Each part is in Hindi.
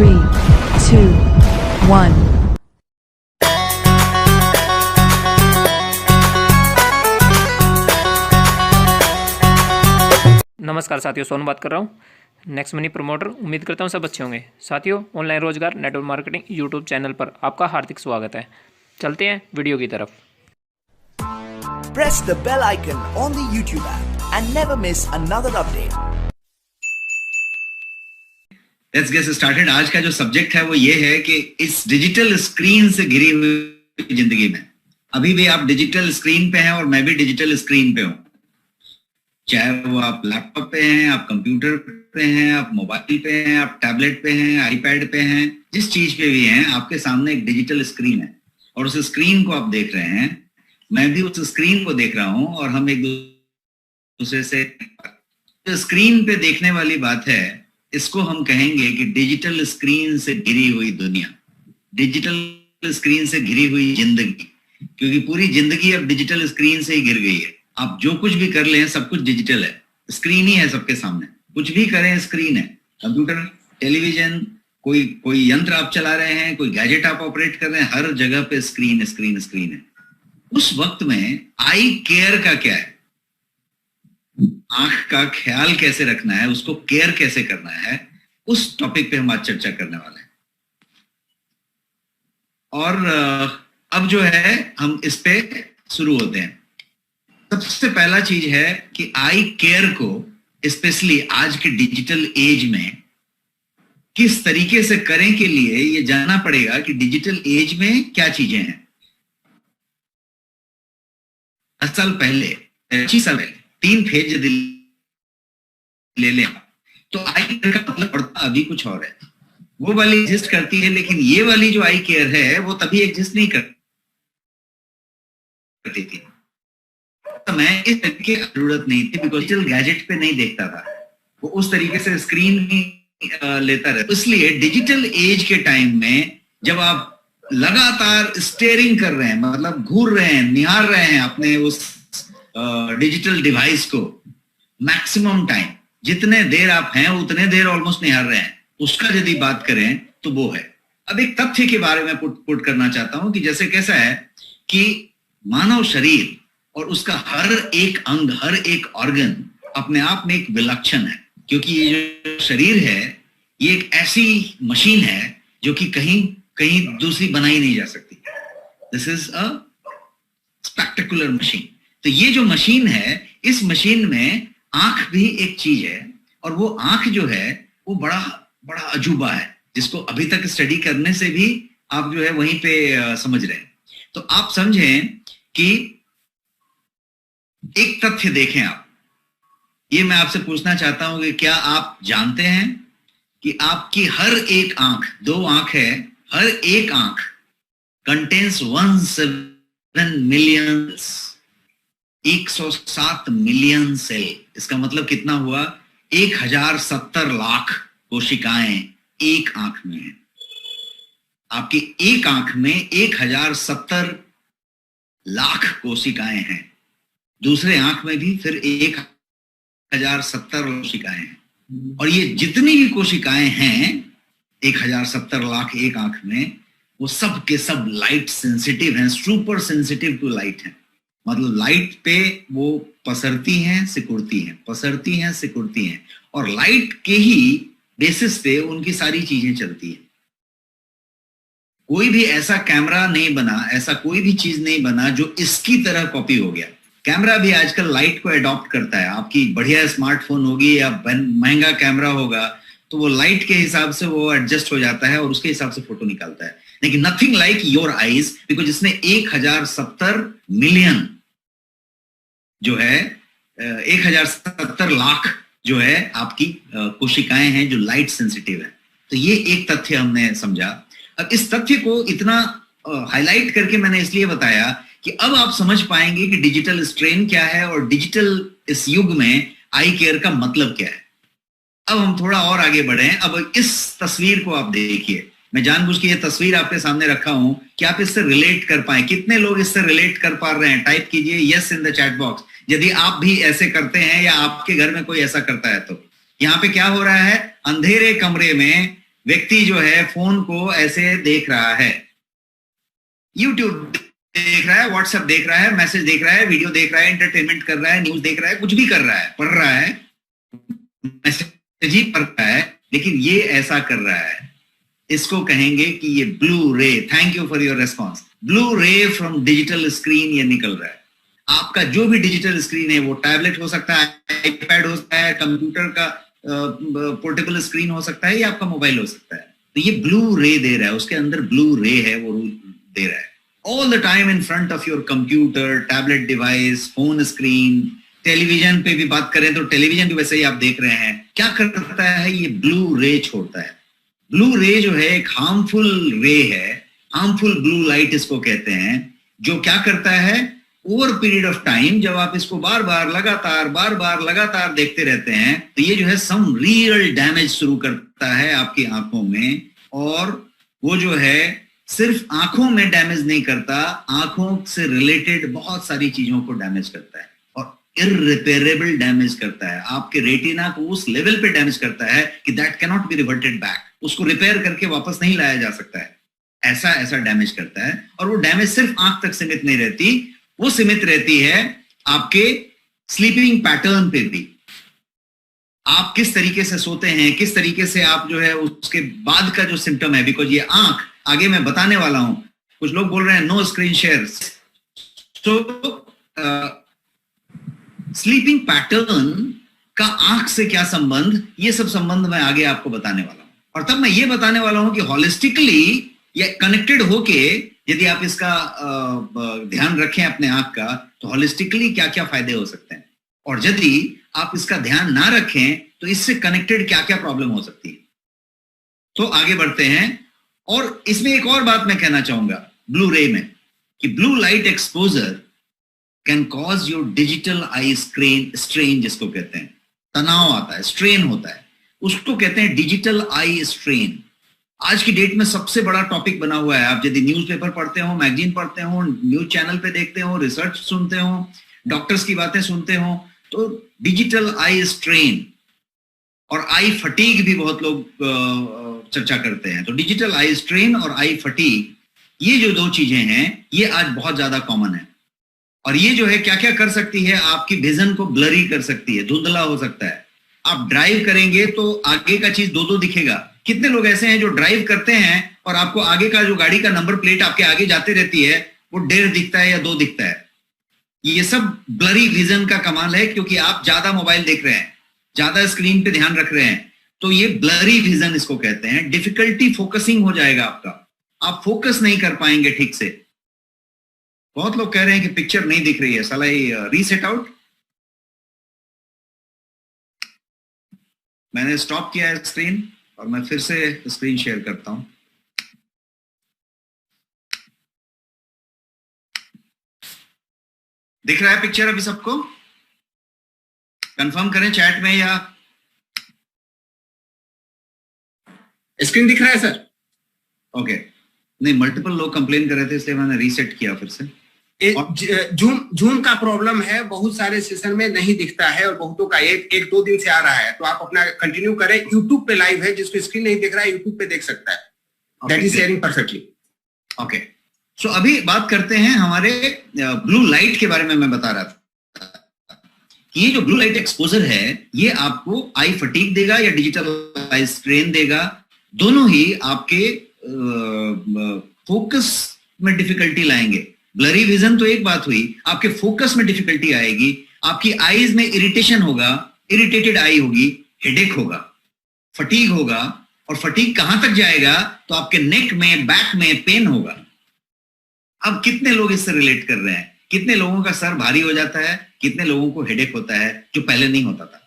3, 2, 1. नमस्कार साथियों, सोनू बात कर रहा हूँ, नेक्स्ट मनी प्रमोटर। उम्मीद करता हूँ सब अच्छे होंगे। साथियों, ऑनलाइन रोजगार नेटवर्क मार्केटिंग यूट्यूब चैनल पर आपका हार्दिक स्वागत है। चलते हैं वीडियो की तरफ। Press the bell icon on the YouTube app and never miss another update. Let's get started. आज का जो सब्जेक्ट है वो ये है कि इस डिजिटल स्क्रीन से घिरी हुई जिंदगी में अभी भी आप डिजिटल स्क्रीन पे हैं और मैं भी डिजिटल स्क्रीन पे हूं। चाहे वो आप लैपटॉप पे हैं, आप कंप्यूटर पे हैं, आप मोबाइल पे हैं, आप टैबलेट पे हैं, आईपैड पे हैं, जिस चीज पे भी हैं, आपके सामने एक डिजिटल स्क्रीन है और उस स्क्रीन को आप देख रहे हैं। मैं भी उस स्क्रीन को देख रहा हूं और हम एक दूसरे से तो स्क्रीन पे देखने वाली बात है, इसको हम कहेंगे कि डिजिटल स्क्रीन से घिरी हुई दुनिया, डिजिटल स्क्रीन से घिरी हुई जिंदगी, क्योंकि पूरी जिंदगी अब डिजिटल स्क्रीन से ही घिर गई है। आप जो कुछ भी कर लें सब कुछ डिजिटल है, स्क्रीन ही है सबके सामने। कुछ भी करें स्क्रीन है, कंप्यूटर, टेलीविजन, कोई यंत्र आप चला रहे हैं, कोई गैजेट आप ऑपरेट कर रहे हैं, हर जगह पे स्क्रीन स्क्रीन स्क्रीन है। उस वक्त में आई केयर का क्या है, आंख का ख्याल कैसे रखना है, उसको केयर कैसे करना है, उस टॉपिक पे हम आज चर्चा करने वाले हैं। और अब जो है हम इस पे शुरू होते हैं। सबसे पहला चीज है कि आई केयर को स्पेशली आज के डिजिटल एज में किस तरीके से करें के लिए ये जानना पड़ेगा कि डिजिटल एज में क्या चीजें हैं। 10 साल पहले, 25 साल पहले 3 फेज यदि ले लें तो आई केयर का मतलब पड़ता अभी कुछ और है। वो वाली एग्जिस्ट करती है, लेकिन ये वाली जो आई केयर है वो तभी एग्जिस्ट नहीं करती थी। मैं इस तरीके की जरूरत नहीं थी, बिकॉज डिजिटल गैजेट पे नहीं देखता था, वो उस तरीके से स्क्रीन ही लेता रहता। इसलिए डिजिटल एज के टाइम में जब आप लगातार स्टेयरिंग कर रहे हैं, मतलब घूर रहे हैं, निहार रहे हैं अपने उस डिजिटल डिवाइस को, मैक्सिमम टाइम जितने देर आप हैं उतने देर ऑलमोस्ट निहार रहे हैं, उसका यदि बात करें तो वो है। अब एक तथ्य के बारे में पुट करना चाहता हूं कि जैसे कैसा है कि मानव शरीर और उसका हर एक अंग, हर एक ऑर्गन अपने आप में एक विलक्षण है, क्योंकि ये जो शरीर है ये एक ऐसी मशीन है जो कि कहीं दूसरी बनाई नहीं जा सकती। This is a spectacular machine. तो ये जो मशीन है, इस मशीन में आंख भी एक चीज है, और वो आंख जो है वो बड़ा अजूबा है, जिसको अभी तक स्टडी करने से भी आप जो है वहीं पे समझ रहे हैं। तो आप समझें कि एक तथ्य देखें आप, ये मैं आपसे पूछना चाहता हूं कि क्या आप जानते हैं कि आपकी हर एक आंख, 2 आंख है, हर एक आंख कंटेन्स 17 मिलियन, 107 मिलियन सेल। इसका मतलब कितना हुआ? 1070 लाख कोशिकाएं एक आंख में है। आपकी एक आंख में 1070 लाख कोशिकाएं हैं, दूसरे आंख में भी फिर 1070 कोशिकाएं हैं। और ये जितनी भी कोशिकाएं हैं 1070 लाख एक आंख में, वो सब के सब लाइट सेंसिटिव हैं, सुपर सेंसिटिव टू लाइट हैं। मतलब लाइट पे वो पसरती हैं, सिकुड़ती हैं, पसरती हैं, सिकुड़ती हैं, और लाइट के ही बेसिस पे उनकी सारी चीजें चलती हैं। कोई भी ऐसा कैमरा नहीं बना, ऐसा कोई भी चीज नहीं बना जो इसकी तरह कॉपी हो गया। कैमरा भी आजकल लाइट को अडॉप्ट करता है। आपकी बढ़िया स्मार्टफोन होगी या महंगा कैमरा होगा तो वो लाइट के हिसाब से वो एडजस्ट हो जाता है और उसके हिसाब से फोटो निकालता है। लेकिन nothing like your eyes, because इसमें 1070 मिलियन जो है, 1070 लाख जो है आपकी कोशिकाएं हैं जो लाइट सेंसिटिव है। तो ये एक तथ्य हमने समझा। अब इस तथ्य को इतना हाईलाइट करके मैंने इसलिए बताया कि अब आप समझ पाएंगे कि डिजिटल स्ट्रेन क्या है और डिजिटल इस युग में आई केयर का मतलब क्या है। अब हम थोड़ा और आगे बढ़े। अब इस तस्वीर को आप देखिए। मैं जानबूझ के ये तस्वीर आपके सामने रखा हूं कि आप इससे रिलेट कर पाए। कितने लोग इससे रिलेट कर पा रहे हैं? टाइप कीजिए yes in the chat box यदि आप भी ऐसे करते हैं या आपके घर में कोई ऐसा करता है। तो यहाँ पे क्या हो रहा है? अंधेरे कमरे में व्यक्ति जो है फोन को ऐसे देख रहा है, यूट्यूब देख रहा है, व्हाट्सएप देख रहा है, मैसेज देख रहा है, वीडियो देख रहा है, एंटरटेनमेंट कर रहा है, न्यूज देख रहा है, कुछ भी कर रहा है, पढ़ रहा है, मैसेज ही पढ़ रहा है, लेकिन ये ऐसा कर रहा है, इसको कहेंगे कि ये ब्लू रे। Thank you for your response. Blue रे फ्रॉम डिजिटल स्क्रीन ये निकल रहा है। आपका जो भी डिजिटल स्क्रीन है, वो टैबलेट हो सकता है, आईपैड हो सकता है, कंप्यूटर का पोर्टेबल स्क्रीन हो सकता है, या आपका मोबाइल हो सकता है। तो ये ब्लू रे दे रहा है, उसके अंदर ब्लू रे है, वो दे रहा है all the time in front of your computer, tablet device, phone screen. Television पे भी बात करें तो टेलीविजन भी वैसे ही आप देख रहे हैं। क्या करता है, ये ब्लू रे छोड़ता है। ब्लू रे जो है एक हार्मफुल रे है, हार्मफुल ब्लू लाइट इसको कहते हैं, जो क्या करता है, ओवर पीरियड ऑफ टाइम जब आप इसको बार बार लगातार देखते रहते हैं, तो ये जो है सम रियल डैमेज शुरू करता है आपकी आंखों में। और वो जो है सिर्फ आंखों में डैमेज नहीं करता, आंखों से रिलेटेड बहुत सारी चीजों को डैमेज करता है और इररिपेरेबल डैमेज करता है। आपके रेटिना को उस लेवल पे डैमेज करता है कि that can not be reverted back, उसको रिपेयर करके वापस नहीं लाया जा सकता है। ऐसा डैमेज करता है। और वो डैमेज सिर्फ आंख तक सीमित नहीं रहती, वो सीमित रहती है आपके स्लीपिंग पैटर्न पे भी। आप किस तरीके से सोते हैं, किस तरीके से आप जो है उसके बाद का जो सिम्टम है, बिकॉज ये आंख आगे मैं बताने वाला हूं। कुछ लोग बोल रहे हैं नो स्क्रीन शेयर। तो स्लीपिंग पैटर्न का आंख से क्या संबंध, ये सब संबंध मैं आगे आपको बताने वाला हूं। और तब मैं ये बताने वाला हूं कि हॉलिस्टिकली या कनेक्टेड होके यदि आप इसका ध्यान रखें अपने आंख का, तो हॉलिस्टिकली क्या क्या फायदे हो सकते हैं, और यदि आप इसका ध्यान ना रखें तो इससे कनेक्टेड क्या क्या प्रॉब्लम हो सकती है। तो आगे बढ़ते हैं। और इसमें एक और बात मैं कहना चाहूंगा ब्लू रे में, कि blue light exposure can cause your digital eye strain, जिसको कहते हैं, तनाव आता है, स्ट्रेन होता है, उसको कहते हैं डिजिटल आई स्ट्रेन। आज की डेट में सबसे बड़ा टॉपिक बना हुआ है। आप यदि न्यूज़पेपर पढ़ते हो, मैगजीन पढ़ते हो, न्यूज चैनल पे देखते हो, रिसर्च सुनते हो, डॉक्टर्स की बातें सुनते हो, तो डिजिटल आई स्ट्रेन और आई फटीग भी बहुत लोग चर्चा करते हैं। तो डिजिटल आई स्ट्रेन और आई फटीग, ये जो दो चीजें हैं, ये आज बहुत ज्यादा कॉमन है। और ये जो है क्या क्या कर सकती है, आपकी विजन को ब्लरी कर सकती है, धुंधला हो सकता है। आप ड्राइव करेंगे तो आगे का चीज दो दिखेगा। कितने लोग ऐसे हैं जो ड्राइव करते हैं और आपको आगे का जो गाड़ी का नंबर प्लेट आपके आगे जाती रहती है, वो 1.5 दिखता है या 2 दिखता है। ये सब ब्लरी विजन का कमाल है, क्योंकि आप ज्यादा मोबाइल देख रहे हैं, ज्यादा स्क्रीन पे ध्यान रख रहे हैं, तो ये ब्लरी विजन इसको कहते हैं। डिफिकल्टी फोकसिंग हो जाएगा आपका, आप फोकस नहीं कर पाएंगे ठीक से। बहुत लोग कह रहे हैं कि पिक्चर नहीं दिख रही है, साला ये रीसेट आउट। मैंने स्टॉप किया है स्क्रीन और मैं फिर से स्क्रीन शेयर करता हूं। दिख रहा है पिक्चर अभी सबको? कंफर्म करें चैट में, या स्क्रीन दिख रहा है सर? ओके। नहीं, मल्टीपल लोग कंप्लेन कर रहे थे, इसलिए मैंने रीसेट किया फिर से। जूम का प्रॉब्लम है, बहुत सारे सेशन में नहीं दिखता है और बहुतों का एक दो दिन से आ रहा है। तो आप अपना कंटिन्यू करें। यूट्यूब पे लाइव है, जिसको स्क्रीन नहीं दिख रहा है यूट्यूब पे देख सकता है। That is sharing perfectly. Okay, so अभी बात करते हैं हमारे ब्लू लाइट के बारे में। मैं बता रहा था कि ये जो ब्लू लाइट एक्सपोजर है, ये आपको आई फटीग देगा या डिजिटल आई स्ट्रेन देगा। दोनों ही आपके फोकस में डिफिकल्टी लाएंगे। ब्लरी विजन तो एक बात हुई, आपके फोकस में डिफिकल्टी आएगी, आपकी आईज में इरिटेशन होगा, इरिटेटेड आई होगी, हेडेक होगा, फटीग होगा। और फटीग कहां तक जाएगा, तो आपके नेक में, बैक में पेन होगा। अब कितने लोग इससे रिलेट कर रहे हैं? कितने लोगों का सर भारी हो जाता है, कितने लोगों को हेडेक होता है जो पहले नहीं होता था,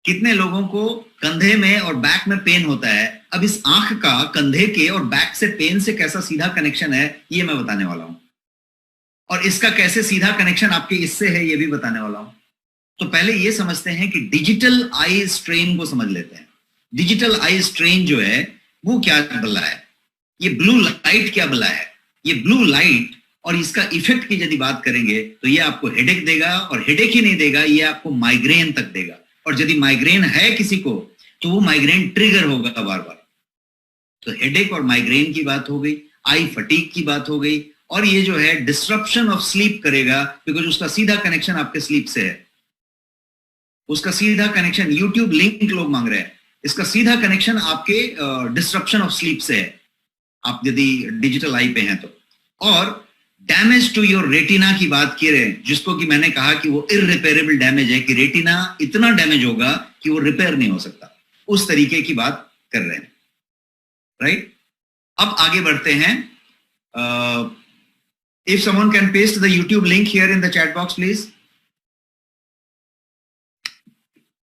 कितने लोगों को कंधे में और बैक में पेन होता है। अब इस आंख का कंधे के और बैक से पेन से कैसा सीधा कनेक्शन है, ये मैं बताने वाला हूं। और इसका कैसे सीधा कनेक्शन आपके इससे है, ये भी बताने वाला हूं। तो पहले ये समझते हैं कि डिजिटल आई स्ट्रेन को समझ लेते हैं। डिजिटल आई स्ट्रेन जो है वो क्या बला है, ये ब्लू लाइट क्या बला है। ये ब्लू लाइट और इसका इफेक्ट की यदि बात करेंगे तो ये आपको हेडेक देगा, और हेडेक ही नहीं देगा, ये आपको माइग्रेन तक देगा। और यदि माइग्रेन है किसी को, तो वो माइग्रेन ट्रिगर होगा बार बार। तो हेडेक और माइग्रेन की बात हो गई, आई फटीग की बात हो गई, और ये जो है डिस्ट्रप्शन ऑफ स्लीप करेगा, बिकॉज उसका सीधा कनेक्शन आपके स्लीप से है, उसका सीधा कनेक्शन, यूट्यूब लिंक लोग मांग रहे हैं, इसका सीधा कनेक्शन आपके डिस्ट्रप्शन ऑफ स्लीप से है, आप यदि डिजिटल आई पे हैं तो। और डैमेज टू योर रेटिना की बात की रहे हैं, जिसको कि मैंने कहा कि वो इररिपेरेबल डैमेज है, कि रेटिना इतना डैमेज होगा कि वो रिपेयर नहीं हो सकता, उस तरीके की बात कर रहे हैं, राइट। अब आगे बढ़ते हैं। If someone can paste the YouTube link here in the chat box please.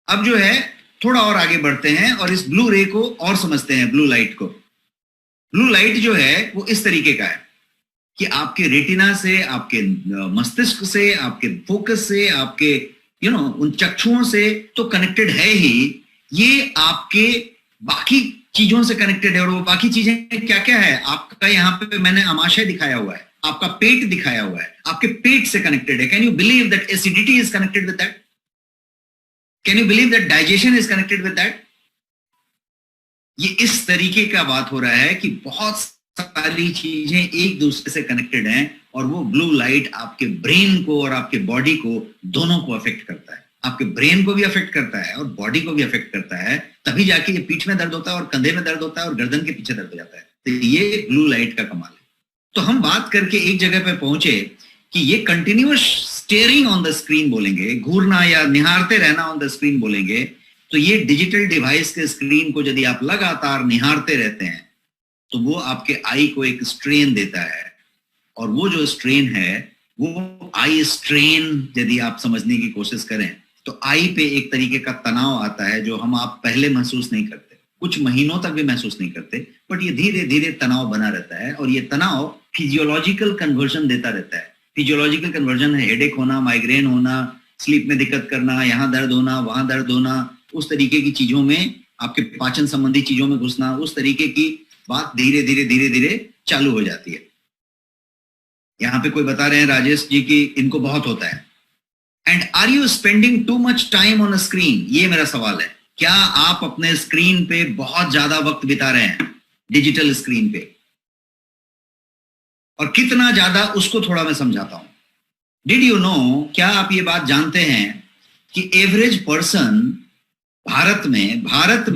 अब जो है थोड़ा और आगे बढ़ते हैं और इस ब्लू रे को और समझते हैं, ब्लू लाइट को। ब्लू लाइट जो है वो इस तरीके का है कि आपके रेटिना से, आपके मस्तिष्क से, आपके फोकस से, आपके उन चक्षुओं से तो कनेक्टेड है ही, ये आपके बाकी चीजों से कनेक्टेड है। और वो बाकी चीजें क्या क्या है, आपका यहाँ पे मैंने आमाशय दिखाया हुआ है, आपका पेट दिखाया हुआ है, आपके पेट से कनेक्टेड है। Can you believe that acidity is connected with that? Can you believe that digestion is connected with that? ये इस तरीके का बात हो रहा है कि बहुत सारी चीजें एक दूसरे से कनेक्टेड हैं, और वो ब्लू लाइट आपके ब्रेन को और आपके बॉडी को दोनों को अफेक्ट करता है। आपके ब्रेन को भी अफेक्ट करता है और बॉडी को भी अफेक्ट करता है, तभी जाके ये पीठ में दर्द होता है और कंधे में दर्द होता है और गर्दन के पीछे दर्द हो जाता है। तो ये ब्लू लाइट का कमाल है। तो हम बात करके एक जगह पे पहुंचे कि ये continuous steering on the screen बोलेंगे, घूरना या निहारते रहना ऑन द स्क्रीन बोलेंगे। तो ये डिजिटल डिवाइस के स्क्रीन को यदि आप लगातार निहारते रहते हैं तो वो आपके आई को एक स्ट्रेन देता है, और वो जो स्ट्रेन है वो आई स्ट्रेन यदि आप समझने की कोशिश करें तो आई पे एक तरीके का तनाव आता है जो हम आप पहले महसूस नहीं करते, कुछ महीनों तक भी महसूस नहीं करते, बट ये धीरे धीरे तनाव बना रहता है, और ये तनाव फिजियोलॉजिकल कन्वर्जन देता रहता है। फिजियोलॉजिकल कन्वर्जन है हेडेक होना, माइग्रेन होना, स्लीप में दिक्कत करना, यहाँ दर्द होना, वहां दर्द होना, उस तरीके की चीजों में, आपके पाचन संबंधी चीजों में घुसना, उस तरीके की बात धीरे धीरे धीरे धीरे चालू हो जाती है। यहाँ पे कोई बता रहे हैं राजेश जी की इनको बहुत होता है। And are you spending too much time on a screen? ये मेरा सवाल है, क्या आप अपने स्क्रीन पे बहुत ज्यादा वक्त बिता रहे हैं, डिजिटल स्क्रीन पे, और कितना ज्यादा उसको थोड़ा मैं समझाता हूं। डिड यू नो, क्या आप ये बात जानते हैं कि एवरेज पर्सन भारत में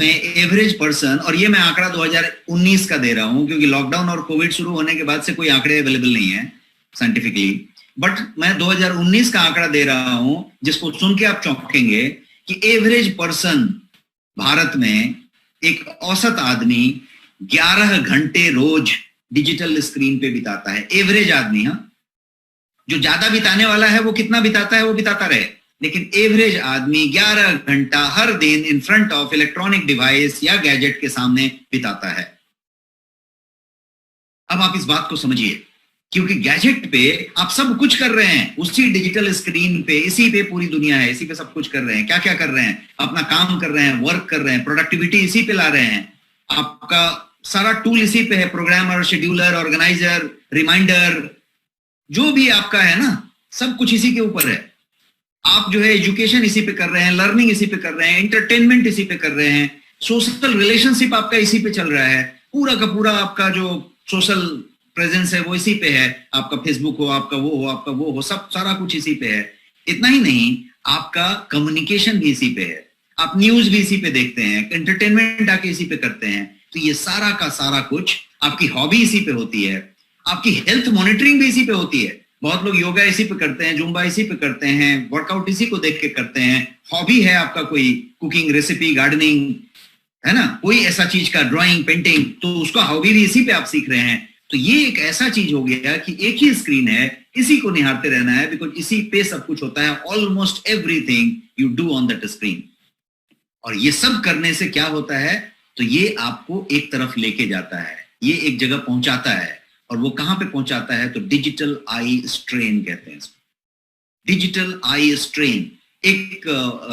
एवरेज पर्सन, और ये मैं आंकड़ा 2019 का दे रहा हूं क्योंकि लॉकडाउन और कोविड शुरू होने के बाद से कोई आंकड़े अवेलेबल नहीं है साइंटिफिकली, बट मैं 2019 का आंकड़ा दे रहा हूं जिसको सुन के आप चौंकेंगे कि एवरेज पर्सन भारत में, एक औसत आदमी 11 घंटे रोज डिजिटल स्क्रीन पे बिताता है। एवरेज आदमी, हाँ, जो ज्यादा बिताने वाला है वो कितना बिताता है वो बिताता रहे, लेकिन एवरेज आदमी 11 घंटा हर दिन in front of electronic device या गैजेट के सामने बिताता है। अब आप इस बात को समझिए, क्योंकि गैजेट पे आप सब कुछ कर रहे हैं, उसी डिजिटल स्क्रीन पे, इसी पे पूरी दुनिया है, इसी पे सब कुछ कर रहे हैं। क्या क्या कर रहे हैं? अपना काम कर रहे हैं, वर्क कर रहे हैं, प्रोडक्टिविटी इसी पे ला रहे हैं, आपका सारा टूल इसी पे है, प्रोग्रामर, शेड्यूलर, ऑर्गेनाइजर, रिमाइंडर, जो भी आपका है ना, सब कुछ इसी के ऊपर है। आप जो है एजुकेशन इसी पे कर रहे हैं, लर्निंग इसी पे कर रहे हैं, एंटरटेनमेंट इसी पे कर रहे हैं, सोशल रिलेशनशिप आपका इसी पे चल रहा है, पूरा का पूरा आपका जो सोशल प्रेजेंस है वो इसी पे है। आपका फेसबुक हो, आपका वो हो, आपका वो हो, सब सारा कुछ इसी पे है। इतना ही नहीं, आपका कम्युनिकेशन भी इसी पे है, आप न्यूज भी इसी पे देखते हैं, एंटरटेनमेंट आके इसी पे करते हैं। तो ये सारा का सारा कुछ, आपकी हॉबी इसी पे होती है, आपकी हेल्थ मॉनिटरिंग भी इसी पे होती है। बहुत लोग योगा इसी पे करते हैं, जुम्बा इसी पे करते हैं, वर्कआउट इसी को देख के करते हैं। हॉबी है आपका कोई कुकिंग, रेसिपी, गार्डनिंग, है ना, कोई ऐसा चीज का, ड्राइंग, पेंटिंग, तो उसका हॉबी भी इसी पे आप सीख रहे हैं। तो ये एक ऐसा चीज हो गया कि एक ही स्क्रीन है, इसी को निहारते रहना है, बिकॉज इसी पे सब कुछ होता है। Almost everything you do on that screen. और ये सब करने से क्या होता है, तो ये आपको एक तरफ लेके जाता है, ये एक जगह पहुंचाता है। और वो कहां पे पहुंचाता है, तो डिजिटल आई स्ट्रेन कहते हैं इसको। डिजिटल आई स्ट्रेन एक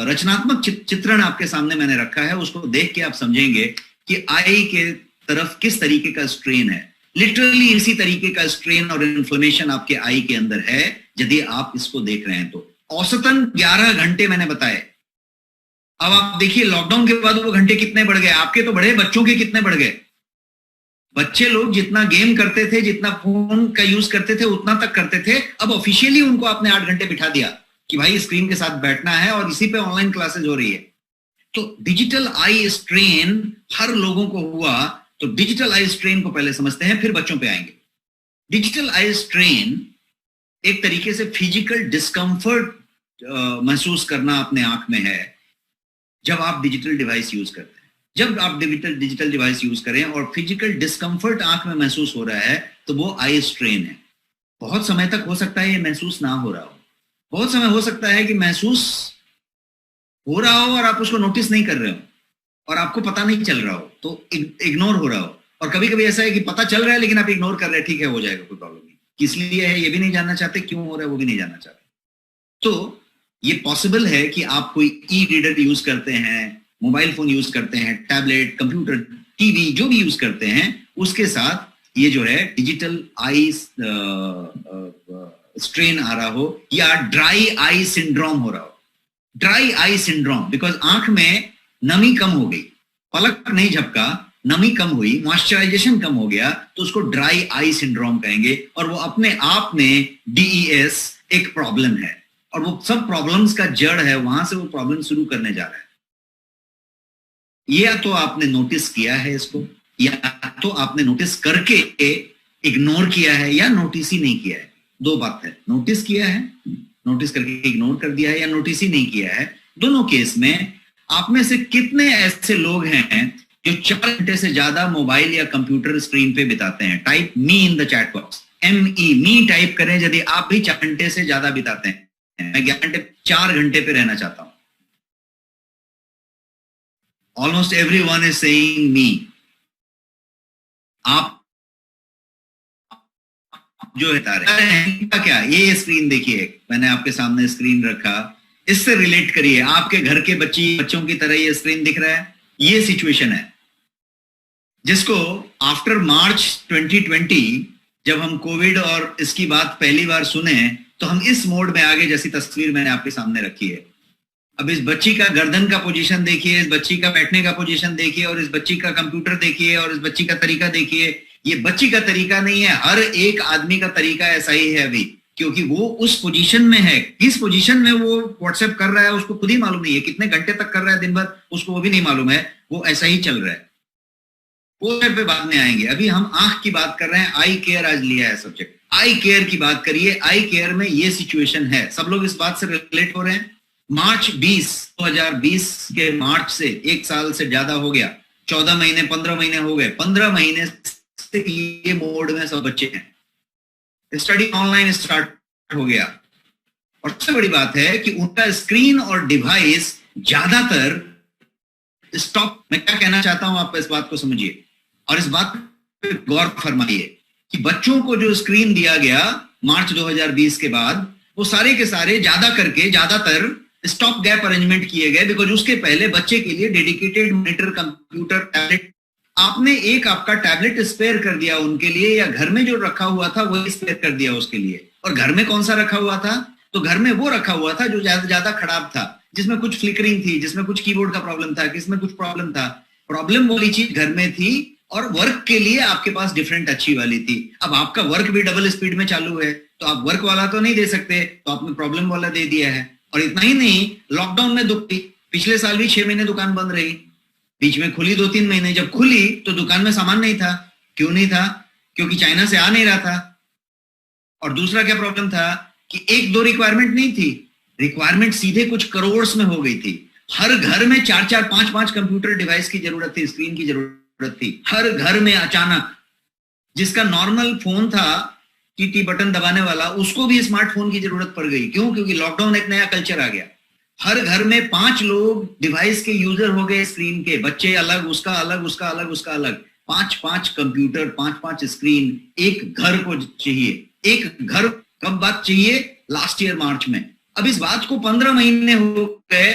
रचनात्मक चित्रण आपके सामने मैंने रखा है, उसको देख के आप समझेंगे कि आई के तरफ किस तरीके का स्ट्रेन है। लिटरली इसी तरीके का स्ट्रेन और इन्फ्लेमेशन आपके आई के अंदर है, यदि आप इसको देख रहे हैं तो। औसतन 11 घंटे मैंने बताए। अब आप देखिए लॉकडाउन के बाद वो घंटे कितने बढ़ गए, आपके तो बढ़े, बच्चों के कितने बढ़ गए। बच्चे लोग जितना गेम करते थे, जितना फोन का यूज करते थे, उतना तक करते थे। अब ऑफिशियली उनको आपने 8 घंटे बिठा दिया कि भाई स्क्रीन के साथ बैठना है और इसी पे ऑनलाइन क्लासेस हो रही है। तो डिजिटल आई स्ट्रेन हर लोगों को हुआ। तो डिजिटल आई स्ट्रेन को पहले समझते हैं, फिर बच्चों पे आएंगे। डिजिटल आई स्ट्रेन एक तरीके से फिजिकल डिस्कंफर्ट महसूस करना अपने आंख में है जब आप डिजिटल डिवाइस यूज करते हैं। जब आप डिजिटल डिवाइस यूज करें और फिजिकल डिस्कंफर्ट आंख में महसूस हो रहा है तो वो आई स्ट्रेन है। बहुत समय तक हो सकता है ये महसूस ना हो रहा हो, बहुत समय हो सकता है कि महसूस हो रहा हो और आप उसको नोटिस नहीं कर रहे हो और आपको पता नहीं चल रहा हो, तो इग्नोर हो रहा हो। और कभी कभी ऐसा है कि पता चल रहा है लेकिन आप इग्नोर कर रहे हैं, ठीक है हो जाएगा, कोई प्रॉब्लम नहीं। किस लिए है ये भी नहीं जानना चाहते, क्यों हो रहा है वो भी नहीं जानना चाहते। तो ये पॉसिबल है कि आप कोई ई रीडर यूज करते हैं, मोबाइल फोन यूज करते हैं, टैबलेट, कंप्यूटर, टीवी जो भी यूज करते हैं, उसके साथ ये जो है डिजिटल आई स्ट्रेन आ रहा हो या ड्राई आई सिंड्रोम हो रहा हो। ड्राई आई सिंड्रोम बिकॉज आंख में नमी कम हो गई, पलक नहीं झपका, नमी कम हुई, मॉइस्चराइजेशन कम हो गया, तो उसको ड्राई आई सिंड्रोम कहेंगे। और वो अपने आप में DES एक प्रॉब्लम है और वो सब प्रॉब्लम्स का जड़ है, वहां से वो प्रॉब्लम शुरू करने जा रहा है। या तो आपने नोटिस किया है इसको, या तो आपने नोटिस करके इग्नोर किया है, या नोटिस ही नहीं किया है। दो बात है, नोटिस किया है, नोटिस करके इग्नोर कर दिया है, या नोटिस ही नहीं किया है। दोनों केस में आप में से कितने ऐसे लोग हैं जो 4 घंटे से ज्यादा मोबाइल या कंप्यूटर स्क्रीन पे बिताते हैं? Type me in the chat box, ME, me type करें यदि आप भी 4 घंटे से ज्यादा बिताते हैं। मैं 4 घंटे पे रहना चाहता हूं। Almost everyone is saying me. आप जो है क्या, ये स्क्रीन देखिए, मैंने आपके सामने स्क्रीन रखा, इससे रिलेट करिए। आपके घर के बच्चों की तरह ये स्क्रीन दिख रहा है। ये सिचुएशन है जिसको आफ्टर मार्च 2020 जब हम कोविड और इसकी बात पहली बार सुने तो हम इस मोड में आगे, जैसी तस्वीर मैंने आपके सामने रखी है। अब इस बच्ची का गर्दन का पोजीशन देखिए, इस बच्ची का बैठने का पोजीशन देखिए, और इस बच्ची का कंप्यूटर देखिए, और इस बच्ची का तरीका देखिए। ये बच्ची का तरीका नहीं है, हर एक आदमी का तरीका ऐसा ही है अभी, क्योंकि वो उस पोजीशन में है। किस पोजीशन में वो व्हाट्सएप कर रहा है उसको खुद ही मालूम नहीं है, कितने घंटे तक कर रहा है दिन भर उसको वो भी नहीं मालूम है, वो ऐसा ही चल रहा है। वो पे बाद में आएंगे। अभी हम आंख की बात कर रहे हैं, आई केयर आज लिया है सब्जेक्ट। आई केयर की बात करिए। आई केयर में ये सिचुएशन है, सब लोग इस बात से रिलेट हो रहे हैं। मार्च 2020 के मार्च से 1 साल से ज्यादा हो गया, 14 महीने 15 महीने हो गए, 15 महीने से ये मोड में सब बच्चे हैं। स्टडी ऑनलाइन स्टार्ट हो गया और सबसे बड़ी बात है कि उनका स्क्रीन और डिवाइस ज्यादातर स्टॉप। मैं क्या कहना चाहता हूं, आप इस बात को समझिए और इस बात पे गौर फरमाइए कि बच्चों को जो स्क्रीन दिया गया मार्च 2020 के बाद, वो सारे के सारे ज्यादातर स्टॉप गैप अरेंजमेंट किए गए, बिकॉज उसके पहले बच्चे के लिए डेडिकेटेड मॉनिटर, कंप्यूटर, टैबलेट, आपने एक आपका टैबलेट स्पेयर कर दिया उनके लिए, या घर में जो रखा हुआ था वही स्पेयर कर दिया उसके लिए। और घर में कौन सा रखा हुआ था? तो घर में वो रखा हुआ था जो ज्यादा खराब था, जिसमें कुछ फ्लिकरिंग थी, जिसमें कुछ कीबोर्ड का प्रॉब्लम था, किसमें कुछ प्रॉब्लम था। प्रॉब्लम वाली चीज घर में थी और वर्क के लिए आपके पास डिफरेंट अच्छी वाली थी। अब आपका वर्क भी डबल स्पीड में चालू है तो आप वर्क वाला तो नहीं दे सकते, तो आपने प्रॉब्लम वाला दे दिया है। और इतना ही नहीं, लॉकडाउन में पिछले साल भी 6 महीने दुकान बंद रही, बीच में खुली 2-3 महीने। जब खुली तो दुकान में सामान नहीं था। क्यों नहीं था? क्योंकि चाइना से आ नहीं रहा था। और दूसरा क्या प्रॉब्लम था कि 1-2 रिक्वायरमेंट नहीं थी, रिक्वायरमेंट सीधे कुछ करोड़ में हो गई थी। हर घर में 4-4, 5-5 कंप्यूटर डिवाइस की जरूरत थी, स्क्रीन की जरूरत थी हर घर में। अचानक जिसका नॉर्मल फोन था टी बटन दबाने वाला, उसको भी स्मार्टफोन की जरूरत पड़ गई। क्यों? क्योंकि लॉकडाउन एक नया कल्चर आ गया। हर घर में 5 लोग डिवाइस के यूजर हो गए, स्क्रीन के। बच्चे अलग, उसका अलग, उसका अलग, उसका अलग। 5-5 कंप्यूटर, 5-5 स्क्रीन एक घर को चाहिए। एक घर कब बात चाहिए? लास्ट ईयर मार्च में। अब इस बात को 15 महीने हो गए,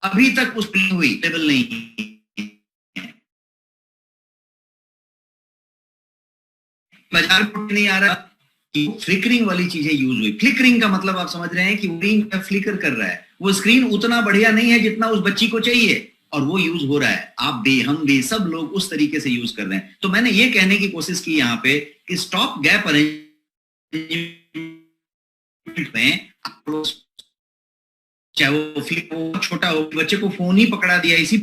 अभी तक उस हुई टेबल नहीं। बाजार में नहीं आ रहा कि फ्लिकरिंग वाली चीजें यूज हुई। फ्लिकरिंग का मतलब आप समझ रहे हैं कि स्क्रीन फ्लिकर कर रहा है। वो स्क्रीन उतना बढ़िया नहीं है जितना उस बच्ची को चाहिए। और वो यूज हो रहा है, आप भी हम भी सब लोग उस तरीके से यूज कर रहे हैं। तो मैंने ये कहने की कोशिश की यहाँ पे कि स्टॉप गैप अरेंजमेंट में, चाहे वो छोटा हो, बच्चे को फोन ही पकड़ा दिया, इसी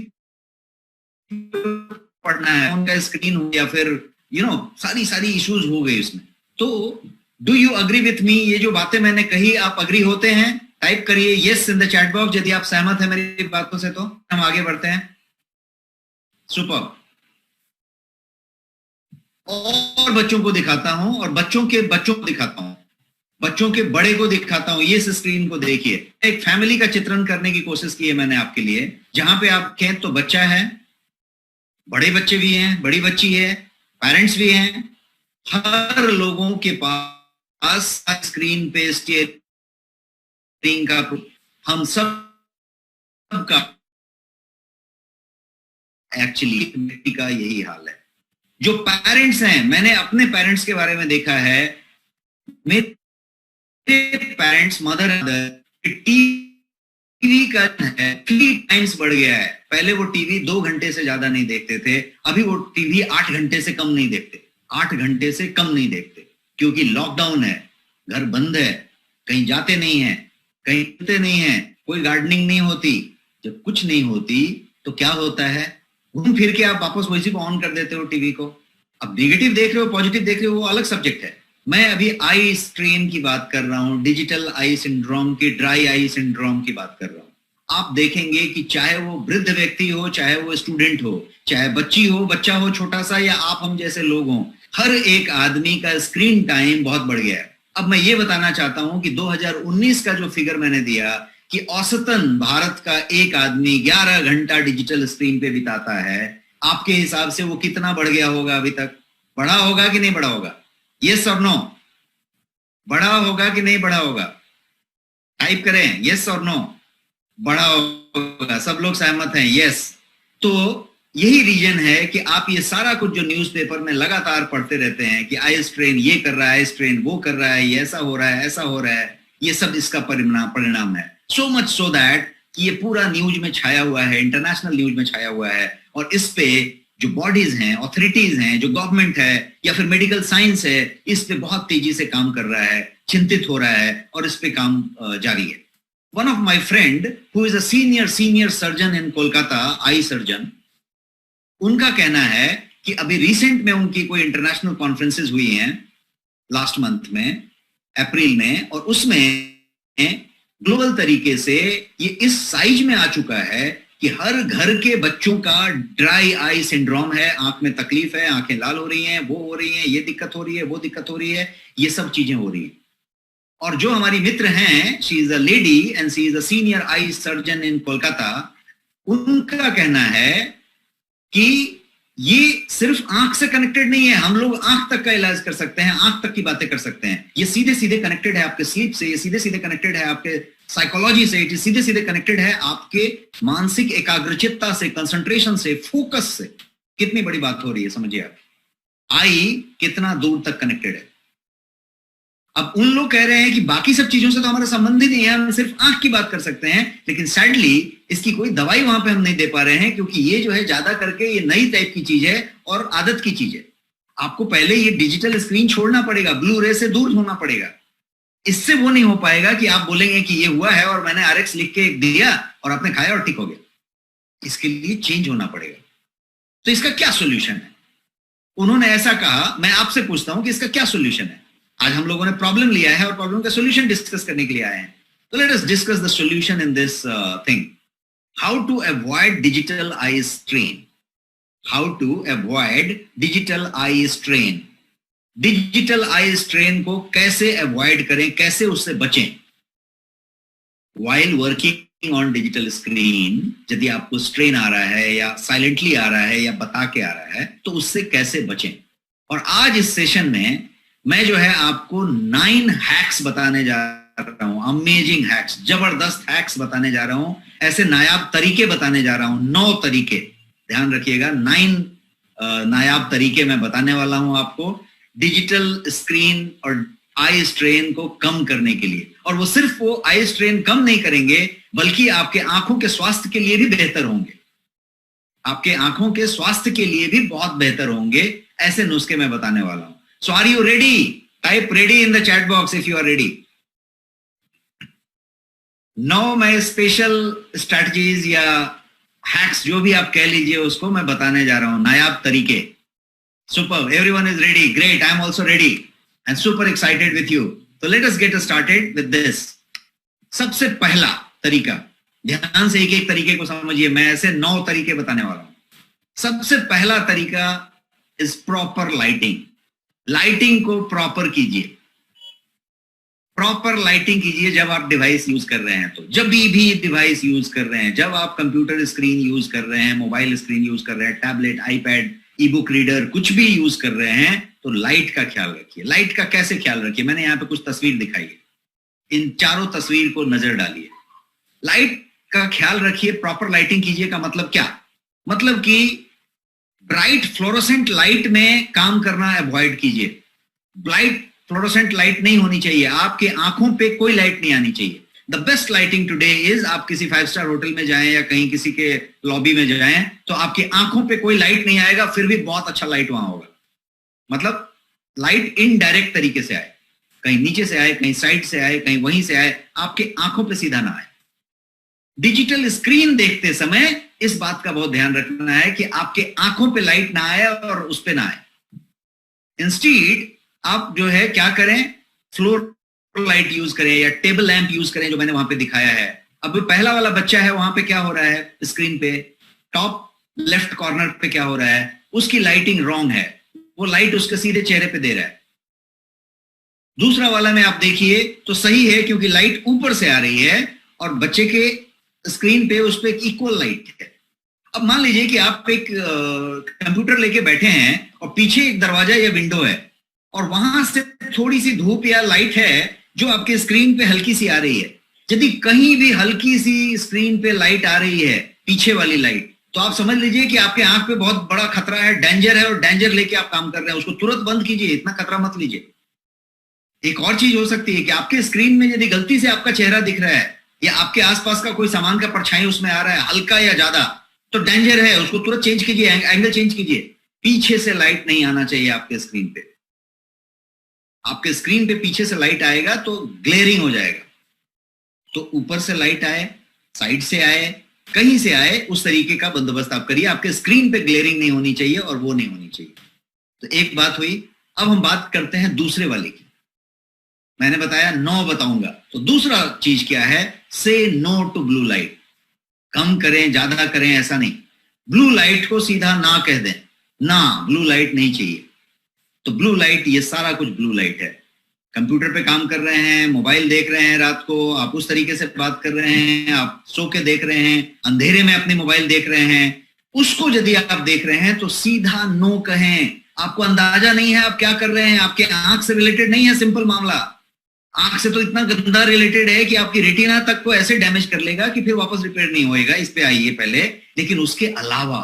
पढ़ना है, फोन का स्क्रीन हो या फिर सारी इश्यूज हो गई इसमें। तो do you agree with me? ये जो बातें मैंने कही, आप अग्री होते हैं? टाइप करिए yes in the chat box यदि आप सहमत हैं मेरी बातों से, तो हम आगे बढ़ते हैं। सुपर। और बच्चों को दिखाता हूं, और बच्चों को दिखाता हूं, बच्चों के बड़े को दिखाता हूं। ये इस स्क्रीन को देखिए, एक फैमिली का चित्रण करने की कोशिश की है मैंने आपके लिए, जहां पे आप कहें तो बच्चा है, बड़े बच्चे भी हैं, बड़ी बच्ची है, पेरेंट्स भी हैं, हर लोगों के पास स्क्रीन पे स्टीयरिंग का, हम सब का एक्चुअली व्यक्ति का यही हाल है। जो पेरेंट्स हैं, मैंने अपने पेरेंट्स के बारे में देखा है, मेरे पेरेंट्स मदर टीवी का है 3 टाइम्स बढ़ गया है। पहले वो टीवी 2 घंटे से ज्यादा नहीं देखते थे, अभी वो टीवी 8 घंटे से कम नहीं देखते, 8 घंटे से कम नहीं देखते, क्योंकि लॉकडाउन है, घर बंद है, कहीं जाते नहीं है, कहीं घूमते नहीं है, कोई गार्डनिंग नहीं होती। जब कुछ नहीं होती तो क्या होता है, घूम फिर के आप वापस वैसे को ऑन कर देते हो टीवी को। अब नेगेटिव देख रहे हो, पॉजिटिव देख रहे हो, वो अलग सब्जेक्ट है। मैं अभी आई स्ट्रेन की बात कर रहा हूं, डिजिटल आई सिंड्रोम की, ड्राई आई सिंड्रोम की बात कर रहा हूं। आप देखेंगे कि चाहे वो वृद्ध व्यक्ति हो, चाहे वो स्टूडेंट हो, चाहे बच्ची हो, बच्चा हो छोटा सा, या आप हम जैसे लोग हों, हर एक आदमी का स्क्रीन टाइम बहुत बढ़ गया है। अब मैं ये बताना चाहता हूं कि 2019 का जो फिगर मैंने दिया कि औसतन भारत का एक आदमी 11 घंटा डिजिटल स्क्रीन पे बिताता है, आपके हिसाब से वो कितना बढ़ गया होगा अभी तक? बढ़ा होगा कि नहीं बढ़ा होगा? यस और नो? बढ़ा होगा कि नहीं बढ़ा होगा? टाइप करें यस और नो। बढ़ा होगा, सब लोग सहमत हैं? यस। तो यही रीजन है कि आप ये सारा कुछ जो न्यूज़पेपर में लगातार पढ़ते रहते हैं कि आई स्ट्रेन ये कर रहा है, स्ट्रेन वो कर रहा है, ये ऐसा हो रहा है, ऐसा हो रहा है, ये सब इसका परिणाम है। सो मच सो दैट कि ये पूरा न्यूज में छाया हुआ है, इंटरनेशनल न्यूज में छाया हुआ है, और इस पे जो बॉडीज हैं, ऑथोरिटीज हैं, जो गवर्नमेंट है या फिर मेडिकल साइंस है, इस पे बहुत तेजी से काम कर रहा है, चिंतित हो रहा है, और इस पे काम जारी है। One of my friend who is a senior surgeon in Kolkata, eye surgeon, उनका कहना है कि अभी रिसेंट में उनकी कोई इंटरनेशनल कॉन्फ्रेंसेस हुई हैं लास्ट मंथ में, अप्रैल में, और उसमें ग्लोबल तरीके से ये इस साइज में आ चुका है कि हर घर के बच्चों का ड्राई आई सिंड्रोम है, आंख में तकलीफ है, आंखें लाल हो रही हैं, वो हो रही हैं, ये दिक्कत हो रही है, वो दिक्कत हो रही है, ये सब चीजें हो रही हैं। और जो हमारी मित्र हैं, she is a lady and she is a senior eye surgeon इन कोलकाता, उनका कहना है कि ये सिर्फ आंख से कनेक्टेड नहीं है, हम लोग आंख तक का इलाज कर सकते हैं, आंख तक की बातें कर सकते हैं। ये सीधे सीधे कनेक्टेड है आपके स्लीप से, ये सीधे सीधे कनेक्टेड है आपके साइकोलॉजी से, ये सीधे सीधे कनेक्टेड है आपके मानसिक एकाग्रचित्ता से, कंसंट्रेशन से, फोकस से। कितनी बड़ी बात हो रही है, समझिए आप, आई कितना दूर तक कनेक्टेड है। अब उन लोग कह रहे हैं कि बाकी सब चीजों से तो हमारा संबंध ही नहीं है, हम सिर्फ आंख की बात कर सकते हैं, लेकिन सैडली इसकी कोई दवाई वहां पे हम नहीं दे पा रहे हैं, क्योंकि ये जो है ज्यादा करके ये नई टाइप की चीज है और आदत की चीज है। आपको पहले ये डिजिटल स्क्रीन छोड़ना पड़ेगा, ब्लू रे से दूर होना पड़ेगा। इससे वो नहीं हो पाएगा कि आप बोलेंगे कि ये हुआ है और मैंने RX लिख के दिया और आपने खाया और ठीक हो गया। इसके लिए चेंज होना पड़ेगा। तो इसका क्या सोल्यूशन है? उन्होंने ऐसा कहा, मैं आपसे पूछता हूं कि इसका क्या सोल्यूशन है? आज हम लोगों ने प्रॉब्लम लिया है और प्रॉब्लम का सोल्यूशन डिस्कस करने के लिए आए हैं। तो let us discuss the solution in this thing. How to avoid digital eye strain. How to avoid digital eye strain. Digital eye strain को कैसे अवॉइड करें, कैसे उससे बचें while working on digital screen. यदि आपको स्ट्रेन आ रहा है या साइलेंटली आ रहा है या बता के आ रहा है, तो उससे कैसे बचें। और आज इस सेशन में मैं जो है आपको 9 हैक्स बताने जा रहा हूं, अमेजिंग हैक्स, जबरदस्त हैक्स बताने जा रहा हूं, ऐसे नायाब तरीके बताने जा रहा हूं, 9 तरीके, ध्यान रखिएगा, 9 नायाब तरीके मैं बताने वाला हूं आपको डिजिटल स्क्रीन और आई स्ट्रेन को कम करने के लिए। और वो सिर्फ वो आई स्ट्रेन कम नहीं करेंगे, बल्कि आपके आंखों के स्वास्थ्य के लिए भी बेहतर होंगे। आपके आंखों के स्वास्थ्य के लिए भी बहुत बेहतर होंगे। ऐसे नुस्खे मैं बताने वाला हूं। So are you ready? Type ready in the chat box if you are ready. No, मैं स्पेशल स्ट्रैटेजीज या हैक्स जो भी आप कह लीजिए उसको मैं बताने जा रहा हूं, नायाब तरीके। Super, everyone is ready, great, I am also ready and super excited with you. तो let us get started with this. सबसे पहला तरीका, ध्यान से एक एक तरीके को समझिए, मैं ऐसे 9 तरीके बताने वाला हूं। सबसे पहला तरीका इज प्रॉपर लाइटिंग। लाइटिंग को प्रॉपर कीजिए। प्रॉपर लाइटिंग कीजिए जब आप डिवाइस यूज कर रहे हैं। तो जब भी डिवाइस यूज कर रहे हैं, जब आप कंप्यूटर स्क्रीन यूज कर रहे हैं, मोबाइल स्क्रीन यूज कर रहे हैं, टैबलेट, आईपैड, ई बुक रीडर, कुछ भी यूज कर रहे हैं, तो लाइट का ख्याल रखिए। लाइट का कैसे ख्याल रखिए? मैंने यहाँ पे कुछ तस्वीर दिखाई है, इन चारों तस्वीर को नजर डालिए। लाइट का ख्याल रखिए, प्रॉपर लाइटिंग कीजिए का मतलब क्या? मतलब कि ब्राइट फ्लोरोसेंट लाइट में काम करना अवॉइड कीजिए। ब्राइट फ्लोरोसेंट लाइट नहीं होनी चाहिए, आपके आंखों पे कोई लाइट नहीं आनी चाहिए। The best lighting today is, आप किसी 5 स्टार होटल में जाएं या कहीं किसी के लॉबी में जाएं तो आपकी आंखों पे कोई लाइट नहीं आएगा, फिर भी बहुत अच्छा लाइट वहां होगा। मतलब लाइट इनडायरेक्ट तरीके से आए, कहीं नीचे से आए, कहीं साइड से आए, कहीं वहीं से आए, आपके आंखों पे सीधा ना आए। डिजिटल स्क्रीन देखते समय इस बात का बहुत ध्यान रखना है कि आपके आंखों पे लाइट ना आए और उस पे ना आए। इंस्टीड आप जो है क्या करें, फ्लोर लाइट यूज करें या टेबल लैंप यूज करें, जो मैंने वहां पे दिखाया है। अब पहला वाला बच्चा है, वहां पे क्या हो रहा है स्क्रीन पे, टॉप लेफ्ट कॉर्नर पे क्या हो रहा है, उसकी लाइटिंग रॉन्ग है, वो लाइट उसके सीधे चेहरे पे दे रहा है। दूसरा वाला में आप देखिए तो सही है, क्योंकि लाइट ऊपर से आ रही है और बच्चे के स्क्रीन पे उस पे एक इक्वल लाइट है। अब मान लीजिए कि आप एक कंप्यूटर लेके बैठे हैं और पीछे एक दरवाजा या विंडो है और वहां से थोड़ी सी धूप या लाइट है जो आपके स्क्रीन पे हल्की सी आ रही है। यदि कहीं भी हल्की सी स्क्रीन पे लाइट आ रही है, पीछे वाली लाइट, तो आप समझ लीजिए कि आपके आंख पे बहुत बड़ा खतरा है, डेंजर है, और डेंजर लेके आप काम कर रहे हैं। उसको तुरंत बंद कीजिए, इतना खतरा मत लीजिए। एक और चीज हो सकती है कि आपके स्क्रीन में यदि गलती से आपका चेहरा दिख रहा है या आपके आसपास का कोई सामान का परछाई उसमें आ रहा है, हल्का या ज्यादा, तो डेंजर है, उसको तुरंत चेंज कीजिए, एंगल चेंज कीजिए। पीछे से लाइट नहीं आना चाहिए आपके स्क्रीन पे। आपके स्क्रीन पे पीछे से लाइट आएगा तो ग्लेयरिंग हो जाएगा। तो ऊपर से लाइट आए, साइड से आए, कहीं से आए, उस तरीके का बंदोबस्त आप करिए। आपके स्क्रीन पे ग्लेयरिंग नहीं होनी चाहिए और वो नहीं होनी चाहिए। तो एक बात हुई। अब हम बात करते हैं दूसरे वाले की। मैंने बताया 9 बताऊंगा, तो दूसरा चीज क्या है, से नो टू ब्लू लाइट। कम करें, ज्यादा करें, ऐसा नहीं। ब्लू लाइट को सीधा ना कह दें, ना, ब्लू लाइट नहीं चाहिए। तो ब्लू लाइट, ये सारा कुछ ब्लू लाइट है। कंप्यूटर पे काम कर रहे हैं, मोबाइल देख रहे हैं रात को, आप उस तरीके से बात कर रहे हैं, आप सो के देख रहे हैं, अंधेरे में अपने मोबाइल देख रहे हैं, उसको यदि आप देख रहे हैं तो सीधा नो कहें। आपको अंदाजा नहीं है आप क्या कर रहे हैं, आपके आंख से रिलेटेड नहीं है, सिंपल मामला। आंख से तो इतना गंदा रिलेटेड है कि आपकी रेटिना तक को ऐसे डैमेज कर लेगा कि फिर वापस रिपेयर नहीं होएगा। इस पे आइए पहले। लेकिन उसके अलावा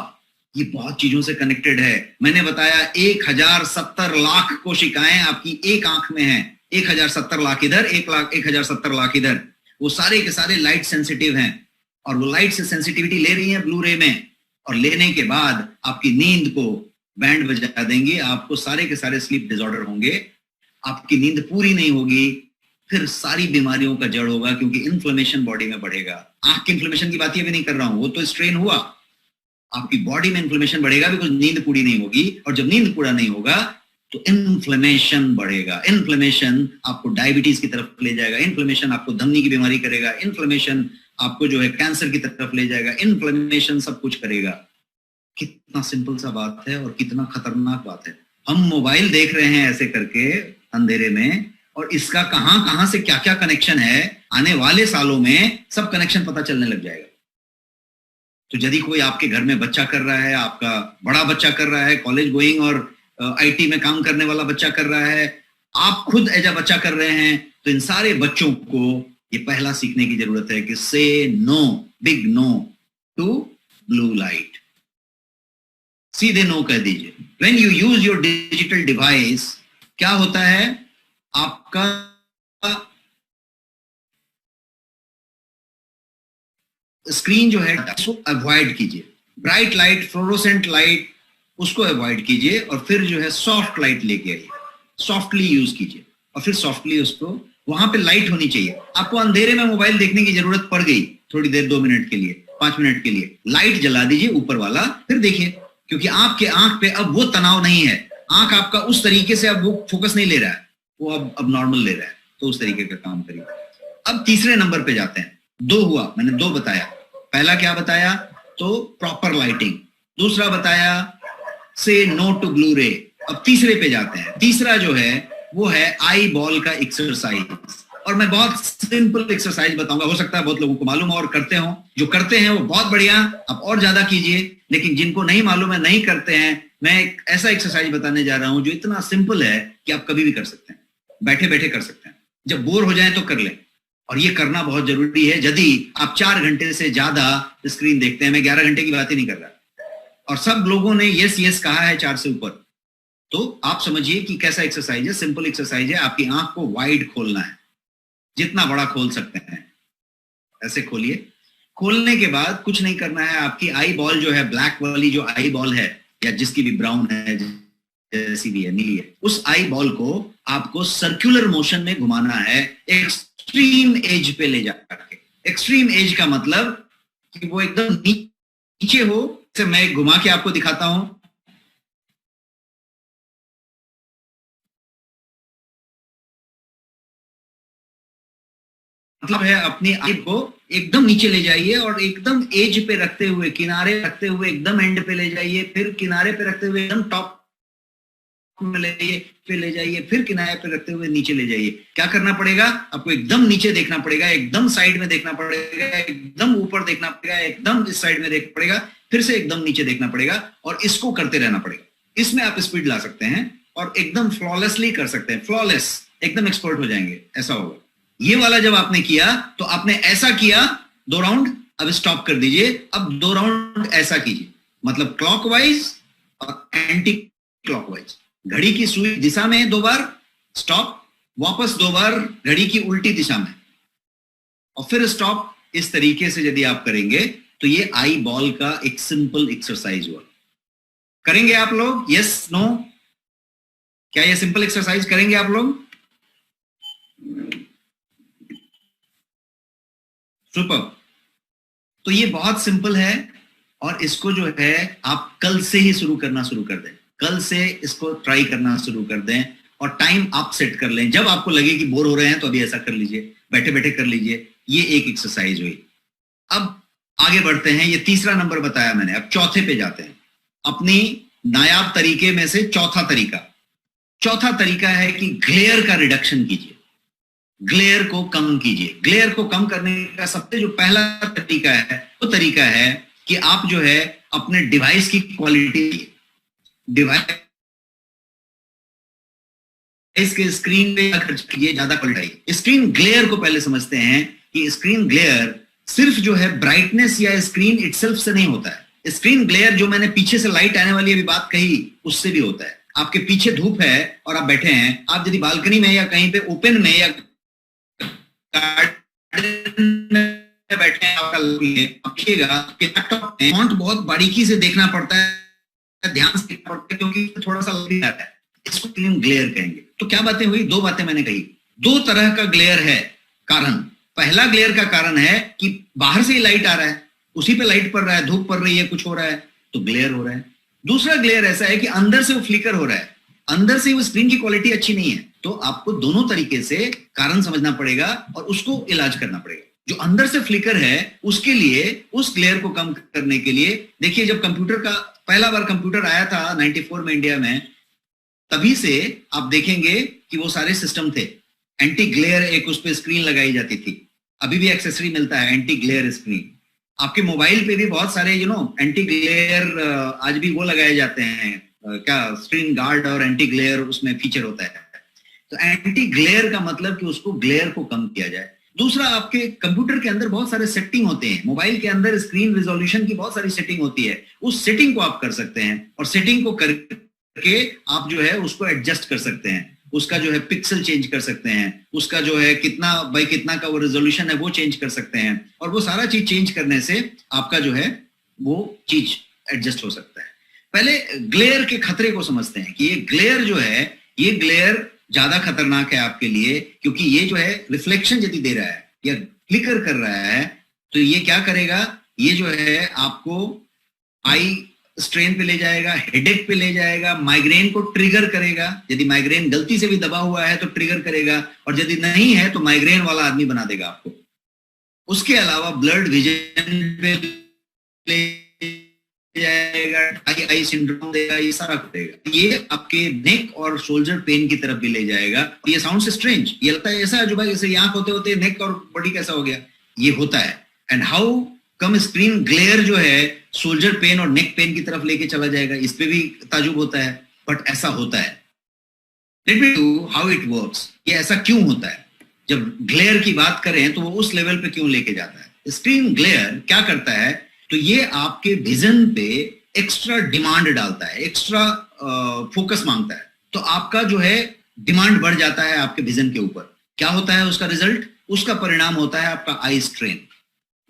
ये बहुत चीजों से कनेक्टेड है। मैंने बताया 1070 लाख कोशिकाएं आपकी एक आंख में हैं। 1070 लाख इधर, 1070 लाख इधर। वो सारे के सारे लाइट सेंसिटिव हैं और वो लाइट से सेंसिटिविटी ले रही है ब्लू रे में, और लेने के बाद आपकी नींद को बैंड बजा देंगे। आपको सारे के सारे स्लीप डिसऑर्डर होंगे, आपकी नींद पूरी नहीं होगी, फिर सारी बीमारियों का जड़ होगा, क्योंकि इन्फ्लेमेशन बॉडी में बढ़ेगा। आंख की इन्फ्लेमेशन की बात ये भी नहीं कर रहा हूं, वो तो स्ट्रेन हुआ। आपकी बॉडी में इन्फ्लेमेशन बढ़ेगा बिकॉज नींद पूरी नहीं होगी, और जब नींद पूरा नहीं होगा तो इन्फ्लेमेशन बढ़ेगा। इन्फ्लेमेशन आपको डायबिटीज की तरफ ले जाएगा, इन्फ्लेमेशन आपको धमनी की बीमारी करेगा, इन्फ्लेमेशन आपको जो है कैंसर की तरफ ले जाएगा, इन्फ्लेमेशन सब कुछ करेगा। कितना सिंपल सा बात है और कितना खतरनाक बात है। हम मोबाइल देख रहे हैं ऐसे करके अंधेरे में, और इसका कहां कहां से क्या क्या कनेक्शन है, आने वाले सालों में सब कनेक्शन पता चलने लग जाएगा। तो यदि कोई आपके घर में बच्चा कर रहा है, आपका बड़ा बच्चा कर रहा है, कॉलेज गोइंग और आईटी में काम करने वाला बच्चा कर रहा है, आप खुद एज अ बच्चा कर रहे हैं, तो इन सारे बच्चों को ये पहला सीखने की जरूरत है कि say no, big no to blue light. सीधे नो कह दीजिए। When you use your digital device, क्या होता है, आपका स्क्रीन जो है उसको अवॉइड कीजिए। ब्राइट लाइट, फ्लोरोसेंट लाइट, उसको अवॉइड कीजिए और फिर जो है सॉफ्ट लाइट लेके आइए, सॉफ्टली यूज कीजिए और फिर सॉफ्टली उसको, वहां पे लाइट होनी चाहिए। आपको अंधेरे में मोबाइल देखने की जरूरत पड़ गई थोड़ी देर, 2 मिनट के लिए, 5 मिनट के लिए, लाइट जला दीजिए ऊपर वाला, फिर देखिए, क्योंकि आपके आंख पे अब वो तनाव नहीं है, आंख आपका उस तरीके से अब वो फोकस नहीं ले रहा है, वो अब नॉर्मल ले रहा है, तो उस तरीके का काम करिए। अब तीसरे नंबर पे जाते हैं। 2 हुआ, मैंने 2 बताया। पहला क्या बताया? तो प्रॉपर लाइटिंग। दूसरा बताया से नो टू ब्लू रे। अब तीसरे पे जाते हैं। तीसरा जो है वो है आई बॉल का एक्सरसाइज, और मैं बहुत सिंपल एक्सरसाइज बताऊंगा, हो सकता है बहुत लोगों को मालूम हो और करते हो, जो करते हैं वो बहुत बढ़िया, आप और ज्यादा कीजिए, लेकिन जिनको नहीं मालूम है, नहीं करते हैं, मैं एक ऐसा एक्सरसाइज बताने जा रहा हूं जो इतना सिंपल है कि आप कभी भी कर सकते हैं, बैठे बैठे कर सकते हैं, जब बोर हो जाए तो कर लें। और ये करना बहुत जरूरी है यदि आप 4 घंटे से ज्यादा स्क्रीन देखते हैं। मैं 11 घंटे की बात ही नहीं कर रहा, और सब लोगों ने यस यस कहा है 4 से ऊपर, तो आप समझिए कि कैसा एक्सरसाइज है। सिंपल एक्सरसाइज है, आपकी आंख को वाइड खोलना है, जितना बड़ा खोल सकते हैं ऐसे खोलिए। खोलने के बाद कुछ नहीं करना है, आपकी आई बॉल जो है, ब्लैक वाली जो आई बॉल है, या जिसकी भी ब्राउन है, जैसी भी है, नीली है, उस आई बॉल को आपको सर्कुलर मोशन में घुमाना है, एक्सट्रीम एज पे ले जाकर। एक्सट्रीम एज का मतलब कि वो एकदम नीचे हो। जैसे मैं घुमा के आपको दिखाता हूं, मतलब है अपनी आई को एकदम नीचे ले जाइए और एकदम एज पे रखते हुए, किनारे रखते हुए एकदम एंड पे ले जाइए, फिर किनारे पे रखते हुए एकदम टॉप में ले जाइए, पे ले जाइए, फिर किनारे पे रखते हुए नीचे ले जाइए। क्या करना पड़ेगा? आपको एकदम नीचे देखना पड़ेगा, एकदम साइड में देखना पड़ेगा, एकदम ऊपर देखना पड़ेगा, एकदम इस साइड में देखना पड़ेगा, फिर से एकदम नीचे देखना पड़ेगा, और इसको करते रहना पड़ेगा। इसमें आप स्पीड ला सकते हैं और एकदम फ्लॉलेसली कर सकते हैं, फ्लॉलेस, एकदम एक्सपर्ट हो जाएंगे, ऐसा होगा। ये वाला जब आपने किया तो आपने ऐसा किया 2 राउंड, अब स्टॉप कर दीजिए, अब 2 राउंड ऐसा कीजिए, मतलब क्लॉकवाइज और एंटी क्लॉकवाइज। घड़ी की सुई दिशा में 2 बार स्टॉप, वापस 2 बार घड़ी की उल्टी दिशा में, और फिर स्टॉप। इस तरीके से यदि आप करेंगे तो ये आई बॉल का एक सिंपल एक्सरसाइज हुआ। करेंगे आप लोग? Yes, no? क्या ये सिंपल एक्सरसाइज करेंगे आप लोग? सुपर। तो ये बहुत सिंपल है, और इसको जो है आप कल से ही शुरू करना शुरू कर दें, कल से इसको ट्राई करना शुरू कर दें, और टाइम आप सेट कर लें। जब आपको लगे कि बोर हो रहे हैं तो अभी ऐसा कर लीजिए, बैठे बैठे कर लीजिए। ये एक एक्सरसाइज हुई। अब आगे बढ़ते हैं, ये तीसरा नंबर बताया मैंने, अब चौथे पे जाते हैं। अपनी नायाब तरीके में से चौथा तरीका है कि ग्लेयर का रिडक्शन कीजिए, ग्लेयर को कम कीजिए। ग्लेयर को कम करने का सबसे जो पहला तरीका है वो तरीका है कि आप जो है अपने डिवाइस की क्वालिटी, डिवाइस के स्क्रीन पे खर्च कीजिए, ज्यादा क्वालिटी। स्क्रीन ग्लेयर को पहले समझते हैं कि स्क्रीन ग्लेयर सिर्फ जो है ब्राइटनेस या स्क्रीन इटसेल्फ से नहीं होता है। स्क्रीन ग्लेयर जो मैंने पीछे से लाइट आने वाली अभी बात कही, उससे भी होता है। आपके पीछे धूप है और आप बैठे हैं, आप यदि बालकनी में या कहीं पे ओपन में या गार्डन में बैठे हैं, आपका देखिएगा कि लैपटॉप में फॉन्ट बहुत बारीकी से देखना पड़ता है, ध्यान से देखना पड़ता है, क्योंकि थोड़ा सा लाइट आता है। इसको स्क्रीन ग्लेयर कहेंगे। तो क्या बातें हुई? 2 बातें मैंने कही। 2 तरह का ग्लेयर है कारण। पहला ग्लेयर का कारण है कि बाहर से ही लाइट आ रहा है, उसी पे लाइट पड़ रहा है, धूप पड़ रही है, कुछ हो रहा है तो ग्लेयर हो रहा है। दूसरा ग्लेयर ऐसा है कि अंदर से वो फ्लिकर हो रहा है, अंदर से वो स्क्रीन की क्वालिटी अच्छी नहीं है। तो आपको दोनों तरीके से कारण समझना पड़ेगा और उसको इलाज करना पड़ेगा। जो अंदर से फ्लिकर है उसके लिए, उस ग्लेयर को कम करने के लिए, देखिए जब कंप्यूटर का पहला बार कंप्यूटर आया था 94 में इंडिया में, तभी से आप देखेंगे कि वो सारे सिस्टम थे। एंटी ग्लेयर एक उस पर स्क्रीन लगाई जाती थी, अभी भी एक्सेसरी मिलता है एंटी ग्लेयर स्क्रीन। आपके मोबाइल पे भी बहुत सारे एंटी ग्लेयर आज भी वो लगाए जाते हैं, क्या स्क्रीन गार्ड और एंटी ग्लेयर उसमें फीचर होता है। तो एंटी ग्लेयर का मतलब कि उसको ग्लेयर को कम किया जाए। दूसरा, आपके कंप्यूटर के अंदर बहुत सारे सेटिंग होते हैं, मोबाइल के अंदर स्क्रीन रिजोल्यूशन की बहुत सारी सेटिंग होती है, उस सेटिंग को आप कर सकते हैं और सेटिंग को करके आप जो है उसको एडजस्ट कर सकते हैं, उसका जो है पिक्सल चेंज कर सकते हैं, उसका जो है कितना बाई कितना का वो रेजोल्यूशन है वो चेंज कर सकते हैं। और वो सारा चीज चेंज करने से आपका जो है वो चीज एडजस्ट हो सकता है। पहले ग्लेयर के खतरे को समझते हैं कि ये ग्लेयर जो है, ये ग्लेयर ज्यादा खतरनाक है आपके लिए, क्योंकि ये जो है रिफ्लेक्शन यदि दे रहा है या फ्लिकर कर रहा है तो ये क्या करेगा, ये जो है आपको आई स्ट्रेन पे ले जाएगा, हेडेक पे ले जाएगा, माइग्रेन को ट्रिगर करेगा। यदि माइग्रेन गलती से भी दबा हुआ है तो ट्रिगर करेगा, और यदि नहीं है तो माइग्रेन वाला आदमी बना देगा आपको। उसके अलावा ब्लड विजन पे ले जाएगा, आई सिंड्रोम देगा, ये सारा करेगा। ये आपके नेक और शोल्डर पेन की तरफ भी ले जाएगा। ये साउंड स्ट्रेंज, ये लगता है ऐसा अजूबा जैसे आंख होते होते नेक और बॉडी कैसा हो गया, ये होता है। And how come screen glare जो है शोल्डर पेन और नेक पेन की तरफ लेके चला जाएगा, इस पे भी ताजुब होता है, बट ऐसा होता है। Let me do how it works, ये ऐसा क्यों होता है। जब ग्लेयर की बात करें तो वो उस लेवल पे क्यों लेके जाता है। स्क्रीन ग्लेयर क्या करता है, तो ये आपके विजन पे एक्स्ट्रा डिमांड डालता है, एक्स्ट्रा फोकस मांगता है, तो आपका जो है डिमांड बढ़ जाता है आपके विजन के ऊपर। क्या होता है उसका रिजल्ट, उसका परिणाम होता है आपका आई स्ट्रेन।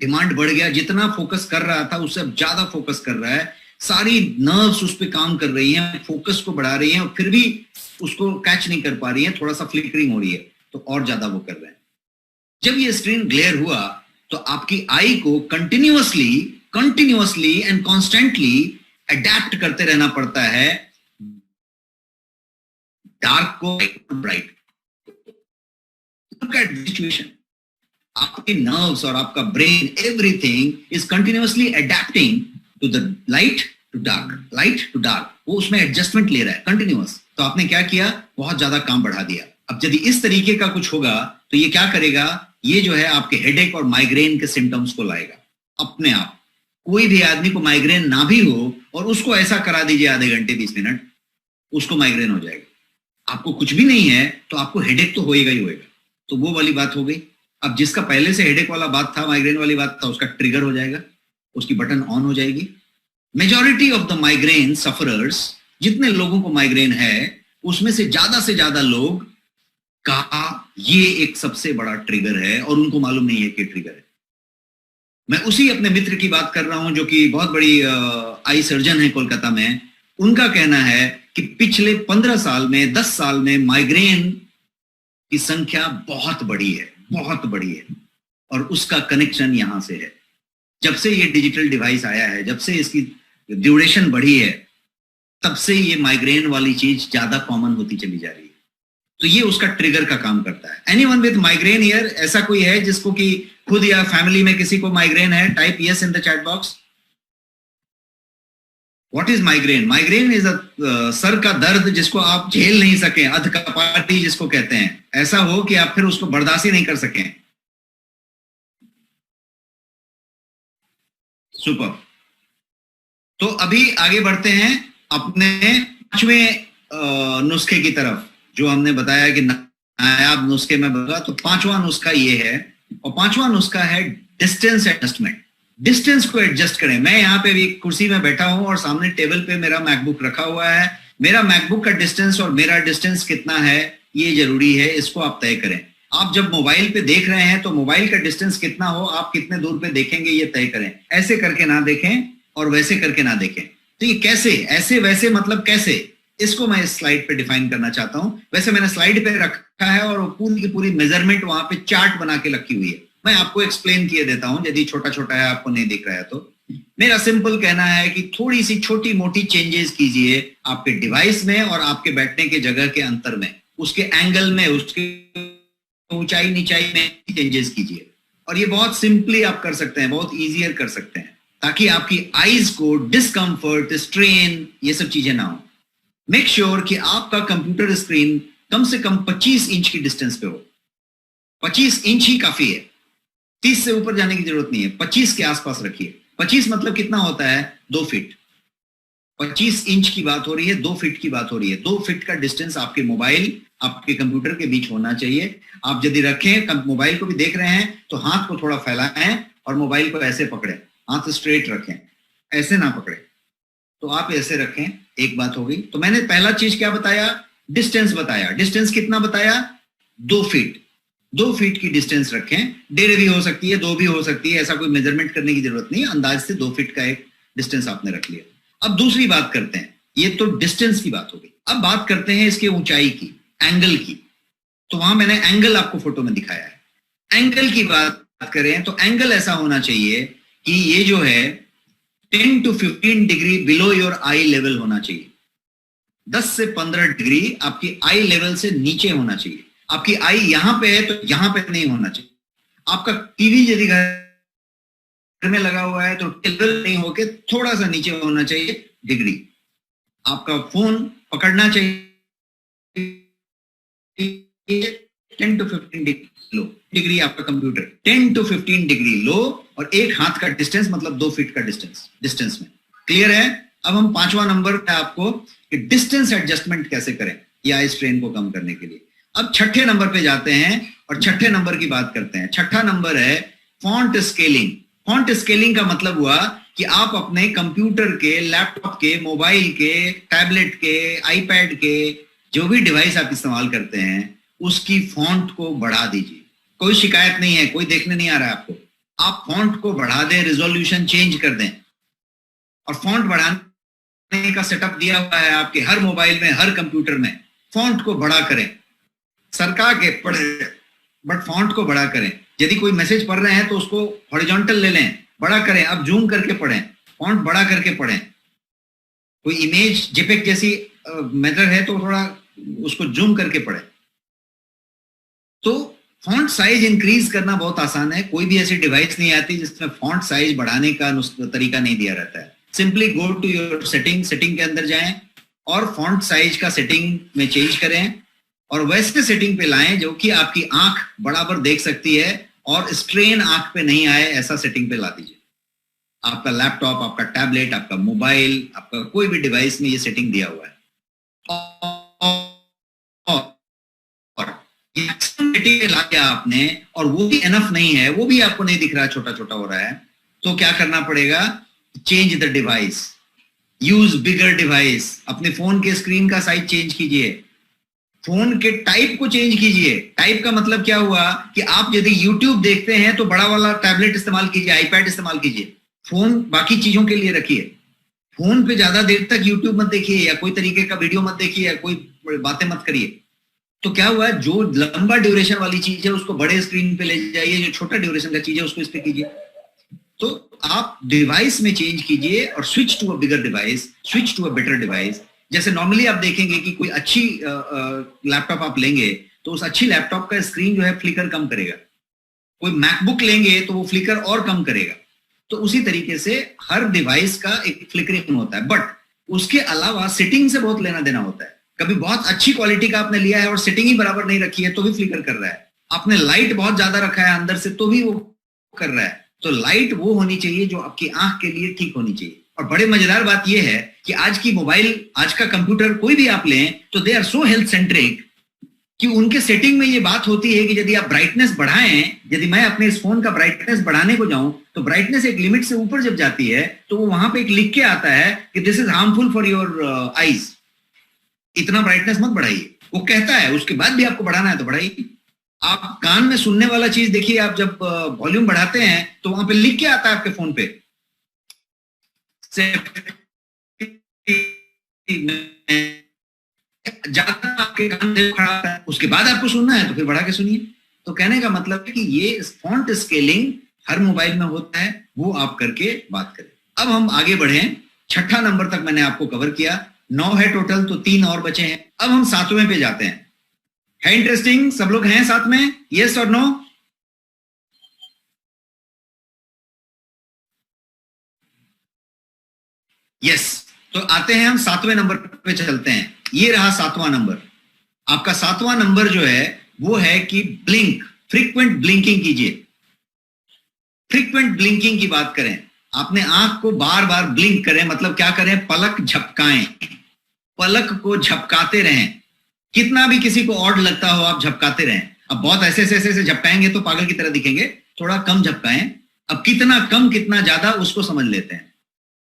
डिमांड बढ़ गया, जितना फोकस कर रहा था उससे अब ज्यादा फोकस कर रहा है, सारी नर्व्स उस पर काम कर रही हैं, फोकस को बढ़ा रही हैं, और फिर भी उसको कैच नहीं कर पा रही है, थोड़ा सा फ्लिकरिंग हो रही है, तो और ज्यादा वो कर रहे हैं। जब ये स्क्रीन ग्लेयर हुआ तो आपकी आई को कंटिन्यूअसली एंड कॉन्स्टेंटली अडेप्ट करते रहना पड़ता है डार्क को ब्राइट। लुक एट सिचुएशन, आपके नर्व्स और आपका brain, everything is continuously adapting to the light to dark, light to dark, वो उसमें एडजस्टमेंट ले रहा है कंटिन्यूअस। तो आपने क्या किया, बहुत ज्यादा काम बढ़ा दिया। अब यदि इस तरीके का कुछ होगा तो ये क्या करेगा, ये जो है आपके हेडेक और माइग्रेन के सिम्टम्स को लाएगा अपने आप। कोई भी आदमी को माइग्रेन ना भी हो और उसको ऐसा करा दीजिए आधे घंटे 20 मिनट, उसको माइग्रेन हो जाएगा। आपको कुछ भी नहीं है तो आपको हेडेक तो होएगा ही होएगा। तो वो वाली बात हो गई। अब जिसका पहले से हेडेक वाला बात था, माइग्रेन वाली बात था, उसका ट्रिगर हो जाएगा, उसकी बटन ऑन हो जाएगी। Majority of the migraine sufferers, जितने लोगों को माइग्रेन है उसमें से ज्यादा लोग का ये एक सबसे बड़ा ट्रिगर है और उनको मालूम नहीं है कि ट्रिगर है। मैं उसी अपने मित्र की बात कर रहा हूं जो कि बहुत बड़ी आई सर्जन है कोलकाता में। उनका कहना है कि पिछले 15 साल में, 10 साल में माइग्रेन की संख्या बहुत बड़ी है, बहुत बड़ी है, और उसका कनेक्शन यहां से है। जब से ये डिजिटल डिवाइस आया है, जब से इसकी ड्यूरेशन बढ़ी है, तब से ये माइग्रेन वाली चीज ज्यादा कॉमन होती चली जा रही है। तो ये उसका ट्रिगर का काम करता है। एनीवन विद माइग्रेन हियर, ऐसा कोई है जिसको कि खुद या फैमिली में किसी को माइग्रेन है? Type yes in the chat box. What is migraine? Migraine is sir का दर्द जिसको आप झेल नहीं सके, अधकपाटी जिसको कहते हैं। ऐसा हो कि आप फिर उसको बर्दाश्त ही नहीं कर सकें। सुपर। तो अभी आगे बढ़ते हैं अपने 5वें नुस्खे की तरफ, जो हमने बताया कि नायाब नुस्खे में बता। तो 5वां नुस्खा ये है, और 5वां नुस्खा है डिस्टेंस एडजस्टमेंट। डिस्टेंस को एडजस्ट करें। मैं यहाँ पे भी कुर्सी में बैठा हूं और सामने टेबल पे मेरा मैकबुक रखा हुआ है। मेरा मैकबुक का डिस्टेंस और मेरा डिस्टेंस कितना है ये जरूरी है, इसको आप तय करें। आप जब मोबाइल पे देख रहे हैं तो मोबाइल का डिस्टेंस कितना हो, आप कितने दूर पे देखेंगे ये तय करें। ऐसे करके ना देखें और वैसे करके ना देखें। तो ये कैसे, ऐसे वैसे मतलब कैसे, इसको मैं इस स्लाइड पे डिफाइन करना चाहता हूं। वैसे मैंने स्लाइड पे रखा है और पूरी की पूरी मेजरमेंट वहां पे चार्ट बना के रखी हुई है। मैं आपको एक्सप्लेन किए देता हूं, यदि छोटा छोटा है आपको नहीं दिख रहा है तो। मेरा सिंपल कहना है कि थोड़ी सी छोटी मोटी चेंजेस कीजिए आपके डिवाइस में और आपके बैठने के जगह के अंतर में, उसके एंगल में, उसके ऊंचाई नीचाई में चेंजेस कीजिए। और ये बहुत सिंपली आप कर सकते हैं, बहुत इजियर कर सकते हैं, ताकि आपकी आईज को डिस्कंफर्ट, स्ट्रेन, ये सब चीजें ना हो। मेक श्योर कि आपका कंप्यूटर स्क्रीन कम से कम 25 इंच की डिस्टेंस पे हो। 25 इंच ही काफी है, 30 से ऊपर जाने की जरूरत नहीं है। 25 के आसपास रखिए। 25 मतलब कितना होता है? 2 फीट। 25 इंच की बात हो रही है, 2 फीट की बात हो रही है। 2 फीट का डिस्टेंस आपके मोबाइल, आपके कंप्यूटर के बीच होना चाहिए। आप यदि रखें, मोबाइल को भी देख रहे हैं तो हाथ को थोड़ा फैलाएं और मोबाइल को ऐसे पकड़ें, हाथ स्ट्रेट रखें, ऐसे ना पकड़े। तो आप ऐसे रखें। एक बात हो गई। तो मैंने पहला चीज क्या बताया? डिस्टेंस बताया। डिस्टेंस कितना बताया? 2 फीट। 2 फीट की डिस्टेंस रखें। 1.5 भी हो सकती है, 2 भी हो सकती है, ऐसा कोई मेजरमेंट करने की जरूरत नहीं, अंदाज से 2 फीट का एक डिस्टेंस आपने रख लिया। अब दूसरी बात करते हैं, ये तो डिस्टेंस की बात हो गई। अब बात करते हैं इसके ऊंचाई की, एंगल की। तो वहां मैंने एंगल आपको फोटो में दिखाया है। एंगल की बात करें तो एंगल ऐसा होना चाहिए कि ये जो है 10 to 15 degree below your I level होना चाहिए। 10 से 15 डिग्री आपकी आई लेवल से नीचे होना चाहिए। आपकी आई यहां पे है तो यहां पे नहीं होना चाहिए। आपका टीवी यदि घर में लगा हुआ है तो लेवल नहीं होके थोड़ा सा नीचे होना चाहिए डिग्री। आपका फोन पकड़ना चाहिए 10 to 15 डिग्री लो, डिग्री आपका कंप्यूटर 10 to 15 डिग्री लो, और एक हाथ का डिस्टेंस मतलब 2 फीट का डिस्टेंस में। क्लियर है? अब हम 5वां नंबर है आपको कि डिस्टेंस एडजस्टमेंट कैसे करें या इस ट्रेन को कम करने के लिए। अब 6ठे नंबर पे जाते हैं और 6ठे नंबर की बात करते हैं। 6ठा नंबर है फॉन्ट स्केलिंग। फॉन्ट स्केलिंग का मतलब हुआ कि आप अपने कंप्यूटर के, लैपटॉप के, मोबाइल के, टैबलेट के, आईपैड के, जो भी डिवाइस आप इस्तेमाल करते हैं उसकी फॉन्ट को बढ़ा दीजिए। कोई शिकायत नहीं है, कोई देखने नहीं आ रहा है आपको। आप फॉन्ट को बढ़ा दें, रिजोल्यूशन चेंज कर दें, और फॉन्ट बढ़ाने का सेटअप दिया हुआ है आपके हर मोबाइल में, हर कंप्यूटर में। फॉन्ट को बड़ा करें, सरका के पढ़े बट फॉन्ट को बड़ा करें। यदि कोई मैसेज पढ़ रहे हैं तो उसको हॉरिजॉन्टल ले लें, बड़ा करें। अब जूम करके पढ़ें, फॉन्ट बड़ा करके पढ़ें। कोई इमेज जेपेग जैसी मेथड है तो थोड़ा उसको जूम करके पढ़ें। तो फॉन्ट साइज इंक्रीज करना बहुत आसान है। कोई भी ऐसी डिवाइस नहीं आती जिसमें फॉन्ट साइज बढ़ाने का तरीका नहीं दिया रहता है। Simply go to your setting के अंदर जाएं और फॉन्ट साइज का सेटिंग में चेंज करें, और वैसे सेटिंग पे लाएं जो कि आपकी आंख बराबर देख सकती है और स्ट्रेन आंख पे नहीं आए, ऐसा सेटिंग पे ला दीजिए। आपका लैपटॉप, आपका टैबलेट, आपका मोबाइल, आपका कोई भी डिवाइस में ये सेटिंग दिया हुआ है। ला दिया आपने और वो भी एनफ नहीं है, वो भी आपको नहीं दिख रहा, छोटा छोटा हो रहा है, तो क्या करना पड़ेगा? Change the device, use bigger device. अपने फोन के स्क्रीन का साइज चेंज कीजिए, फोन के टाइप को चेंज कीजिए। टाइप का मतलब क्या हुआ कि आप यदि YouTube देखते हैं तो बड़ा वाला टैबलेट इस्तेमाल कीजिए, आईपैड इस्तेमाल कीजिए। फोन बाकी चीजों के लिए रखिए। फोन पे ज्यादा देर तक YouTube मत देखिए, या कोई तरीके का वीडियो मत देखिए, या कोई बातें मत करिए। तो क्या हुआ, जो लंबा ड्यूरेशन वाली चीज है उसको बड़े स्क्रीन पे ले जाइए, जो छोटा ड्यूरेशन का चीज है उसको इस पे कीजिए। तो आप डिवाइस में चेंज कीजिए और switch to a bigger device, switch to a better device. जैसे नॉर्मली आप देखेंगे कि कोई अच्छी लैपटॉप आप लेंगे तो उस अच्छी लैपटॉप का स्क्रीन जो है फ्लिकर कम करेगा। कोई मैकबुक लेंगे तो वो फ्लिकर और कम करेगा। तो उसी तरीके से हर डिवाइस का एक फ्लिकरिंग होता है, बट उसके अलावा सेटिंग से बहुत लेना देना होता है। कभी बहुत अच्छी क्वालिटी का आपने लिया है और सेटिंग ही बराबर नहीं रखी है तो भी फ्लिकर कर रहा है। आपने लाइट बहुत ज्यादा रखा है अंदर से तो भी वो कर रहा है। तो लाइट वो होनी चाहिए जो आपकी आंख के लिए ठीक होनी चाहिए। और बड़े मजेदार बात यह है कि आज की मोबाइल, आज का कंप्यूटर कोई भी आप लें तो they are so health centric कि उनके सेटिंग में ये बात होती है कि यदि आप ब्राइटनेस बढ़ाएं, यदि मैं अपने इस फोन का ब्राइटनेस बढ़ाने को जाऊं तो ब्राइटनेस एक लिमिट से ऊपर जब जाती है तो वो वहां पे एक लिख के आता है कि this is harmful for your eyes, इतना ब्राइटनेस मत बढ़ाइए। वो कहता है, उसके बाद भी आपको बढ़ाना है तो बढ़ाइए। आप कान में सुनने वाला चीज देखिए, आप जब वॉल्यूम बढ़ाते हैं तो वहां पे लिख के आता है आपके फोन पे ज्यादा आपके कान में खड़ा है, उसके बाद आपको सुनना है तो फिर बढ़ा के सुनिए। तो कहने का मतलब है कि ये फॉन्ट स्केलिंग हर मोबाइल में होता है, वो आप करके बात करें। अब हम आगे बढ़े, 6ठा नंबर तक मैंने आपको कवर किया, 9 है टोटल, तो 3 और बचे हैं। अब हम 7वें पे जाते हैं। है इंटरेस्टिंग? सब लोग हैं साथ में? यस और नो? यस। तो आते हैं हम 7वें नंबर पे चलते हैं। ये रहा 7वां नंबर। आपका 7वां नंबर जो है वो है कि ब्लिंक, फ्रीक्वेंट ब्लिंकिंग कीजिए। फ्रीक्वेंट ब्लिंकिंग की बात करें, आपने आंख को बार बार ब्लिंक करें, मतलब क्या करें? पलक झपकाएं, पलक को झपकाते रहें। कितना भी किसी को ऑड लगता हो आप झपकाते रहें। अब बहुत ऐसे ऐसे झपकाएंगे तो पागल की तरह दिखेंगे, थोड़ा कम झपकाएं। अब कितना कम कितना ज्यादा उसको समझ लेते हैं।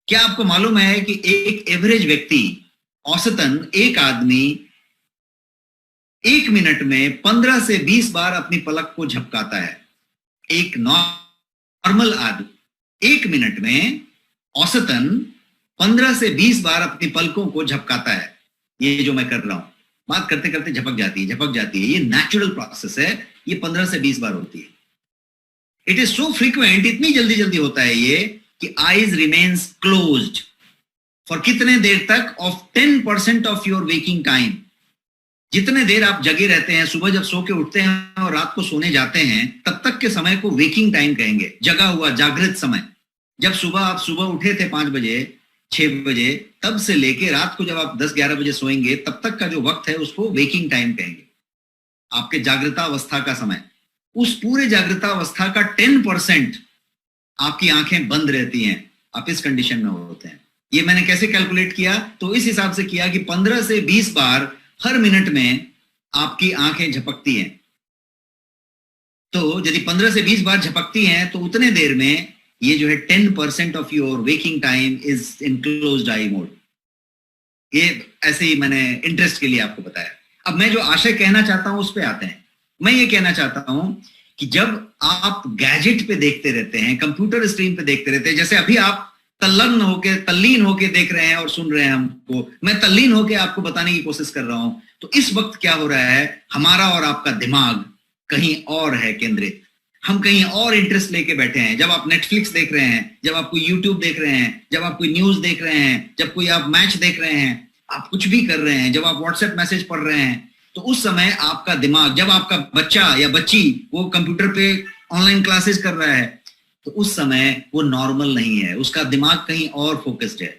क्या आपको मालूम है कि एक एवरेज व्यक्ति, औसतन एक आदमी 1 मिनट में 15 से 20 बार अपनी पलक को झपकाता है। एक नॉर्मल आदमी 1 मिनट में औसतन 15 से 20 बार अपनी पलकों को झपकाता है। ये जो मैं कर रहा हूं, बात करते करते झपक जाती है। ये नेचुरल प्रोसेस है, ये 15 से 20 बार होती है। इट इज सो फ्रीक्वेंट, इतनी जल्दी जल्दी होता है ये कि आईज रिमेन्स क्लोज्ड फॉर कितने देर तक? Of 10% of your waking time. जितने देर आप जगे रहते हैं, सुबह जब सो के उठते हैं और रात को सोने जाते हैं, तब तक के समय को वेकिंग टाइम कहेंगे, जगा हुआ जागृत समय। जब आप सुबह उठे थे 5 बजे 6 बजे, तब से लेके रात को जब आप 10-11 बजे सोएंगे, तब तक का जो वक्त है उसको वेकिंग टाइम कहेंगे, आपके जागृतावस्था का समय। उस पूरे जागृतावस्था का 10% आपकी आंखें बंद रहती हैं, आप इस कंडीशन में होते हैं। ये मैंने कैसे कैलकुलेट किया? तो इस हिसाब से किया कि 15 से 20 बार हर मिनट में आपकी आंखें झपकती हैं। तो यदि 15 से 20 बार झपकती हैं तो उतने देर में ये जो है 10% of your waking time is in closed I mode. ये ऐसे ही मैंने इंटरेस्ट के लिए आपको बताया। अब मैं जो आशय कहना चाहता हूं उस पे आते हैं। मैं ये कहना चाहता हूं कि जब आप गैजेट पे देखते रहते हैं, कंप्यूटर स्क्रीन पे देखते रहते हैं, जैसे अभी आप तल्लीन होके देख रहे हैं और सुन रहे हैं हमको, मैं तल्लीन होके आपको बताने की कोशिश कर रहा हूं, तो इस वक्त क्या हो रहा है, हमारा और आपका दिमाग कहीं और है केंद्रित। हम कहीं और इंटरेस्ट लेके बैठे हैं। जब आप नेटफ्लिक्स देख रहे हैं, जब आप कोई यूट्यूब देख रहे हैं, जब आप कोई न्यूज देख रहे हैं, जब कोई आप मैच देख रहे हैं, आप कुछ भी कर रहे हैं, जब आप व्हाट्सएप मैसेज पढ़ रहे हैं, तो उस समय आपका दिमाग, जब आपका बच्चा या बच्ची वो कंप्यूटर पे ऑनलाइन क्लासेस कर रहा है, तो उस समय वो नॉर्मल नहीं है, उसका दिमाग कहीं और फोकस्ड है।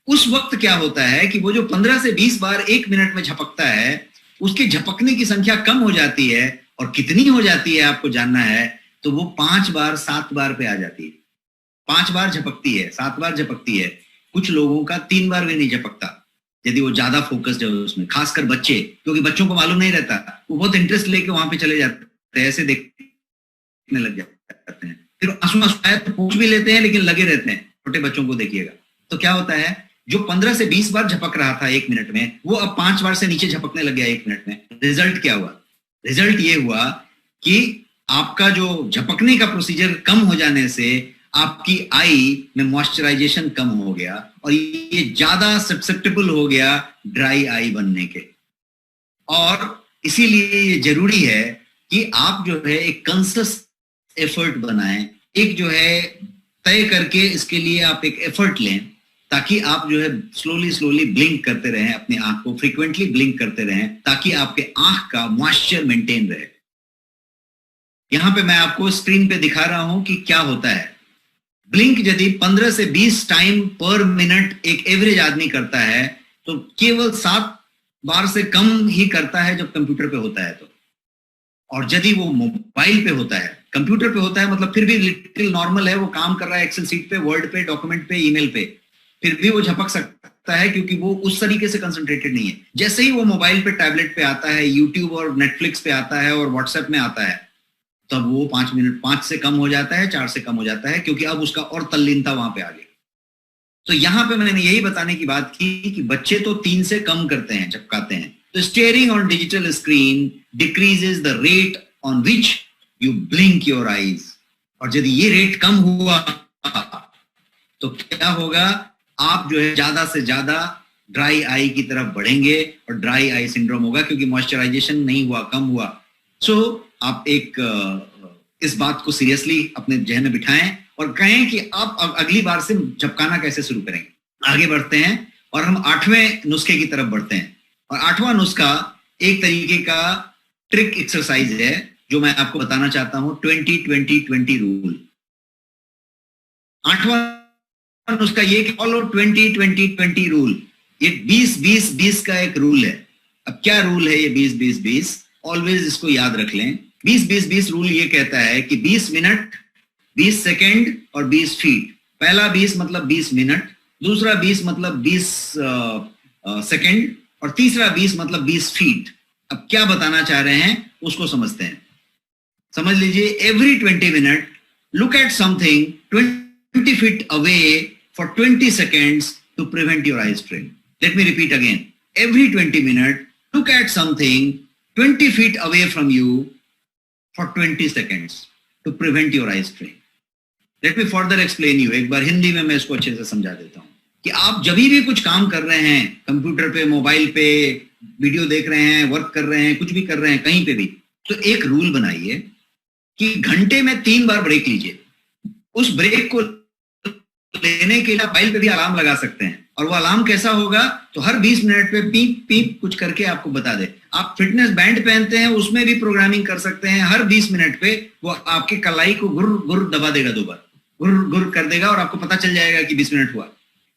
उस वक्त क्या होता है कि वो जो 15 से 20 बार 1 मिनट में झपकता है, उसकी झपकने की संख्या कम हो जाती है। और कितनी हो जाती है आपको जानना है, तो वो 5 बार 7 बार पे आ जाती है। 5 बार झपकती है, 7 बार झपकती है। कुछ लोगों का 3 बार भी नहीं झपकता यदि वो ज्यादा फोकस्ड है उसमें, खासकर बच्चे, क्योंकि बच्चों को मालूम नहीं रहता, वो बहुत इंटरेस्ट लेके वहां पे चले जाते हैं, ऐसे देखने लग जाते हैं। फिर आंसू आए तो पूछ भी लेते हैं, लेकिन लगे रहते हैं। छोटे बच्चों को देखिएगा तो क्या होता है, जो 15 से 20 बार झपक रहा था 1 मिनट में, वो अब 5 बार से नीचे झपकने लग गया 1 मिनट में। रिजल्ट क्या हुआ? रिजल्ट ये हुआ कि आपका जो झपकने का प्रोसीजर कम हो जाने से आपकी आई में मॉइस्चराइजेशन कम हो गया और ये ज्यादा सब्सेप्टेबल हो गया ड्राई आई बनने के। और इसीलिए ये जरूरी है कि आप जो है एक कंसियस एफर्ट बनाएं, एक जो है तय करके इसके लिए आप एक एफर्ट लें, ताकि आप जो है स्लोली ब्लिंक करते रहें, अपनी आंख को फ्रीक्वेंटली ब्लिंक करते रहें, ताकि आपके आंख का मॉइस्चर मेंटेन रहे। यहां पे मैं आपको स्क्रीन पे दिखा रहा हूं कि क्या होता है। ब्लिंक यदि 15 से 20 टाइम पर मिनट एक एवरेज आदमी करता है, तो केवल 7 बार से कम ही करता है जब कंप्यूटर पे होता है तो। और यदि वो मोबाइल पे होता है, कंप्यूटर पे होता है, मतलब फिर भी लिटिल नॉर्मल है, वो काम कर रहा है एक्सेल सीट पे, वर्ड पे, डॉक्यूमेंट पे, ईमेल पे, फिर भी वो झपक सकता है क्योंकि वो उस तरीके से कंसंट्रेटेड नहीं है। जैसे ही वो मोबाइल पे, टैबलेट पे आता है, यूट्यूब और नेटफ्लिक्स पे आता है और व्हाट्सएप में आता है, तब वो 5 से कम हो जाता है, 4 से कम हो जाता है, क्योंकि अब उसका और तल्लीनता वहां पे आ गई। तो यहां पे मैंने यही बताने की बात की कि बच्चे तो 3 से कम करते हैं, झपकाते हैं। तो steering on digital screen decreases the rate on which you blink your eyes. और यदि ये रेट कम हुआ तो क्या होगा, आप जो है ज्यादा से ज्यादा ड्राई आई की तरफ बढ़ेंगे और ड्राई आई सिंड्रोम होगा, क्योंकि मॉइस्चराइजेशन नहीं हुआ, कम हुआ। सो आप एक इस बात को सीरियसली अपने जहन में बिठाएं और कहें कि आप अगली बार से झपकाना कैसे शुरू करेंगे। आगे बढ़ते हैं और हम 8वें नुस्खे की तरफ बढ़ते हैं। और 8वां नुस्खा एक तरीके का ट्रिक एक्सरसाइज है जो मैं आपको बताना चाहता हूं, 20-20-20 रूल। 8वां नुस्खा ये कि फॉलो 20-20-20 रूल। ये 20-20-20 का एक रूल है। अब क्या रूल है ये 20-20-20? ऑलवेज इसको याद रख लें। 20-20-20 रूल ये कहता है कि 20 मिनट, 20 सेकेंड और 20 फीट। पहला 20 मतलब 20 मिनट, दूसरा 20 मतलब 20 सेकेंड और तीसरा 20 मतलब 20 फीट। अब क्या बताना चाह रहे हैं उसको समझते हैं। समझ लीजिए, every 20 minute look at something 20 feet away for 20 seconds to prevent your eye strain. Let me repeat again. Every 20 minutes, look at something 20 feet away from you for 20 seconds to prevent your eye strain. Let me further explain you, एक बार हिंदी में मैं इसको अच्छे से समझा देता हूं कि आप जब भी कुछ काम कर रहे हैं, कंप्यूटर पे, मोबाइल पे, वीडियो देख रहे हैं, वर्क कर रहे हैं, कुछ भी कर रहे हैं, कहीं पे भी, तो एक रूल बनाइए कि घंटे में 3 बार ब्रेक लीजिए। उस ब्रेक को लेने के लिए मोबाइल पे भी अलार्म लगा सकते हैं, और वो अलार्म कैसा होगा, तो हर 20 मिनट पे पीप पीप कुछ करके आपको बता दे। आप फिटनेस बैंड पहनते हैं, उसमें भी प्रोग्रामिंग कर सकते हैं। हर 20 मिनट पे वो आपके कलाई को गुर गुर दबा देगा, 2 बार गुर गुर कर देगा, और आपको पता चल जाएगा कि 20 मिनट हुआ।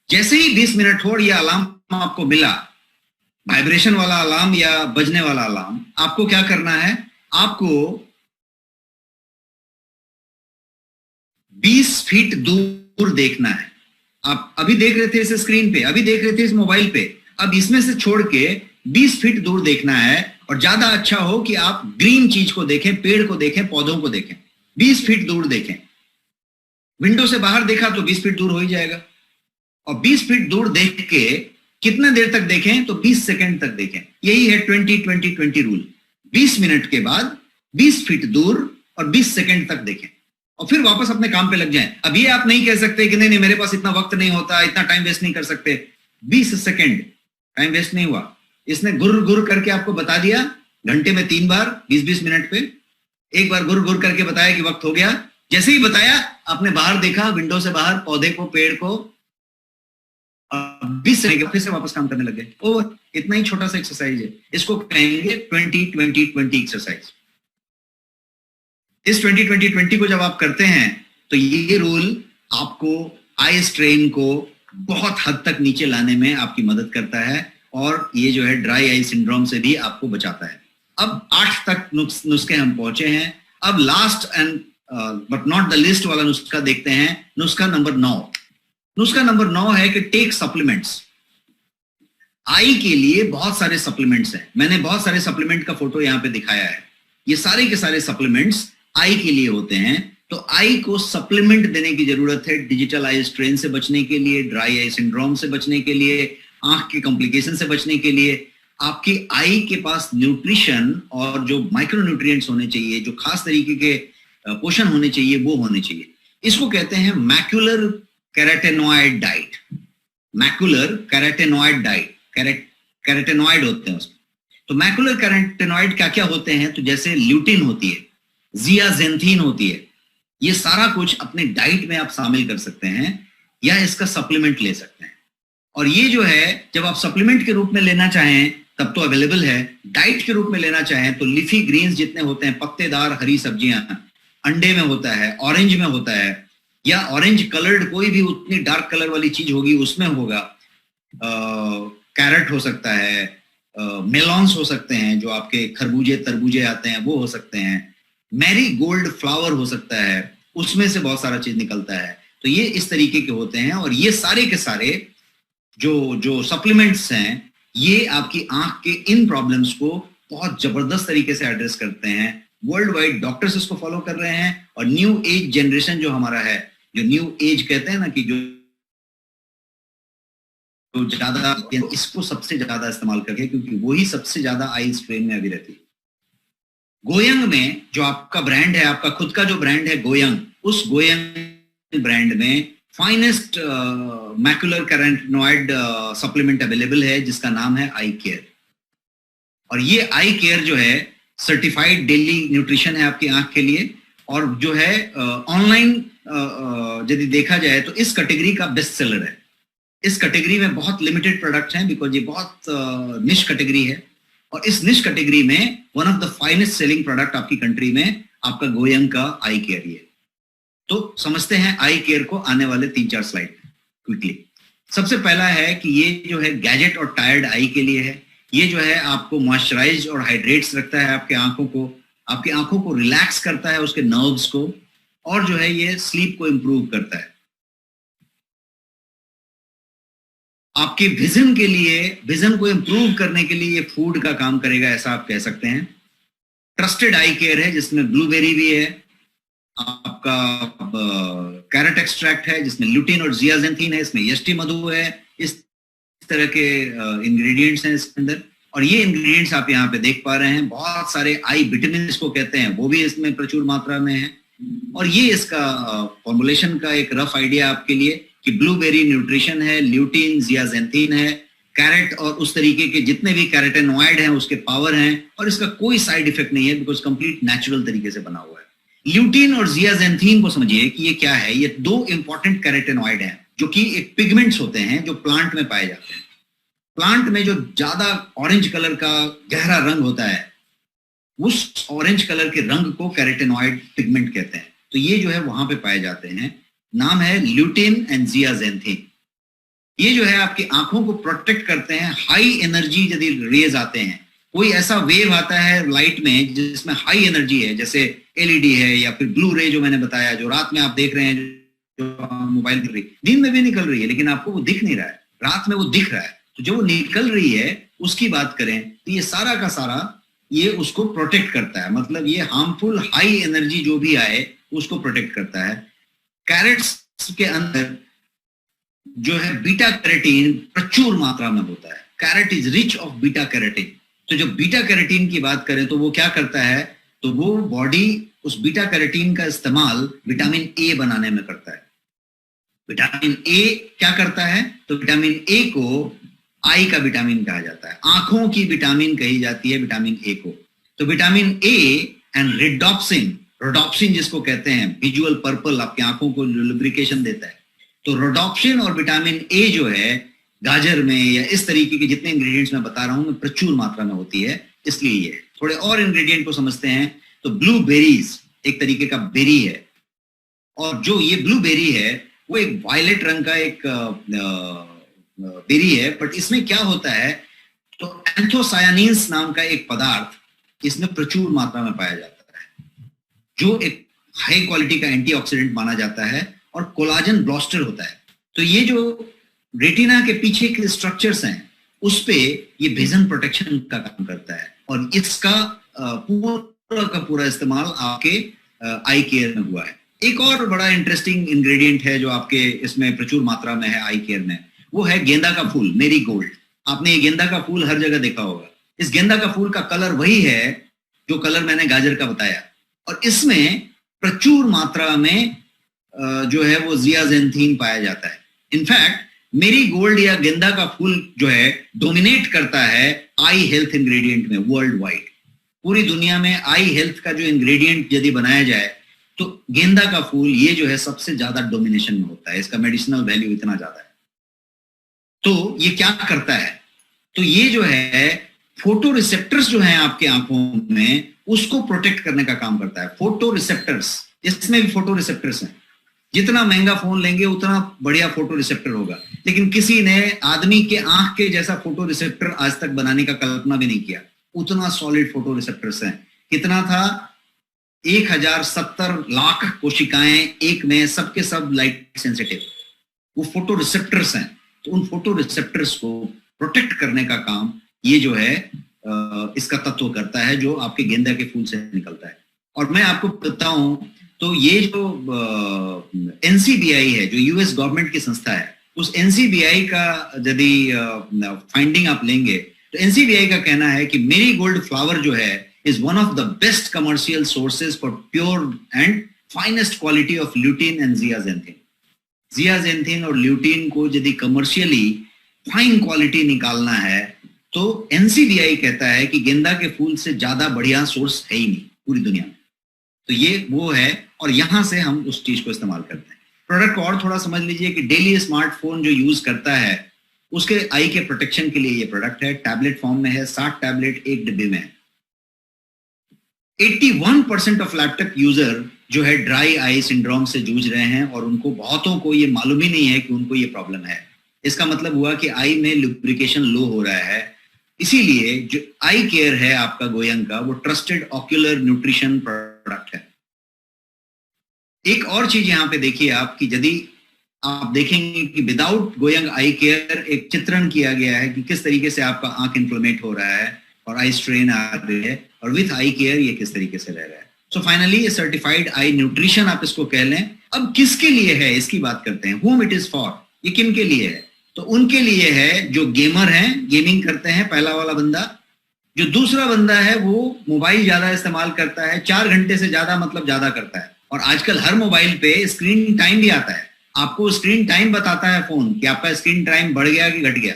जैसे ही 20 मिनट हो, ये अलार्म आपको मिला, वाइब्रेशन वाला अलार्म या बजने वाला अलार्म, आपको क्या करना है, आपको 20 फीट दूर देखना है। आप अभी देख रहे थे इस स्क्रीन पे, अभी देख रहे थे इस मोबाइल पे, अब इसमें से छोड़ के 20 फीट दूर देखना है। और ज्यादा अच्छा हो कि आप ग्रीन चीज को देखें, पेड़ को देखें, पौधों को देखें। 20 फीट दूर देखें। विंडो से बाहर देखा तो 20 फीट दूर हो ही जाएगा। और 20 फीट दूर देख के कितना देर तक देखें, तो 20 सेकंड तक देखें। यही है 20-20-20 रूल। 20 मिनट के बाद 20 फीट दूर और 20 सेकंड तक देखें, और फिर वापस अपने काम पे लग जाएं। अब ये आप नहीं कह सकते कि नहीं मेरे पास इतना वक्त नहीं होता, इतना टाइम वेस्ट नहीं कर सकते। 20 सेकंड टाइम वेस्ट नहीं हुआ। इसने गुर गुर करके आपको बता दिया, घंटे में 3 बार 20-20 मिनट पे, एक बार गुर गुर करके बताया कि वक्त हो गया। जैसे ही बताया, आपने बाहर देखा, विंडो से बाहर, पौधे को, पेड़ को, 20 सेकंड फिर से वापस काम करने लग गए। ओवर। इतना ही छोटा सा एक्सरसाइज है, इसको कहेंगे 20-20-20 एक्सरसाइज। इस 20-20-20 को जब आप करते हैं तो ये रूल आपको आई स्ट्रेन को बहुत हद तक नीचे लाने में आपकी मदद करता है, और ये जो है ड्राई आई सिंड्रोम से भी आपको बचाता है। अब 8 तक नुस्खे हम पहुंचे हैं। अब last and but not the list वाला नुस्खा देखते हैं। नुस्खा नंबर 9। नुस्खा नंबर 9 है कि टेक सप्लीमेंट्स। आई के लिए बहुत सारे सप्लीमेंट्स हैं। मैंने बहुत सारे सप्लीमेंट का फोटो यहाँ पे दिखाया है। ये सारे के सारे सप्लीमेंट्स आई के लिए होते हैं। तो आई को सप्लीमेंट देने की जरूरत है, डिजिटल आई स्ट्रेन से बचने के लिए, ड्राई आई सिंड्रोम से बचने के लिए, आंख के कॉम्प्लिकेशन से बचने के लिए। आपकी आई के पास न्यूट्रिशन और जो माइक्रो न्यूट्रिएंट्स होने चाहिए, जो खास तरीके के पोषण होने चाहिए, वो होने चाहिए। इसको कहते हैं macular carotenoid diet. Macular carotenoid diet, carotenoid होते हैं उसमें। तो मैक्युलर कैरोटेनॉइड क्या क्या होते हैं, तो जैसे ल्यूटिन होती है, जियाजेंथीन होती है। ये सारा कुछ अपने डाइट में आप शामिल कर सकते हैं या इसका सप्लीमेंट ले सकते हैं। और ये जो है, जब आप सप्लीमेंट के रूप में लेना चाहें तब तो अवेलेबल है। डाइट के रूप में लेना चाहें तो लीफी ग्रीन्स जितने होते हैं, पत्तेदार हरी सब्जियां, अंडे में होता है, ऑरेंज में होता है, या ऑरेंज कलर्ड कोई भी उतनी डार्क कलर वाली चीज होगी उसमें होगा। कैरेट हो सकता है, मेलॉन्स हो सकते हैं, जो आपके खरबूजे तरबूजे आते हैं वो हो सकते हैं, मैरी गोल्ड फ्लावर हो सकता है, उसमें से बहुत सारा चीज निकलता है। तो ये इस तरीके के होते हैं। और ये सारे के सारे जो सप्लीमेंट्स हैं, ये आपकी आंख के इन प्रॉब्लम्स को बहुत जबरदस्त तरीके से एड्रेस करते हैं। वर्ल्ड वाइड डॉक्टर्स इसको फॉलो कर रहे हैं। और न्यू एज जनरेशन जो हमारा है, जो न्यू एज कहते हैं ना, कि जो ज्यादा इसको सबसे ज्यादा इस्तेमाल करके, क्योंकि वही सबसे ज्यादा आई स्ट्रेन में अभी रहती है। गोयंग में जो आपका ब्रांड है, आपका खुद का जो ब्रांड है गोयंग, उस गोयंग ब्रांड में finest macular carotenoid supplement available है, जिसका नाम है आई केयर। और ये आई केयर जो है सर्टिफाइड डेली न्यूट्रिशन है आपकी आंख के लिए। और जो है ऑनलाइन यदि देखा जाए तो इस कैटेगरी का बेस्ट सेलर है। इस कैटेगरी में बहुत लिमिटेड प्रोडक्ट्स हैं, बिकॉज ये बहुत निश कैटेगरी है। और इस निश कैटेगरी में one of the finest selling product आपकी कंट्री में आपका गोयंग का आई केयर ही है। तो समझते हैं आई केयर को आने वाले 3-4 स्लाइड क्विकली। सबसे पहला है कि ये जो है गैजेट और टायर्ड आई के लिए है। ये जो है आपको मॉइस्चराइज और हाइड्रेट्स रखता है आपके आंखों को, आपकी आंखों को रिलैक्स करता है, उसके नर्व्स को, और जो है ये स्लीप को इंप्रूव करता है। आपके विजन के लिए, विजन को इंप्रूव करने के लिए ये फूड का काम करेगा, ऐसा आप कह सकते हैं। ट्रस्टेड आई केयर है, जिसमें ब्लूबेरी भी है, आपका कैरेट एक्सट्रैक्ट है जिसमें ल्यूटिन और जियाजेंथीन है, इसमें यष्टि मधु है, इस तरह के इंग्रेडिएंट्स हैं इसके अंदर। और ये इंग्रेडिएंट्स आप यहाँ पे देख पा रहे हैं। बहुत सारे आई विटामिन को कहते हैं, वो भी इसमें प्रचुर मात्रा में है। और ये इसका फॉर्मुलेशन का एक रफ आइडिया आपके लिए कि ब्लूबेरी न्यूट्रिशन है, ल्यूटीन, जियाजेंथीन है, कैरेट और उस तरीके के जितने भी कैरोटेनॉइड हैं उसके पावर हैं, और इसका कोई साइड इफेक्ट नहीं है बिकॉज कंप्लीट नेचुरल तरीके से बना हुआ है। ल्यूटीन और जियाजेंथीन को समझिए कि ये क्या है। ये दो इंपॉर्टेंट कैरोटेनॉइड हैं जो कि एक पिगमेंट्स होते हैं जो प्लांट में पाए जाते हैं। प्लांट में जो ज्यादा ऑरेंज कलर का गहरा रंग होता है उस ऑरेंज कलर के रंग को कैरोटेनॉइड पिगमेंट कहते हैं। तो ये जो है वहां पे पाए जाते हैं। नाम है ल्यूटीन एंड जियाजेंथीन। ये जो है आपकी आंखों को प्रोटेक्ट करते हैं। हाई एनर्जी यदि रेज आते हैं, कोई ऐसा वेव आता है लाइट में जिसमें हाई एनर्जी है, जैसे एलईडी है या फिर ब्लू रे जो मैंने बताया, जो रात में आप देख रहे हैं, जो मोबाइल निकल रही, दिन में भी निकल रही है लेकिन आपको वो दिख नहीं रहा है, रात में वो दिख रहा है। तो जो वो निकल रही है उसकी बात करें तो ये सारा का सारा ये उसको प्रोटेक्ट करता है। मतलब ये हार्मफुल हाई एनर्जी जो भी आए उसको प्रोटेक्ट करता है। कैरेट्स के अंदर जो है बीटा कैरोटीन प्रचुर मात्रा में होता है। Carrot is rich of beta carotene. तो जब बीटा कैरोटीन की बात करें तो वो क्या करता है, तो वो बॉडी उस बीटा कैरोटीन का इस्तेमाल विटामिन ए बनाने में करता है। विटामिन ए क्या करता है, तो विटामिन ए को आई का विटामिन कहा जाता है, आंखों की विटामिन कही जाती है विटामिन ए को। तो विटामिन ए एंड रिडॉप्सिन, रोडॉप्सिन जिसको कहते हैं, विजुअल पर्पल, आपकी आंखों को लुब्रिकेशन देता है। तो रोडॉप्सिन और विटामिन ए जो है गाजर में या इस तरीके के जितने इंग्रेडिएंट्स मैं बता रहा हूं प्रचुर मात्रा में होती है। इसलिए ये थोड़े और इंग्रेडिएंट को समझते हैं। तो ब्लूबेरीज एक तरीके का बेरी है, और जो ये ब्लूबेरी है वो एक वायलेट रंग का एक बेरी है। बट इसमें क्या होता है, तो एंथोसायानिन्स नाम का एक पदार्थ इसमें प्रचुर मात्रा में पाया जाता है, जो एक हाई क्वालिटी का एंटीऑक्सीडेंट माना जाता है, और कोलाजन ब्लास्टर होता है। तो ये जो रेटिना के पीछे के स्ट्रक्चर्स हैं उस पे ये विजन प्रोटेक्शन का काम करता है, और इसका पूरा का पूरा इस्तेमाल आपके आई केयर में हुआ है। एक और बड़ा इंटरेस्टिंग इंग्रेडिएंट है जो आपके इसमें प्रचुर मात्रा में है आई केयर में, वो है गेंदा का फूल, मेरीगोल्ड। आपने ये गेंदा का फूल हर जगह देखा होगा। इस गेंदा का फूल का कलर वही है जो कलर मैंने गाजर का बताया, और इसमें प्रचुर मात्रा में जो है वो जियाजेंथीन पाया जाता है। इनफैक्ट मेरीगोल्ड या गेंदा का फूल जो है डोमिनेट करता है आई हेल्थ इंग्रेडिएंट में वर्ल्ड वाइड। पूरी दुनिया में आई हेल्थ का जो इंग्रेडिएंट यदि बनाया जाए तो गेंदा का फूल ये जो है सबसे ज्यादा डोमिनेशन में होता है। इसका मेडिसिनल वैल्यू इतना ज्यादा है। तो ये क्या करता है, तो ये जो है फोटो रिसेप्टर्स जो हैं आपके आंखों में उसको प्रोटेक्ट करने का काम करता है। फोटो रिसेप्टर्स, इसमें भी फोटो रिसेप्टर्स हैं। जितना महंगा फोन लेंगे उतना बढ़िया फोटो रिसेप्टर होगा, लेकिन किसी ने आदमी के आंख के जैसा फोटो रिसेप्टर आज तक बनाने का कल्पना भी नहीं किया। उतना सॉलिड फोटो रिसेप्टर्स हैं। कितना था, 1070 लाख कोशिकाएं एक में, सबके सब लाइट सेंसिटिव, वो फोटो रिसेप्टर्स हैं। तो उन फोटो रिसेप्टर्स को प्रोटेक्ट करने का काम ये जो है इसका तत्व करता है, जो आपके गेंदा के फूल से निकलता है। और मैं आपको बताऊं तो ये जो एनसीबीआई है, जो यूएस गवर्नमेंट की संस्था है, उस एनसीबीआई का यदि फाइंडिंग आप लेंगे तो एनसीबीआई का कहना है कि मेरीगोल्ड फ्लावर जो है is one of the best commercial sources for pure and finest quality of lutein and zeaxanthin. Zeaxanthin और ल्यूटीन को यदि कमर्शियली फाइन क्वालिटी निकालना है तो एनसीबीआई कहता है कि गेंदा के फूल से ज्यादा बढ़िया सोर्स है ही नहीं पूरी दुनिया में। तो ये वो है, और यहां से हम उस चीज को इस्तेमाल करते हैं। प्रोडक्ट को और थोड़ा समझ लीजिए कि डेली स्मार्टफोन जो यूज करता है उसके आई के प्रोटेक्शन के लिए ये प्रोडक्ट है। टैबलेट फॉर्म में है, 60 टैबलेट एक डिब्बे में है। 81% ऑफ लैपटॉप यूजर जो है ड्राई आई सिंड्रोम से जूझ रहे हैं, और उनको बहुतों को ये मालूम ही नहीं है कि उनको ये प्रॉब्लम है। इसका मतलब हुआ कि आई में लुब्रिकेशन लो हो रहा है। इसीलिए जो आई केयर है आपका गोयंग का, वो ट्रस्टेड ऑक्यूलर न्यूट्रिशन प्रोडक्ट है। एक और चीज यहां पे देखिए आप कि यदि आप देखेंगे कि विदाउट गोयंग आई केयर एक चित्रण किया गया है कि किस तरीके से आपका आंख इन्फ्लेमेट हो रहा है और आई स्ट्रेन आ रही है, और विथ आई केयर ये किस तरीके से रह रहा है। सो फाइनली ये सर्टिफाइड आई न्यूट्रिशन आप इसको कह लें। अब किसके लिए है इसकी बात करते हैं, whom it is for, ये किन के लिए है? तो उनके लिए है जो गेमर हैं, गेमिंग करते हैं, पहला वाला बंदा। जो दूसरा बंदा है वो मोबाइल ज्यादा इस्तेमाल करता है, 4 घंटे से ज्यादा मतलब ज्यादा करता है, और आजकल हर मोबाइल पे स्क्रीन टाइम भी आता है, आपको स्क्रीन टाइम बताता है फोन कि आपका स्क्रीन टाइम बढ़ गया कि घट गया।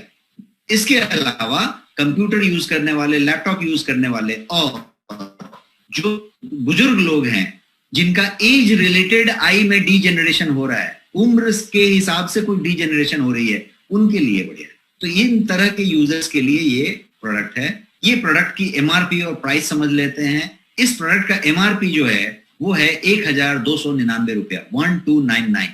इसके अलावा कंप्यूटर यूज करने वाले, लैपटॉप यूज करने वाले और जो बुजुर्ग लोग हैं जिनका एज रिलेटेड आई में डीजेनरेशन हो रहा है, उम्र के हिसाब से कोई डीजेनरेशन हो रही है, उनके लिए बढ़िया। तो इन तरह के यूजर्स के लिए ये प्रोडक्ट है। ये प्रोडक्ट की एमआरपी और प्राइस समझ लेते हैं। इस प्रोडक्ट का एमआरपी जो है वो है 1299 रुपया, 1299।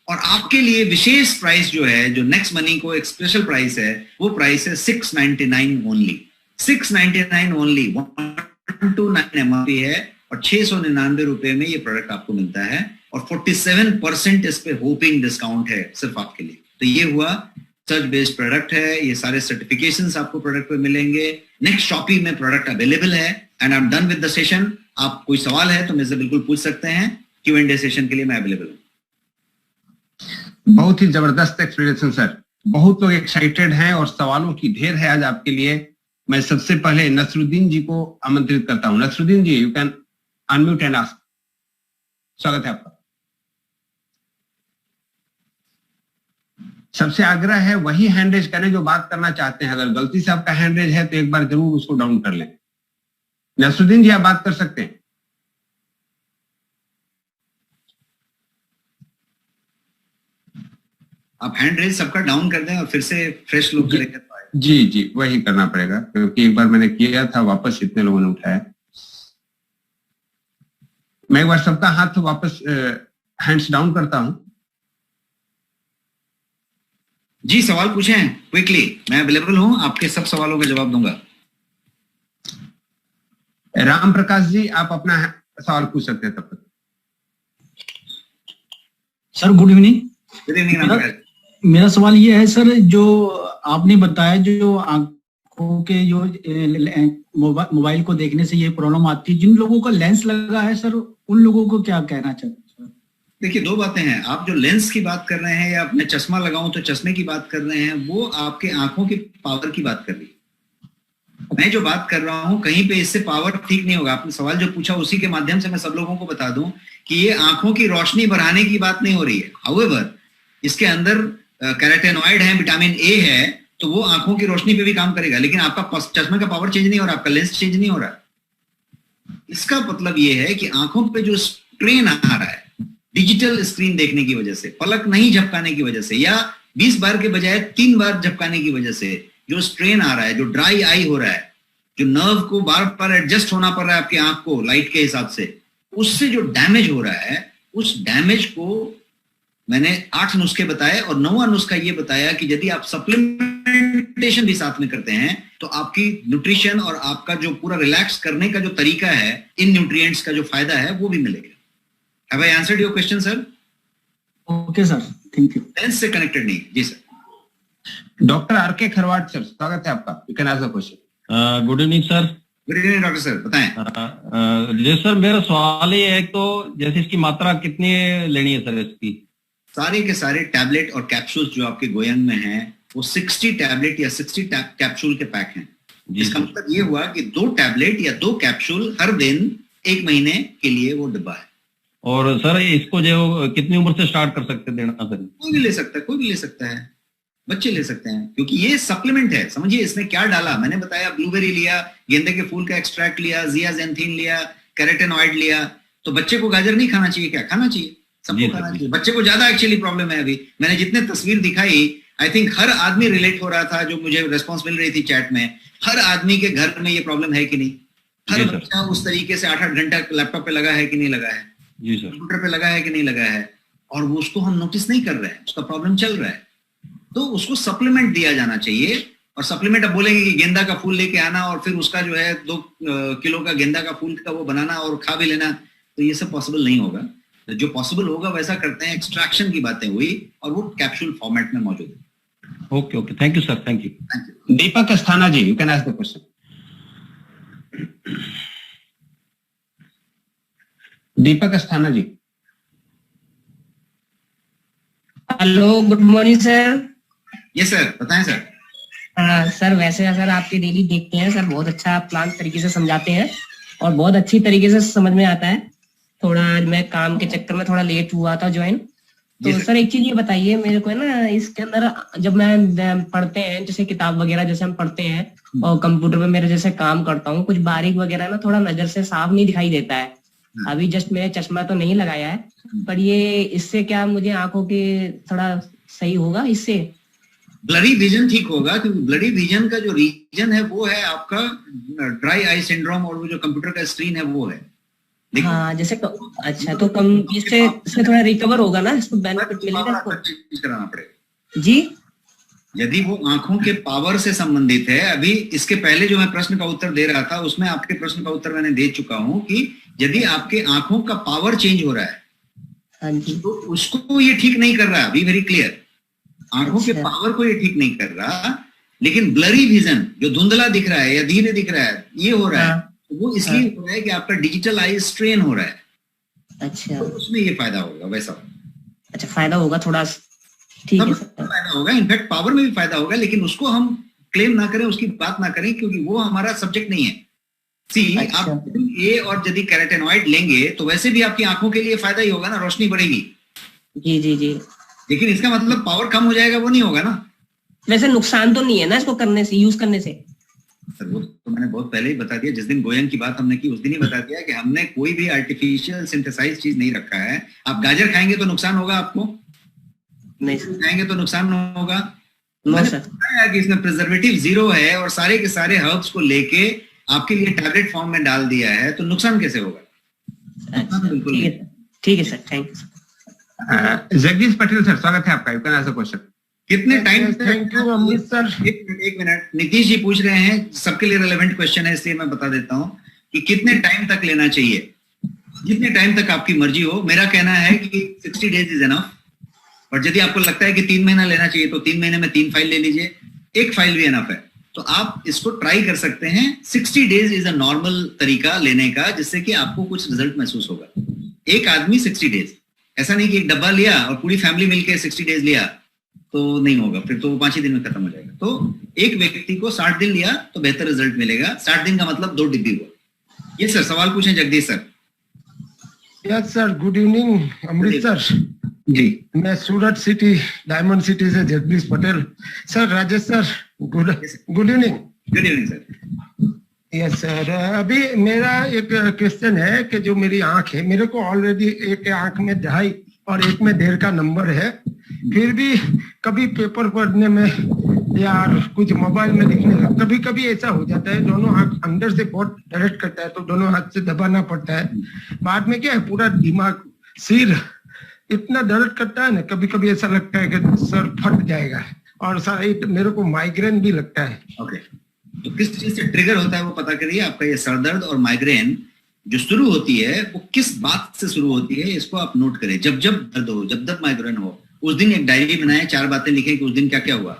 और आपके लिए विशेष प्राइस जो है, जो नेक्स्ट मनी को एक स्पेशल प्राइस है, वो प्राइस है 699 ओनली, 699 ओनली, 129 एमआरपी है और 699 रुपए में ये प्रोडक्ट आपको मिलता है और 47% इस पे होपिंग डिस्काउंट है सिर्फ आपके लिए। तो ये हुआ सर्च बेस्ड प्रोडक्ट है, ये सारे सर्टिफिकेशंस आपको प्रोडक्ट पे मिलेंगे। नेक्स्ट शॉपी में प्रोडक्ट अवेलेबल है and I am done with the session. आप कोई सवाल है तो मुझसे बिल्कुल पूछ सकते हैं, Q&A सेशन के लिए मैं अवेलेबल हूँ। बहुत ही जबरदस्त एक्सप्लेनेशन सर, बहुत लोग एक्साइटेड हैं और सवालों की ढेर है आज आपके लिए। मैं सबसे पहले नसरुद्दीन जी को आमंत्रित करता हूं। Nasruddin ji, you can unmute and ask. स्वागत है आपका। सबसे आग्रह है वही हैंड रेज करें जो बात करना चाहते हैं। अगर गलती से आपका हैंड रेज है तो एक बार जरूर उसको डाउन कर लें। नसरुद्दीन जी, आप बात कर सकते हैं। आप हैंड रेज सबका डाउन कर दें और फिर से फ्रेश लोग करेंगे। जी जी, वही करना पड़ेगा क्योंकि एक बार मैंने किया था, वापस इतने लोगों ने उठाया। मैं एक बार सबका हाथ वापस हैंड्स डाउन करता हूं। जी, सवाल पूछें क्विकली, मैं अवेलेबल हूं, आपके सब सवालों का जवाब दूंगा। राम प्रकाश जी, आप अपना सवाल पूछ सकते हैं तब तक। Sir good evening. Good evening Ram Prakash. मेरा सवाल ये है सर, जो आपने बताया जो आंखों के जो मोबाइल को देखने से ये प्रॉब्लम आती है, जिन लोगों का लेंस लगा है सर, उन लोगों को क्या कहना चाहते हैं? देखिए, दो बातें हैं। आप जो लेंस की बात कर रहे हैं या अपने चश्मा लगाऊं तो चश्मे की बात कर रहे हैं, वो आपके आंखों की पावर की बात कर रही है। मैं जो बात कर रहा हूं, कहीं पे इससे पावर ठीक नहीं होगा। आपने सवाल जो पूछा उसी के माध्यम से मैं सब लोगों को बता दूं कि ये आंखों की रोशनी बढ़ाने की बात नहीं हो रही है। हाउएवर, इसके अंदर कैरोटेनॉइड है, विटामिन ए है, तो वो आंखों की रोशनी पे भी काम करेगा, लेकिन आपका चश्मे का पावर चेंज नहीं हो रहा, आपका लेंस चेंज नहीं हो रहा। इसका मतलब ये है कि आंखों पे जो स्ट्रेन आ रहा है डिजिटल स्क्रीन देखने की वजह से, पलक नहीं झपकाने की वजह से, या 20 बार के बजाय 3 बार झपकाने की वजह से जो स्ट्रेन आ रहा है, जो ड्राई आई हो रहा है, जो नर्व को बार बार एडजस्ट होना पड़ रहा है आपकी आंख को लाइट के हिसाब से, उससे जो डैमेज हो रहा है, उस डैमेज को मैंने 8 नुस्खे बताए और 9वां नुस्खा ये बताया कि यदि आप सप्लीमेंटेशन भी साथ में करते हैं तो आपकी न्यूट्रिशन और आपका जो पूरा रिलैक्स करने का जो तरीका है, इन न्यूट्रिएंट्स का जो फायदा है वो भी मिलेगा। Have I answered your question, sir? Okay, sir. Thank you. Lens से कनेक्टेड नहीं। जी sir. Doctor R K. Kharwat sir, स्वागत है आपका। You can ask the question. Good evening sir. Good evening doctor sir, बताएं। जी सर, मेरा सवाल ये है, तो जैसे इसकी मात्रा कितनी लेनी है सर इसकी? सारे के सारे टैबलेट और कैप्सूल्स जो आपके गोयंग में हैं, वो 60 टैबलेट या 60 कैप्सूल के पैक हैं। इसका मतलब ये हुआ कि 2 टैबलेट या 2 कैप्सूल हर दिन 1 महीने के लिए वो डिब्बा है। और सर इसको जो कितनी उम्र से स्टार्ट कर सकते हैं देना सर? कोई भी ले सकता है, कोई भी ले सकता है, बच्चे ले सकते हैं, क्योंकि ये सप्लीमेंट है। समझिए इसमें क्या डाला, मैंने बताया ब्लूबेरी लिया, गेंदे के फूल का एक्सट्रैक्ट लिया, जियाजेंथिन लिया, कैरोटेनॉइड लिया, तो बच्चे को गाजर नहीं खाना चाहिए क्या? खाना चाहिए, सबको खाना चाहिए। बच्चे को ज्यादा एक्चुअली प्रॉब्लम है। अभी मैंने जितने तस्वीर दिखाई, आई थिंक हर आदमी रिलेट हो रहा था, जो मुझे रिस्पॉन्स मिल रही थी चैट में, हर आदमी के घर में ये प्रॉब्लम है कि नहीं, हर बच्चा उस तरीके से 8-8 घंटा लैपटॉप पे लगा है कि नहीं लगा है, जी सर, कंप्यूटर पे लगा है कि नहीं लगा है, और वो उसको हम नोटिस नहीं कर रहे हैं, उसका प्रॉब्लम चल रहा है। तो उसको सप्लीमेंट दिया जाना चाहिए। और सप्लीमेंट अब बोलेंगे कि गेंदा का फूल लेके आना और फिर उसका जो है 2 किलो का गेंदा का फूल का वो बनाना और खा भी लेना, तो ये सब पॉसिबल नहीं होगा। जो पॉसिबल होगा वैसा करते हैं। एक्सट्रैक्शन की बातें हुई और वो कैप्सूल फॉर्मेट में मौजूद है। Okay okay, thank you sir, thank you. Deepak Asthana ji, you can ask the question. Deepak Asthana ji. Hello, good morning sir. Yes sir, बताएं सर। सर वैसे अगर आपकी डेली देखते हैं सर, बहुत अच्छा प्लान तरीके से समझाते हैं और बहुत अच्छी तरीके से समझ में आता है। थोड़ा आज मैं काम के चक्कर में थोड़ा लेट हुआ था ज्वाइन। जी तो सर। सर एक चीज ये बताइए मेरे को है ना, इसके अंदर जब मैं पढ़ते हैं जैसे किताब वगैरह जैसे हम पढ़ते हैं और कंप्यूटर पे मेरे जैसे काम करता हूँ, कुछ बारीक वगैरह ना थोड़ा नजर से साफ नहीं दिखाई देता है। अभी जस्ट मैंने चश्मा तो नहीं लगाया है, पर ये इससे क्या मुझे आंखों के थोड़ा सही होगा इससे? ब्लरी विजन ठीक होगा, क्योंकि ब्लरी विजन का जो रीजन है वो है आपका ड्राई आई सिंड्रोम, और वो जो कंप्यूटर का स्क्रीन है वो है। देखिए, हाँ जैसे अच्छा, तो कम इससे थोड़ा रिकवर होगा ना, इसको बेनिफिट मिलेगा इसको? चेंज कराना पड़ेगा जी। यदि वो आंखों के पावर से संबंधित है। अभी इसके पहले जो मैं प्रश्न का उत्तर दे रहा था उसमें आपके प्रश्न का उत्तर मैंने दे चुका हूं कि यदि आपके आंखों का पावर चेंज हो रहा है हाँ जी। तो उसको ये ठीक नहीं कर रहा। बी वेरी क्लियर, आंखों के अच्छा। पावर को ये ठीक नहीं कर रहा, लेकिन ब्लरी विजन जो धुंधला दिख रहा है या धीरे दिख रहा है ये हो रहा है, हाँ। वो इसलिए हो रहा है कि आपका डिजिटल आई स्ट्रेन हो रहा है, अच्छा तो उसमें ये फायदा होगा। वैसा अच्छा, फायदा होगा थोड़ा, ठीक है सब सर। फायदा होगा, इनफैक्ट पावर में भी फायदा होगा, लेकिन उसको हम क्लेम ना करें, उसकी बात ना करें, क्योंकि वो हमारा सब्जेक्ट नहीं है। सी अच्छा। आप ए और यदि कैरोटेनॉइड लेंगे तो वैसे भी आपकी आंखों के लिए फायदा ही होगा ना, रोशनी बढ़ेगी, जी जी जी। लेकिन इसका मतलब पावर कम हो जाएगा वो नहीं होगा ना। वैसे नुकसान तो नहीं है ना इसको करने से, यूज करने से? सर वो तो मैंने बहुत पहले ही बता दिया, जिस दिन गोयन की बात हमने की उस दिन ही बता दिया कि हमने कोई भी आर्टिफिशियल सिंथेसाइज चीज नहीं रखा है। आप गाजर खाएंगे तो नुकसान होगा आपको, नहीं सर। खाएंगे तो नुकसान होगा। नो मैंने सर। बताया कि इसमें प्रिजर्वेटिव 0 है और सारे के सारे हर्ब्स को लेके आपके लिए टैबलेट फॉर्म में डाल दिया है, तो नुकसान कैसे होगा? अच्छा, बिल्कुल ठीक है नहीं। सर, ठीक है sir, thank you. Jagdish Patel sir, स्वागत है आपका। You can ask a question. कितने time? Thank you Amrit sir. एक मिनट, नीतीश जी पूछ रहे हैं, सबके लिए रेलेवेंट क्वेश्चन है इसलिए मैं बता देता हूं कि कितने टाइम तक लेना चाहिए। जितने टाइम तक आपकी मर्जी हो। मेरा कहना है कि 60 डेज इज एनफ, और यदि आपको लगता है कि 3 महीना लेना चाहिए तो 3 महीने में 3 फाइल ले लीजिए, एक फाइल भी एनफ है। तो आप इसको ट्राई कर सकते हैं। 60 डेज इज अ नॉर्मल तरीका लेने का, जिससे कि आपको कुछ रिजल्ट महसूस होगा। एक आदमी 60 डेज, ऐसा नहीं कि एक डब्बा लिया और पूरी फैमिली मिलकर 60 डेज लिया तो नहीं होगा, फिर तो 5 ही दिन में खत्म हो जाएगा। तो एक व्यक्ति को 60 दिन लिया तो बेहतर रिजल्ट मिलेगा। 60 दिन का मतलब 2 डिब्बी हुआ। ये सर सवाल पूछें Jagdish sir. Yes sir, good evening Amrit sir ji. मैं सूरत सिटी, डायमंड सिटी से Jagdish Patel. Sir Rajesh sir, good evening. Good evening sir. Yes sir, अभी मेरा एक क्वेश्चन है कि जो मेरी आंख है, मेरे को ऑलरेडी एक आंख में 2.5 और एक में 1.5 का नंबर है, फिर भी कभी पेपर पढ़ने में या कुछ मोबाइल में लिखने में कभी कभी ऐसा हो जाता है, दोनों हाथ अंदर से बहुत दर्द करता है तो दोनों हाथ से दबाना पड़ता है। बाद में क्या है, पूरा दिमाग, सिर इतना दर्द करता है ना, कभी कभी ऐसा लगता है कि सर फट जाएगा, और सारा मेरे को माइग्रेन भी लगता है। ओके, तो किस चीज से ट्रिगर होता है वो पता करिए। आपका ये सरदर्द और माइग्रेन जो शुरू होती है वो किस बात से शुरू होती है, इसको आप नोट करें। जब जब दर्द हो, जब जब माइग्रेन हो, उस दिन एक डायरी बनाएं, 4 बातें लिखें कि उस दिन क्या क्या हुआ,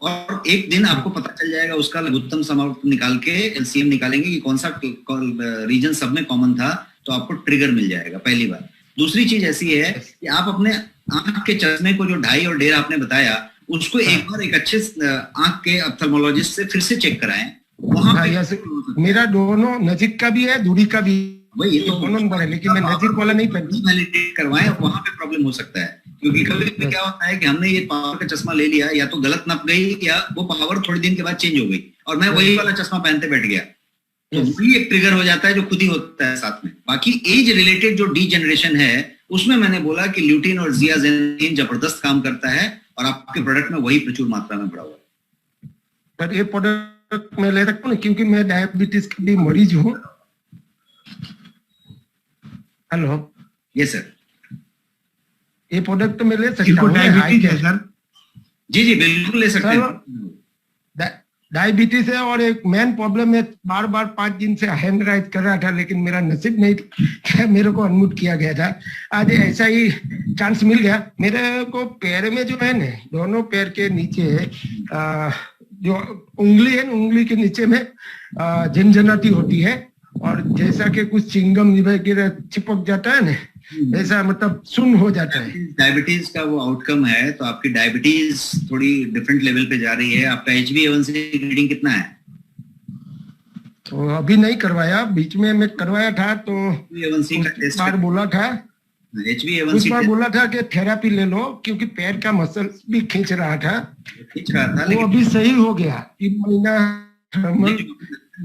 और एक दिन आपको पता चल जाएगा उसका लघुत्तम समाप्त निकाल के एलसीएम निकालेंगे कि कौन सा रीजन सब में कॉमन था, तो आपको ट्रिगर मिल जाएगा, पहली बात। दूसरी चीज ऐसी है कि आप अपने आंख के चश्मे को जो 2.5 और 1.5 आपने बताया, उसको एक बार एक अच्छे आंख के ऑप्थेल्मोलॉजिस्ट से फिर से चेक कराएं। वहां पे मेरा दोनों नजीक का भी है, दूरी का भी, वही तो दोनों नंबर है, लेकिन मैं नजीक वाला नहीं पहनती। वैलिडेट करवाएं, वहां पे प्रॉब्लम हो सकता है। क्योंकि कभी कभी क्या होता है कि हमने ये पावर का चश्मा ले लिया, या तो गलत नप गई या वो पावर थोड़ी दिन के बाद चेंज हो गई और मैं वही वाला चश्मा पहनते बैठ गया, तो वही एक ट्रिगर हो जाता है जो खुद ही होता है साथ में। बाकी एज रिलेटेड जो डीजेनरेशन है उसमें मैंने बोला कि ल्यूटिन और जियाजेनिन जबरदस्त काम करता है, और आपके प्रोडक्ट में वही प्रचुर मात्रा में पड़ा हुआ है। पर ये प्रोडक्ट मैं ले सकता हूँ क्योंकि मैं डायबिटीज की भी मरीज हूँ। हेलो, यस सर, ये प्रोडक्ट तो मैं ले सकता हूँ। डायबिटीज है सर? जी जी बिल्कुल ले सकते हैं। डायबिटीज है, और एक मेन प्रॉब्लम है, बार बार 5 दिन से हैंड राइज कर रहा था, लेकिन मेरा नसीब नहीं था, मेरे को अनम्यूट किया गया था। आज ऐसा ही चांस मिल गया। मेरे को पैर में जो है ना, दोनों पैर के नीचे जो उंगली है, उंगली के नीचे में झंझनाती होती है, और जैसा कि कुछ चिंगम वगैरह चिपक जाता है ना, ऐसा मतलब सुन्न हो जाता है। डायबिटीज का वो आउटकम है, तो आपकी डायबिटीज थोड़ी डिफरेंट लेवल पे जा रही है। आपका HbA1c रीडिंग कितना है? तो अभी नहीं करवाया, बीच में मैं करवाया था तो HbA1c का उस टेस्ट बार बोला था उस बार बोला था कि थेरापी ले लो, क्योंकि पैर का मसल भी खींच रहा था वो वो अभी सही हो गया। 3 महीना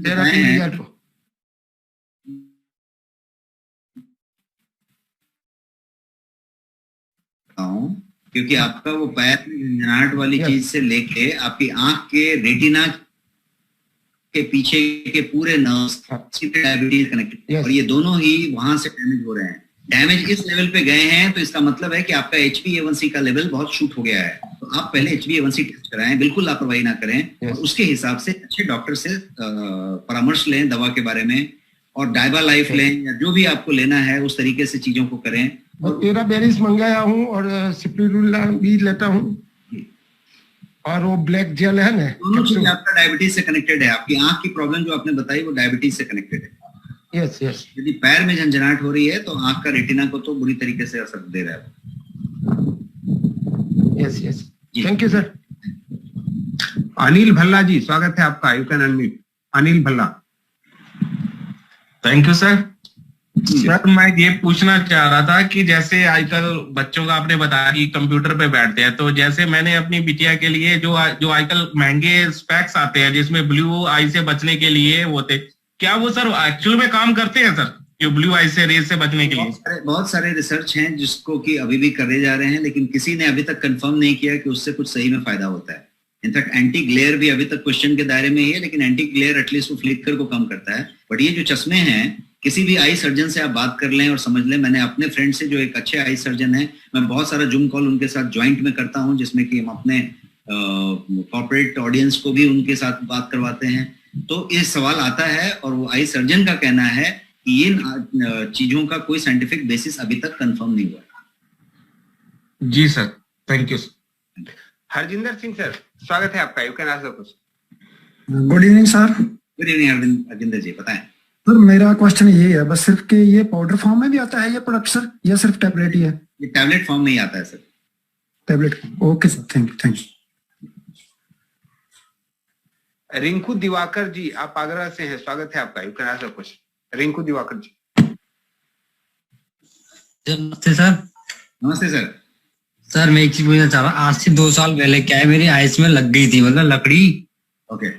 थेरापी लिया तो क्योंकि आपका वो पैर में झंझनाहट वाली चीज से लेके आपकी आंख के रेटिना के पीछे के पूरे नर्व्स डायबिटीज कनेक्टेड, और ये दोनों ही वहां से डैमेज हो रहे हैं। डैमेज इस लेवल पे गए हैं तो इसका मतलब है कि आपका HbA1c का लेवल बहुत शूट हो गया है। तो आप पहले HbA1c टेस्ट कराएं, बिल्कुल लापरवाही ना करें, और उसके हिसाब से अच्छे डॉक्टर से परामर्श लें दवा के बारे में, और डायबा लाइफ लें या जो भी आपको लेना है उस तरीके से चीजों को करें। और तेरा बेरिस मंगाया हूँ और सिप्रिडुला भी लेता हूँ, और वो ब्लैक जेल है ना, दोनों चीज आपका डायबिटीज से कनेक्टेड है। आपकी आंख की प्रॉब्लम जो आपने बताई वो डायबिटीज से कनेक्टेड है। Yes yes. यदि पैर में झंझनाहट हो रही है तो आंख का रेटिना को तो बुरी तरीके से असर दे रहा है। Yes yes, thank you sir. Anil Bhalla ji, स्वागत है आपका, you can unmute. Anil Bhalla. Thank you sir. Sir मैं ये पूछना चाह रहा था कि जैसे आजकल बच्चों का आपने बताया कि कंप्यूटर पे बैठते हैं, तो जैसे मैंने अपनी बिटिया के लिए जो आजकल महंगे स्पेक्स आते हैं जिसमें ब्लू आई से बचने के लिए वो थे, क्या वो सर एक्चुअल में काम करते हैं सर, जो ब्लू आई से रेज से बचने के लिए? बहुत सारे रिसर्च हैं जिसको कि अभी भी करे जा रहे हैं, लेकिन किसी ने अभी तक कंफर्म नहीं किया कि उससे कुछ सही में फायदा होता है। इनफैक्ट एंटी ग्लेयर भी अभी तक क्वेश्चन के दायरे में ही है, लेकिन एंटी ग्लेयर एटलीस्ट वो फ्लिकर को कम करता है। बट ये जो चश्मे हैं, किसी भी आई सर्जन से आप बात कर लें और समझ लें, मैंने अपने फ्रेंड से जो एक अच्छे आई सर्जन है, मैं बहुत सारा जूम कॉल उनके साथ ज्वाइंट में करता हूं, जिसमें कि हम अपने कॉर्पोरेट ऑडियंस को भी उनके साथ बात करवाते हैं। तो ये सवाल आता है और वो आई सर्जन का कहना है कि ये चीजों का कोई साइंटिफिक बेसिस अभी तक कंफर्म नहीं हुआ। जी sir, thank you. Harjinder Singh sir, स्वागत है आपका, you can ask the question. Good evening sir. Good evening Harjinder ji, बताएं। सर मेरा क्वेश्चन ये है बस सिर्फ कि ये पाउडर फॉर्म में भी आता है ये प्रोडक्ट सर, या सिर्फ टैबलेट ही है? ये टैबलेट फॉर्म में ही आता है sir. Tablet, okay sir, thank you thank you. Rinku Diwakar ji, आप आगरा से हैं, स्वागत है आपका, you can ask the question. Rinku Diwakar ji. नमस्ते सर। नमस्ते सर। सर मैं एक चीज पूछना चाह रहा हूँ, आज से 2 साल पहले क्या है मेरी आइस में लग गई थी, मतलब लकड़ी। ओके।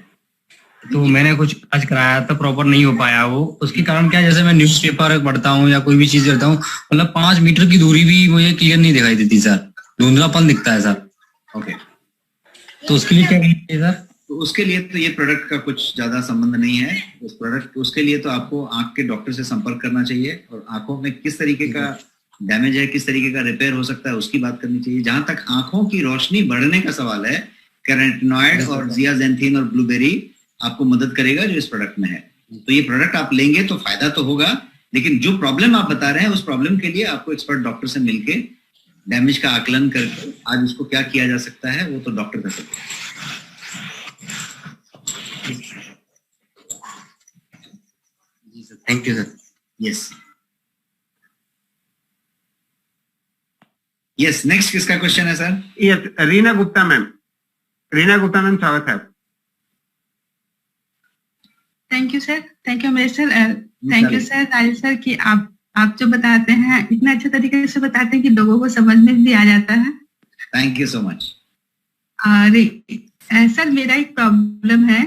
तो मैंने कुछ इलाज कराया था, प्रॉपर नहीं हो पाया वो। उसके कारण क्या, जैसे मैं न्यूज़पेपर पढ़ता हूँ या कोई भी चीज करता हूँ, मतलब 5 मीटर की दूरी भी मुझे क्लियर नहीं दिखाई देती सर, धुंधलापन दिखता है सर। ओके। तो उसके लिए क्या करना चाहिए सर? तो उसके लिए तो ये प्रोडक्ट का कुछ ज्यादा संबंध नहीं है। उसके लिए तो आपको आंख के डॉक्टर से संपर्क करना चाहिए, और आंखों में किस तरीके का डैमेज है, किस तरीके का रिपेयर हो सकता है, उसकी बात करनी चाहिए। जहां तक आंखों की रोशनी बढ़ने का सवाल है, कैरोटीनॉइड और जियाजेंथिन और ब्लूबेरी आपको मदद करेगा जो इस प्रोडक्ट में है। तो ये प्रोडक्ट आप लेंगे तो फायदा तो होगा, लेकिन जो प्रॉब्लम आप बता रहे हैं उस प्रॉब्लम के लिए आपको एक्सपर्ट डॉक्टर से मिलके डैमेज का आकलन करके आज उसको क्या किया जा सकता है वो तो डॉक्टर कर सकते हैं। Thank you sir. Yes yes, next किसका क्वेश्चन है sir? Yes, Reena Gupta ma'am. Reena Gupta ma'am, स्वागत है। Thank you sir, thank you मेरे sir, thank you sir Rajesh sir कि आप जो बताते हैं इतना अच्छे तरीके से बताते हैं कि लोगों को समझ में भी आ जाता है। Thank you so much. और सर मेरा एक प्रॉब्लम है,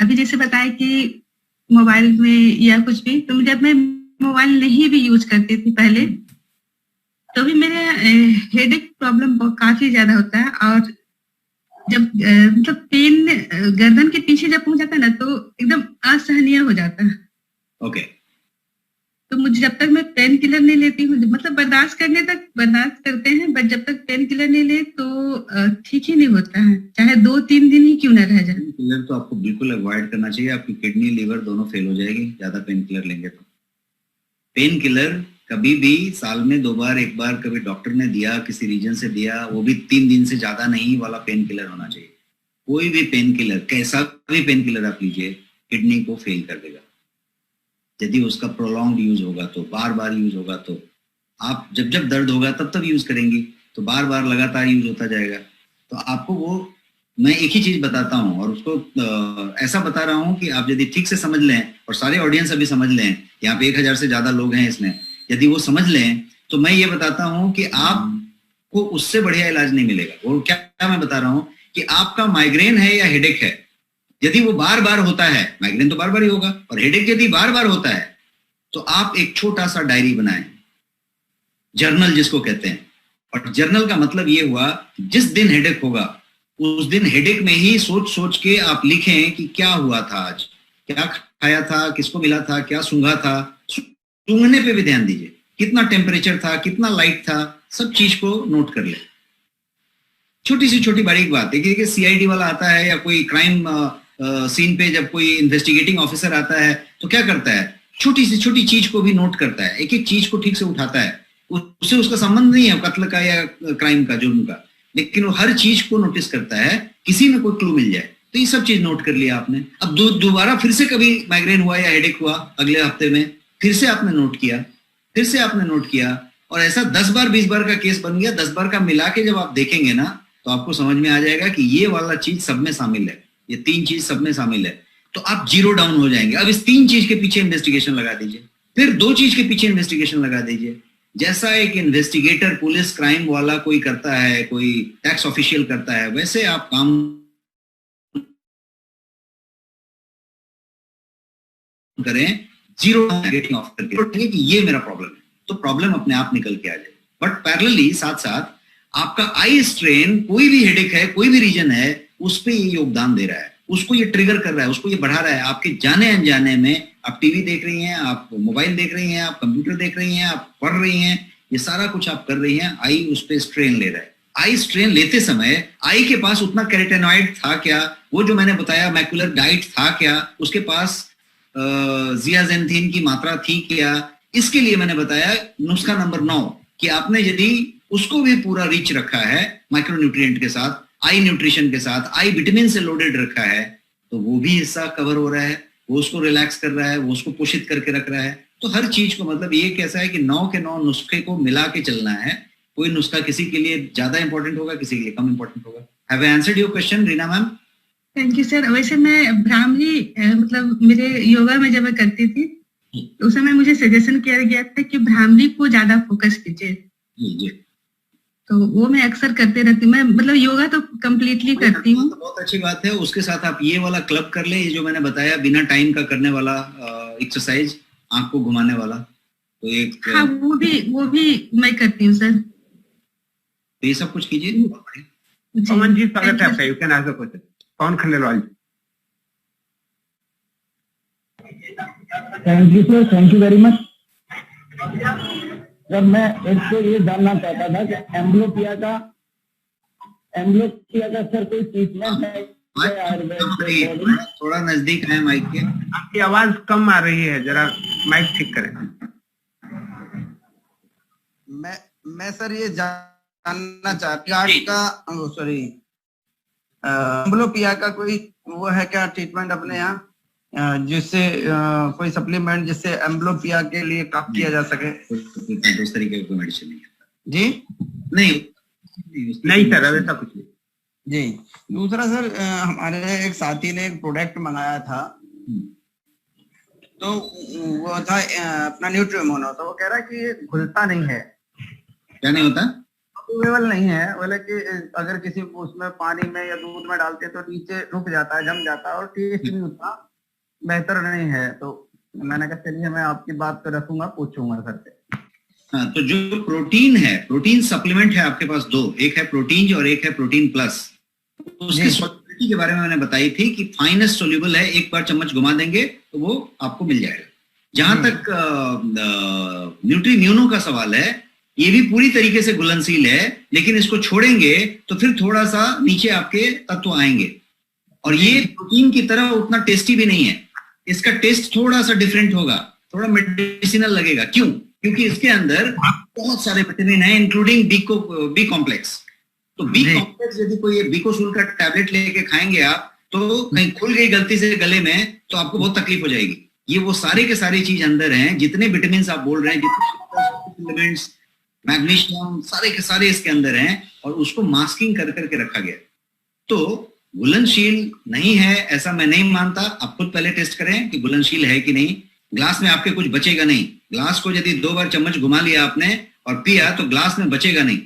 अभी जैसे बताया कि मोबाइल में या कुछ भी, तो जब मैं मोबाइल नहीं भी यूज करती थी पहले, तो भी मेरे हेडेक प्रॉब्लम काफी ज्यादा होता है। और जब मतलब पेन गर्दन के पीछे जब पहुंच जाता है ना, तो एकदम असहनीय हो जाता है। ओके। तो मुझे जब तक मैं पेन किलर नहीं लेती हूँ, मतलब बर्दाश्त करने तक बर्दाश्त करते हैं, बट जब तक पेन किलर नहीं ले तो ठीक ही नहीं होता है, चाहे 2-3 दिन ही क्यों ना रह जाए। पेन किलर तो आपको बिल्कुल अवॉइड करना चाहिए, आपकी किडनी लीवर दोनों फेल हो जाएगी ज्यादा पेन किलर लेंगे तो। पेन किलर कभी भी साल में 2 बार, 1 बार कभी डॉक्टर ने दिया, किसी रीजन से दिया, वो भी 3 दिन से ज्यादा नहीं वाला पेन किलर होना चाहिए। कोई भी पेन किलर, कैसा भी पेन किलर आप लीजिए, किडनी को फेल कर देगा। यदि उसका प्रोलॉन्ग यूज होगा तो, बार बार यूज होगा तो, आप जब जब दर्द होगा तब तब यूज करेंगी तो बार बार लगातार यूज होता जाएगा, तो आपको वो मैं एक ही चीज बताता हूं और उसको ऐसा बता रहा हूं कि आप यदि ठीक से समझ लें और सारे ऑडियंस अभी समझ लें, यहाँ पे 1000 से ज्यादा लोग हैं इसमें, यदि वो समझ लें तो मैं ये बताता हूं कि आपको उससे बढ़िया इलाज नहीं मिलेगा। और क्या मैं बता रहा हूं कि आपका माइग्रेन है या हेडेक है, यदि वो बार बार होता है, माइग्रेन तो बार बार ही होगा, और हेडेक यदि बार बार होता है, तो आप एक छोटा सा डायरी बनाएं, जर्नल जिसको कहते हैं। और जर्नल का मतलब ये हुआ जिस दिन हेडेक होगा उस दिन हेडेक में ही सोच सोच के आप लिखें कि क्या हुआ था आज, क्या खाया था, किसको मिला था, क्या सूंघा था। सूंघने पे भी ध्यान दीजिए, कितना टेम्परेचर था, कितना लाइट था, सब चीज को नोट कर ले। छोटी सी छोटी बारीक बात है कि सीआईडी वाला आता है या कोई क्राइम सीन पे जब कोई इन्वेस्टिगेटिंग ऑफिसर आता है तो क्या करता है, छोटी सी छोटी चीज को भी नोट करता है, एक एक चीज को ठीक से उठाता है। उससे उसका संबंध नहीं है कत्ल का या क्राइम का, जुर्म का, लेकिन वो हर चीज को नोटिस करता है, किसी में कोई क्लू मिल जाए। तो ये सब चीज नोट कर लिया आपने। अब दोबारा फिर से कभी माइग्रेन हुआ या हेडेक हुआ अगले हफ्ते में, फिर से आपने नोट किया, फिर से आपने नोट किया, और ऐसा 10 बार 20 बार का केस बन गया। 10 बार का मिला के जब आप देखेंगे ना तो आपको समझ में आ जाएगा कि ये वाला चीज सब में शामिल है, ये 3 चीज सब में शामिल है। तो आप जीरो डाउन हो जाएंगे। अब इस 3 चीज के पीछे इन्वेस्टिगेशन लगा दीजिए, फिर 2 चीज के पीछे इन्वेस्टिगेशन लगा दीजिए। जैसा एक इन्वेस्टिगेटर पुलिस क्राइम वाला कोई करता है, कोई टैक्स ऑफिशियल करता है, वैसे आप काम करें, जीरो गेटिंग ऑफ करके कि ये मेरा प्रॉब्लम है, तो प्रॉब्लम अपने आप निकल के आ जाए। बट पैरेलली साथ साथ आपका आई स्ट्रेन, कोई भी हेडेक है, कोई भी रीजन है, उस पर ये योगदान दे रहा है, उसको ये ट्रिगर कर रहा है, उसको ये बढ़ा रहा है। आपके जाने अनजाने में आप टीवी देख रही हैं, आप मोबाइल देख रही हैं, आप कंप्यूटर देख रही हैं, आप पढ़ रही हैं, ये सारा कुछ आप कर रही हैं, आई उस पर स्ट्रेन ले रहा है। आई स्ट्रेन लेते समय आई के पास उतना कैरोटेनॉइड था क्या, वो जो मैंने बताया मैकुलर डाइट था क्या, उसके पास जियाजेंथिन की मात्रा थी क्या, इसके लिए मैंने बताया नुस्खा नंबर 9 कि आपने यदि उसको भी पूरा रिच रखा है माइक्रोन्यूट्रिएंट के साथ, आई न्यूट्रिशन के साथ, आई विटामिन से लोडेड रखा है, तो वो भी हिस्सा कवर हो रहा है, वो उसको रिलैक्स कर रहा है, वो उसको पोषित करके रख रहा है। तो हर चीज को मतलब ये कैसा है कि 9 के 9 नुस्खे को मिला के चलना है। कोई नुस्खा किसी के लिए ज्यादा इंपॉर्टेंट होगा, किसी के लिए कम इंपॉर्टेंट होगा। Have I answered your question Reena ma'am? Thank you sir. वैसे मैं भ्रामरी मतलब मेरे योगा में जब मैं करती थी उस समय मुझे सजेशन किया गया था कि भ्रामरी को ज्यादा फोकस कीजिए, तो वो मैं अक्सर करते रहती हूँ। मैं मतलब योगा तो कम्प्लीटली करती हूँ। तो बहुत अच्छी बात है। उसके साथ आप ये वाला क्लब कर ले, ये जो मैंने बताया बिना टाइम का करने वाला एक्सरसाइज, आंख को घुमाने वाला, तो एक हाँ वो भी मैं करती हूँ सर। तो ये सब कुछ कीजिए। पवन जी स्वागत है आपका, you can ask the question. Pawan Khandelwal. Thank you sir, thank you very much. जब मैं एक तो ये जानना चाहता था कि एम्ब्लोपिया का सर कोई ट्रीटमेंट है? थोड़ा नजदीक है माइक के। आपकी आवाज कम आ रही है, जरा माइक ठीक करें। मैं सर ये जानना चाहता हूँ सॉरी एम्ब्लोपिया का कोई वो है क्या ट्रीटमेंट अपने यहाँ, जिससे कोई सप्लीमेंट जिससे एम्ब्लोपिया के लिए काम किया जा सके? उस तरीके का मेडिसिन नहीं है जी। नहीं सर, ऐसा कुछ नहीं जी। दूसरा सर, हमारे एक साथी ने एक प्रोडक्ट मंगाया था, तो वो था अपना न्यूट्रीमोनो, तो वो कह रहा है कि ये घुलता नहीं है। क्या नहीं होता? अवेलेबल नहीं है, बोले कि अगर किसी उसमें पानी में या दूध में डालते तो नीचे रुक जाता है, जम जाता है और टेस्ट नहीं उतना बेहतर नहीं है। तो मैंने कहा चलिए मैं आपकी बात तो रखूंगा, पूछूंगा सर से। हाँ, तो जो प्रोटीन है, प्रोटीन सप्लीमेंट है आपके पास 2, एक है प्रोटीन और एक है प्रोटीन प्लस। तो उसकी सॉल्युबिलिटी के बारे में मैंने बताई थी कि फाइनेस्ट सोल्यूबल है, एक बार चम्मच घुमा देंगे तो वो आपको मिल जाएगा। जहां तक न्यूट्रीम्यूनो का सवाल है, ये भी पूरी तरीके से घुलनशील है, लेकिन इसको छोड़ेंगे तो फिर थोड़ा सा नीचे आपके तत्व आएंगे, और ये प्रोटीन की तरह उतना टेस्टी भी नहीं है। इसका टेस्ट थोड़ा सा डिफरेंट होगा, थोड़ा मेडिसिनल लगेगा। क्यों? क्योंकि इसके अंदर बहुत सारे विटामिन है, इंक्लूडिंग बी कॉम्प्लेक्स। तो बी कॉम्प्लेक्स यदि कोई बीकोसूल का टैबलेट लेके खाएंगे आप, तो कहीं खुल गई गलती से गले में तो आपको बहुत तकलीफ हो जाएगी। ये वो सारे के सारी चीज अंदर हैं, जितने विटामिन आप बोल रहे हैं, जितने मैग्नीशियम, सारे के सारे इसके अंदर हैं, और उसको मास्किंग कर करके रखा गया। तो घुलनशील नहीं है ऐसा मैं नहीं मानता। आप खुद पहले टेस्ट करें कि घुलनशील है कि नहीं। ग्लास में आपके कुछ बचेगा नहीं। ग्लास को यदि 2 बार चम्मच घुमा लिया आपने और पिया तो ग्लास में बचेगा नहीं।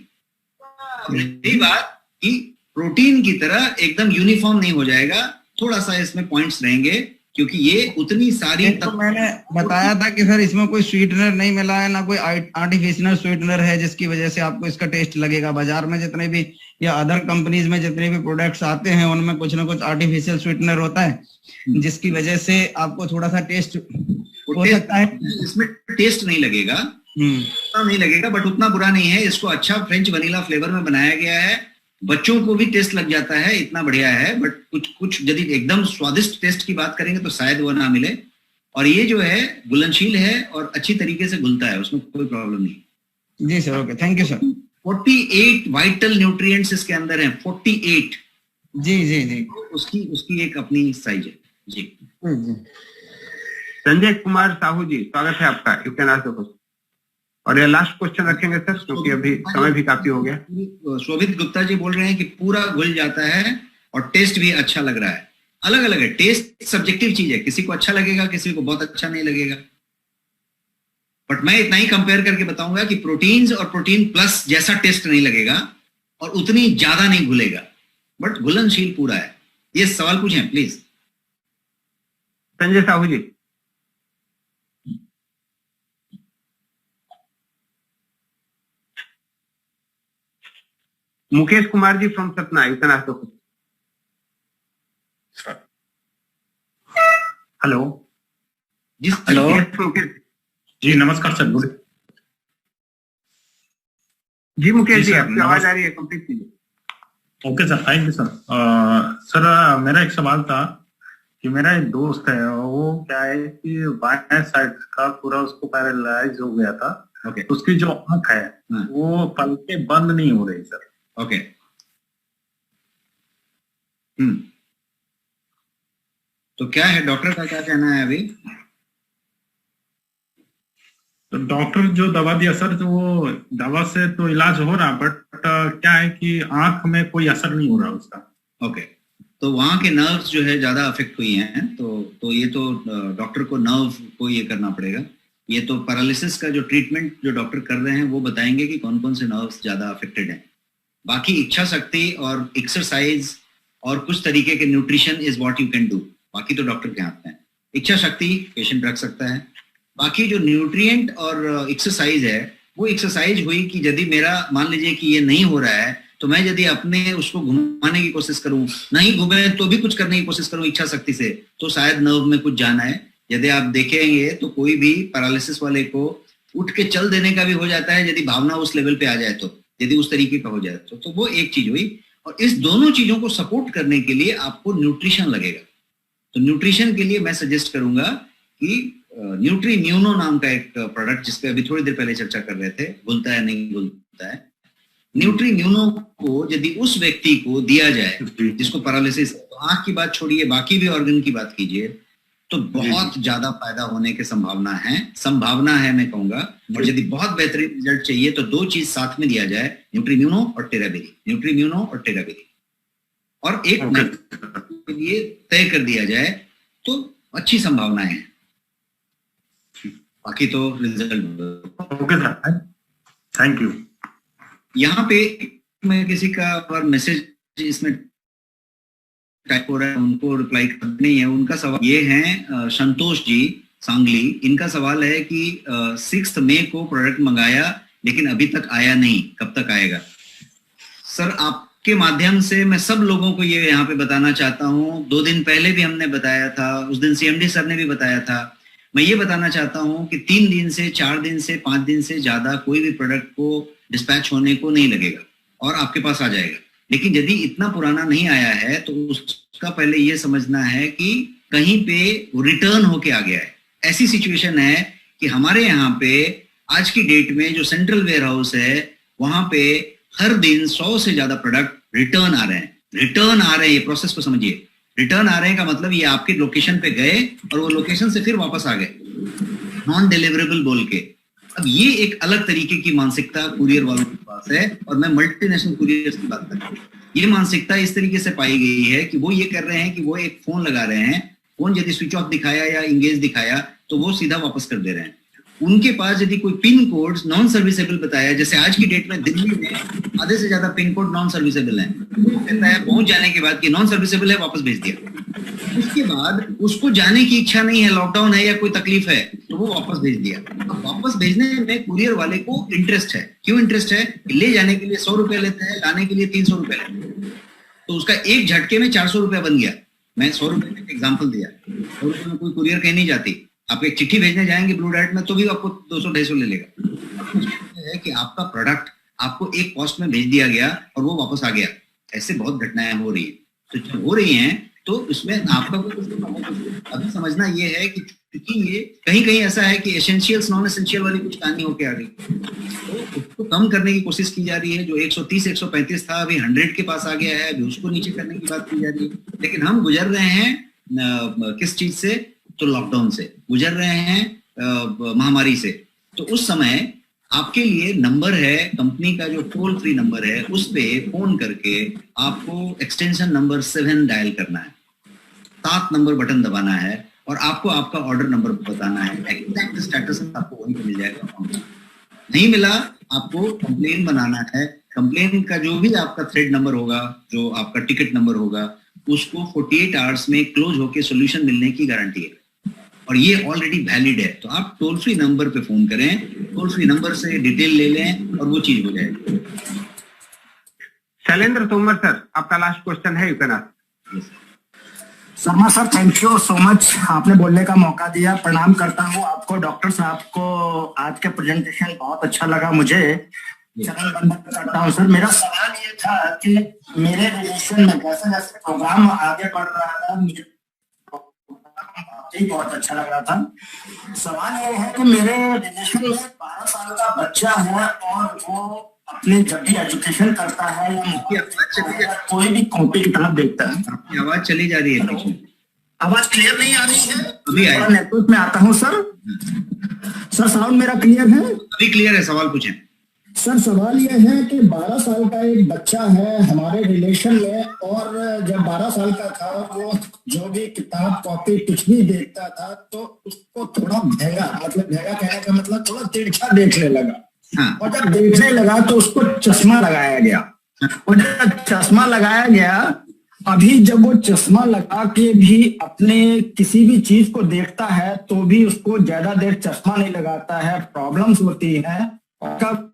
यही बात कि प्रोटीन की तरह एकदम यूनिफॉर्म नहीं हो जाएगा, थोड़ा सा इसमें पॉइंट्स रहेंगे, क्योंकि ये उतनी सारी तो मैंने बताया था कि सर इसमें कोई स्वीटनर नहीं मिला है, ना कोई आर्टिफिशियल स्वीटनर है जिसकी वजह से आपको इसका टेस्ट लगेगा। बाजार में जितने भी या अदर कंपनीज में जितने भी प्रोडक्ट्स आते हैं उनमें कुछ ना कुछ आर्टिफिशियल स्वीटनर होता है, जिसकी वजह से आपको थोड़ा सा टेस्ट हो सकता है। इसमें टेस्ट नहीं लगेगा, उतना नहीं लगेगा, बट उतना बुरा नहीं है। इसको अच्छा फ्रेंच वनीला फ्लेवर में बनाया गया है, बच्चों को भी टेस्ट लग जाता है, इतना बढ़िया है। बट कुछ यदि एकदम स्वादिष्ट टेस्ट की बात करेंगे तो शायद वो ना मिले। और ये जो है घुलनशील है और अच्छी तरीके से घुलता है, उसमें कोई प्रॉब्लम नहीं। जी sir, okay, thank you sir. 48 vital nutrients इसके अंदर हैं, 48। जी जी जी, उसकी एक अपनी साइज है। जी संजय कुमार साहू जी, स्वागत है आपका। You can ask the question. और ये लास्ट क्वेश्चन रखेंगे सर, क्योंकि अभी समय भी काफी हो गया। शोभित गुप्ता जी बोल रहे हैं कि पूरा घुल जाता है और टेस्ट भी अच्छा लग रहा है। अलग अलग है, टेस्ट सब्जेक्टिव चीज है, किसी को अच्छा लगेगा, किसी को बहुत अच्छा नहीं लगेगा। बट मैं इतना ही कंपेयर करके बताऊंगा कि प्रोटीन्स और प्रोटीन प्लस जैसा टेस्ट नहीं लगेगा और उतनी ज्यादा नहीं घुलेगा, बट घुलनशील पूरा है। ये सवाल पूछें please. Sanjay Sahu ji. Mukesh Kumar ji from Satna, you can ask the question. Hello hello Mukesh ji, नमस्कार सर। गुड जी मुकेश जी, सर, आपकी आवाज आ रही है, कंप्लीट कीजिए। Okay sir, thank you sir. Sir मेरा एक सवाल था कि मेरा एक दोस्त है, वो क्या है कि बाएं साइड का पूरा उसको पैरालाइज हो गया था। ओके। उसकी जो आंख है वो पलके बंद नहीं हो रही सर। ओके। तो क्या है, डॉक्टर का क्या कहना है अभी? तो डॉक्टर जो दवा दिया सर, तो वो दवा से तो इलाज हो रहा, बट क्या है कि आंख में कोई असर नहीं हो रहा उसका। ओके। तो वहां के नर्व्स जो है ज्यादा अफेक्ट हुई हैं, तो ये तो डॉक्टर को नर्व को ये करना पड़ेगा। ये तो पैरालिसिस का जो ट्रीटमेंट जो डॉक्टर कर रहे हैं वो बताएंगे कि कौन कौन से नर्व्स ज्यादा अफेक्टेड हैं। बाकी इच्छा शक्ति और एक्सरसाइज और कुछ तरीके के nutrition is what you can do. बाकी तो डॉक्टर के हाथ में है। इच्छा शक्ति पेशेंट रख सकता है, बाकी जो न्यूट्रिएंट और एक्सरसाइज है वो एक्सरसाइज हुई कि यदि मेरा मान लीजिए कि ये नहीं हो रहा है, तो मैं यदि अपने उसको घुमाने की कोशिश करूं, नहीं घूमे तो भी कुछ करने की कोशिश करूं इच्छा शक्ति से, तो शायद नर्व में कुछ जाना है। यदि आप देखेंगे तो कोई भी पैरालिसिस वाले को उठ के चल देने का भी हो जाता है, यदि भावना उस लेवल पे आ जाए तो, यदि उस तरीके का हो जाए तो वो एक चीज हुई। और इस दोनों चीजों को सपोर्ट करने के लिए आपको न्यूट्रिशन लगेगा। तो न्यूट्रिशन के लिए मैं सजेस्ट करूंगा कि न्यूट्री न्यूनो नाम का एक प्रोडक्ट, जिसपे अभी थोड़ी देर पहले चर्चा कर रहे थे, घुलता है नहीं घुलता है, न्यूट्री न्यूनो को यदि उस व्यक्ति को दिया जाए जिसको पैरालिसिस, तो आंख की बात छोड़िए, बाकी भी ऑर्गन की बात कीजिए, तो बहुत ज्यादा फायदा होने की संभावना है मैं कहूंगा। और यदि बहुत बेहतरीन रिजल्ट चाहिए तो 2 चीज साथ में दिया जाए, न्यूट्री न्यूनो और टेराबेरी, न्यूट्री न्यूनो और टेराबेरी, और एक के लिए तय कर दिया जाए तो अच्छी संभावनाएं हैं। बाकी तो result. Okay sir, thank you. यहाँ पे मैं किसी का और मैसेज इसमें टाइप हो रहा है, उनको रिप्लाई करनी है। उनका सवाल ये है, संतोष जी सांगली, इनका सवाल है कि 6 मई को प्रोडक्ट मंगाया लेकिन अभी तक आया नहीं, कब तक आएगा? सर आपके माध्यम से मैं सब लोगों को ये यहाँ पे बताना चाहता हूँ, 2 दिन पहले भी हमने बताया था, उस दिन CMD सर ने भी बताया था। मैं ये बताना चाहता हूँ कि 3 दिन से 4 दिन से 5 दिन से ज्यादा कोई भी प्रोडक्ट को डिस्पैच होने को नहीं लगेगा और आपके पास आ जाएगा। लेकिन यदि इतना पुराना नहीं आया है तो उसका पहले ये समझना है कि कहीं पे रिटर्न होके आ गया है। ऐसी सिचुएशन है कि हमारे यहाँ पे आज की डेट में जो सेंट्रल वेयर हाउस है वहां पे हर दिन 100 से ज्यादा प्रोडक्ट रिटर्न आ रहे हैं। ये प्रोसेस को समझिए। रिटर्न आ रहे हैं का मतलब ये आपके लोकेशन पे गए और वो लोकेशन से फिर वापस आ गए, नॉन डिलीवरेबल बोल के। अब ये एक अलग तरीके की मानसिकता कुरियर वालों के पास है, और मैं मल्टीनेशनल कुरियर्स की बात कर रहा हूँ। ये मानसिकता इस तरीके से पाई गई है कि वो ये कर रहे हैं कि वो एक फोन लगा रहे हैं, फोन यदि स्विच ऑफ दिखाया या इंगेज दिखाया तो वो सीधा वापस कर दे रहे हैं। उनके पास यदि कोई पिन कोड नॉन सर्विसेबल बताया, जैसे आज की डेट में दिल्ली में आधे से ज्यादा पिन कोड नॉन सर्विसेबल है, कहता है पहुंच जाने के बाद कि नॉन सर्विसेबल है, वापस भेज दिया। उसके बाद उसको जाने की इच्छा नहीं है, लॉकडाउन है या कोई तकलीफ है, तो वो वापस भेज दिया। अब वापस भेजने में कुरियर वाले को इंटरेस्ट है। क्यों इंटरेस्ट है? ले जाने के लिए 100 रुपए लेते हैं, लाने के लिए 300 रुपए लेते हैं, तो उसका एक झटके में 400 रुपया बन गया। मैं 100 रुपए में एग्जाम्पल दिया, 100 रुपए में कोई कुरियर कहीं नहीं जाती। आप एक चिट्ठी भेजने जाएंगे ब्लू डार्ट में तो भी आपको 200-250 ले लेगा। है कि आपका प्रोडक्ट आपको एक कॉस्ट में भेज दिया गया और वो वापस आ गया। ऐसे बहुत घटनाएं हो रही है। तो जब हो रही हैं तो उसमें आपका अभी समझना ये है कि क्योंकि ये कहीं कहीं ऐसा है कि एसेंशियल्स नॉन एसेंशियल वाली कुछ कहानी होके आ गई, तो उसको कम करने की कोशिश की जा रही है। जो 130-135 था अभी 100 के पास आ गया है, अभी उसको नीचे करने की बात की जा रही है। लेकिन हम गुजर रहे हैं किस चीज से? तो लॉकडाउन से गुजर रहे हैं, महामारी से। तो उस समय आपके लिए नंबर है कंपनी का, जो टोल फ्री नंबर है, उस पे फोन करके आपको एक्सटेंशन नंबर 7 डायल करना है, 7 नंबर बटन दबाना है और आपको आपका ऑर्डर नंबर बताना है। एग्जैक्ट स्टेटस आपको वहीं पे मिल जाएगा। नहीं मिला आपको कंप्लेन बनाना है। कंप्लेन का जो भी आपका थ्रेड नंबर होगा, जो आपका टिकट नंबर होगा, उसको 48 आवर्स में क्लोज होके सोल्यूशन मिलने की गारंटी है और ये ऑलरेडी वैलिड है। तो आप टोल फ्री नंबर पे फोन करें, टोल फ्री नंबर से डिटेल ले लें और वो चीज हो जाएगी। शैलेंद्र तोमर सर, आपका लास्ट क्वेश्चन है, you can ask. Sharma sir, thank you so much, आपने बोलने का मौका दिया। प्रणाम करता हूँ आपको, डॉक्टर साहब को। आज का प्रेजेंटेशन बहुत अच्छा लगा मुझे। चरण वंदन करता हूँ सर। मेरा सवाल ये था कि मेरे रिलेशन में जैसे जैसे प्रोग्राम आगे बढ़ रहा था, मुझे बहुत अच्छा लग रहा था। सवाल ये है कि मेरे रिलेशन में 12 साल का बच्चा है और वो अपने जब भी एजुकेशन करता है या कोई भी कॉपी किताब देखता है। आपकी आवाज चली जा रही है, आवाज क्लियर नहीं आ रही है? अभी आया। नेटवर्क में आता हूँ सर। सर साउंड मेरा क्लियर है? अभी क्लियर है। सवाल पूछें सर। सवाल यह है कि 12 साल का एक बच्चा है हमारे रिलेशन में, और जब 12 साल का था वो जो भी किताब कॉपी कुछ भी देखता था तो उसको थोड़ा महंगा, मतलब महंगा कहने का मतलब थोड़ा तिरछा देखने लगा। और जब देखने लगा तो उसको चश्मा लगाया गया, और जब चश्मा लगाया गया, अभी जब वो चश्मा लगा के भी अपने किसी भी चीज को देखता है तो भी उसको ज्यादा देर चश्मा नहीं लगाता है, प्रॉब्लम्स होती है। सर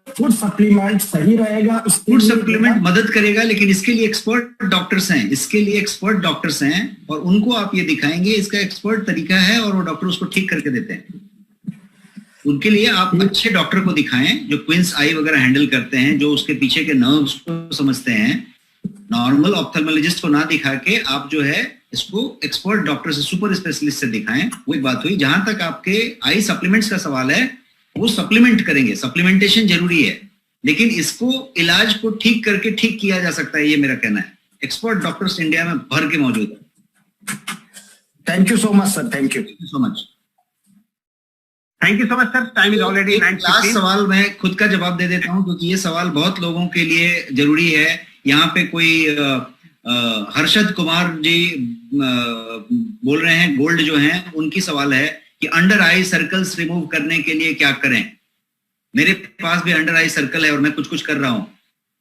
फूड सप्लीमेंट सही रहेगा? फूड सप्लीमेंट मदद करेगा, लेकिन इसके लिए एक्सपर्ट डॉक्टर्स हैं, इसके लिए एक्सपर्ट डॉक्टर्स हैं और उनको आप ये दिखाएंगे, इसका एक्सपर्ट तरीका है और वो डॉक्टर उसको ठीक करके देते हैं। उनके लिए आप अच्छे डॉक्टर को दिखाएं जो क्वींस आई वगैरह हैंडल करते हैं, जो उसके पीछे के नर्व्स को समझते हैं। नॉर्मल ऑप्थेल्मोलॉजिस्ट को ना दिखा के आप जो है इसको एक्सपर्ट डॉक्टर से, सुपर स्पेशलिस्ट से दिखाएं। वो एक बात हुई। जहां तक आपके आई सप्लीमेंट्स का सवाल है, वो सप्लीमेंट करेंगे, सप्लीमेंटेशन जरूरी है, लेकिन इसको इलाज को ठीक करके ठीक किया जा सकता है, ये मेरा कहना है। एक्सपर्ट डॉक्टर्स इंडिया में भर के मौजूद है। Thank you so much sir. Thank you so much. Thank you so much sir. Time is already 9:15। Last सवाल मैं खुद का जवाब दे देता हूं क्योंकि ये सवाल बहुत लोगों के लिए जरूरी है। यहाँ पे कोई हर्षद कुमार जी बोल रहे हैं, गोल्ड जो हैं, उनकी सवाल है कि अंडर आई सर्कल्स रिमूव करने के लिए क्या करें। मेरे पास भी अंडर आई सर्कल है और मैं कुछ कर रहा हूं,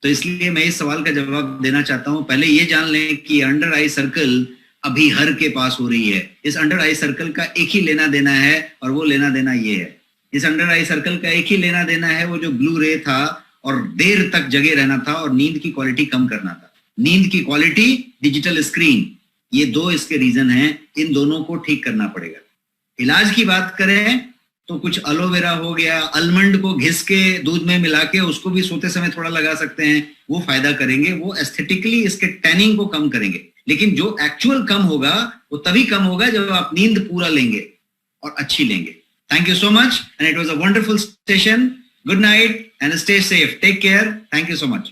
तो इसलिए मैं इस सवाल का जवाब देना चाहता हूं। पहले ये जान लें कि अंडर आई सर्कल अभी हर के पास हो रही है। इस अंडर आई सर्कल का एक ही लेना देना है और वो लेना देना ये है। इस अंडर आई सर्कल का एक ही लेना देना है, वो जो ब्लू रे था और देर तक जगे रहना था और नींद की क्वालिटी कम करना था। नींद की क्वालिटी, डिजिटल स्क्रीन, ये 2 इसके रीजन हैं। इन दोनों को ठीक करना पड़ेगा। इलाज की बात करें तो कुछ एलोवेरा हो गया, आलमंड को घिस के दूध में मिला के उसको भी सोते समय थोड़ा लगा सकते हैं, वो फायदा करेंगे। वो एस्थेटिकली इसके टैनिंग को कम करेंगे। लेकिन जो एक्चुअल कम होगा वो तभी कम होगा जब आप नींद पूरा लेंगे और अच्छी लेंगे। Thank you so much and it was a wonderful session. Good night and stay safe. Take care. Thank you so much.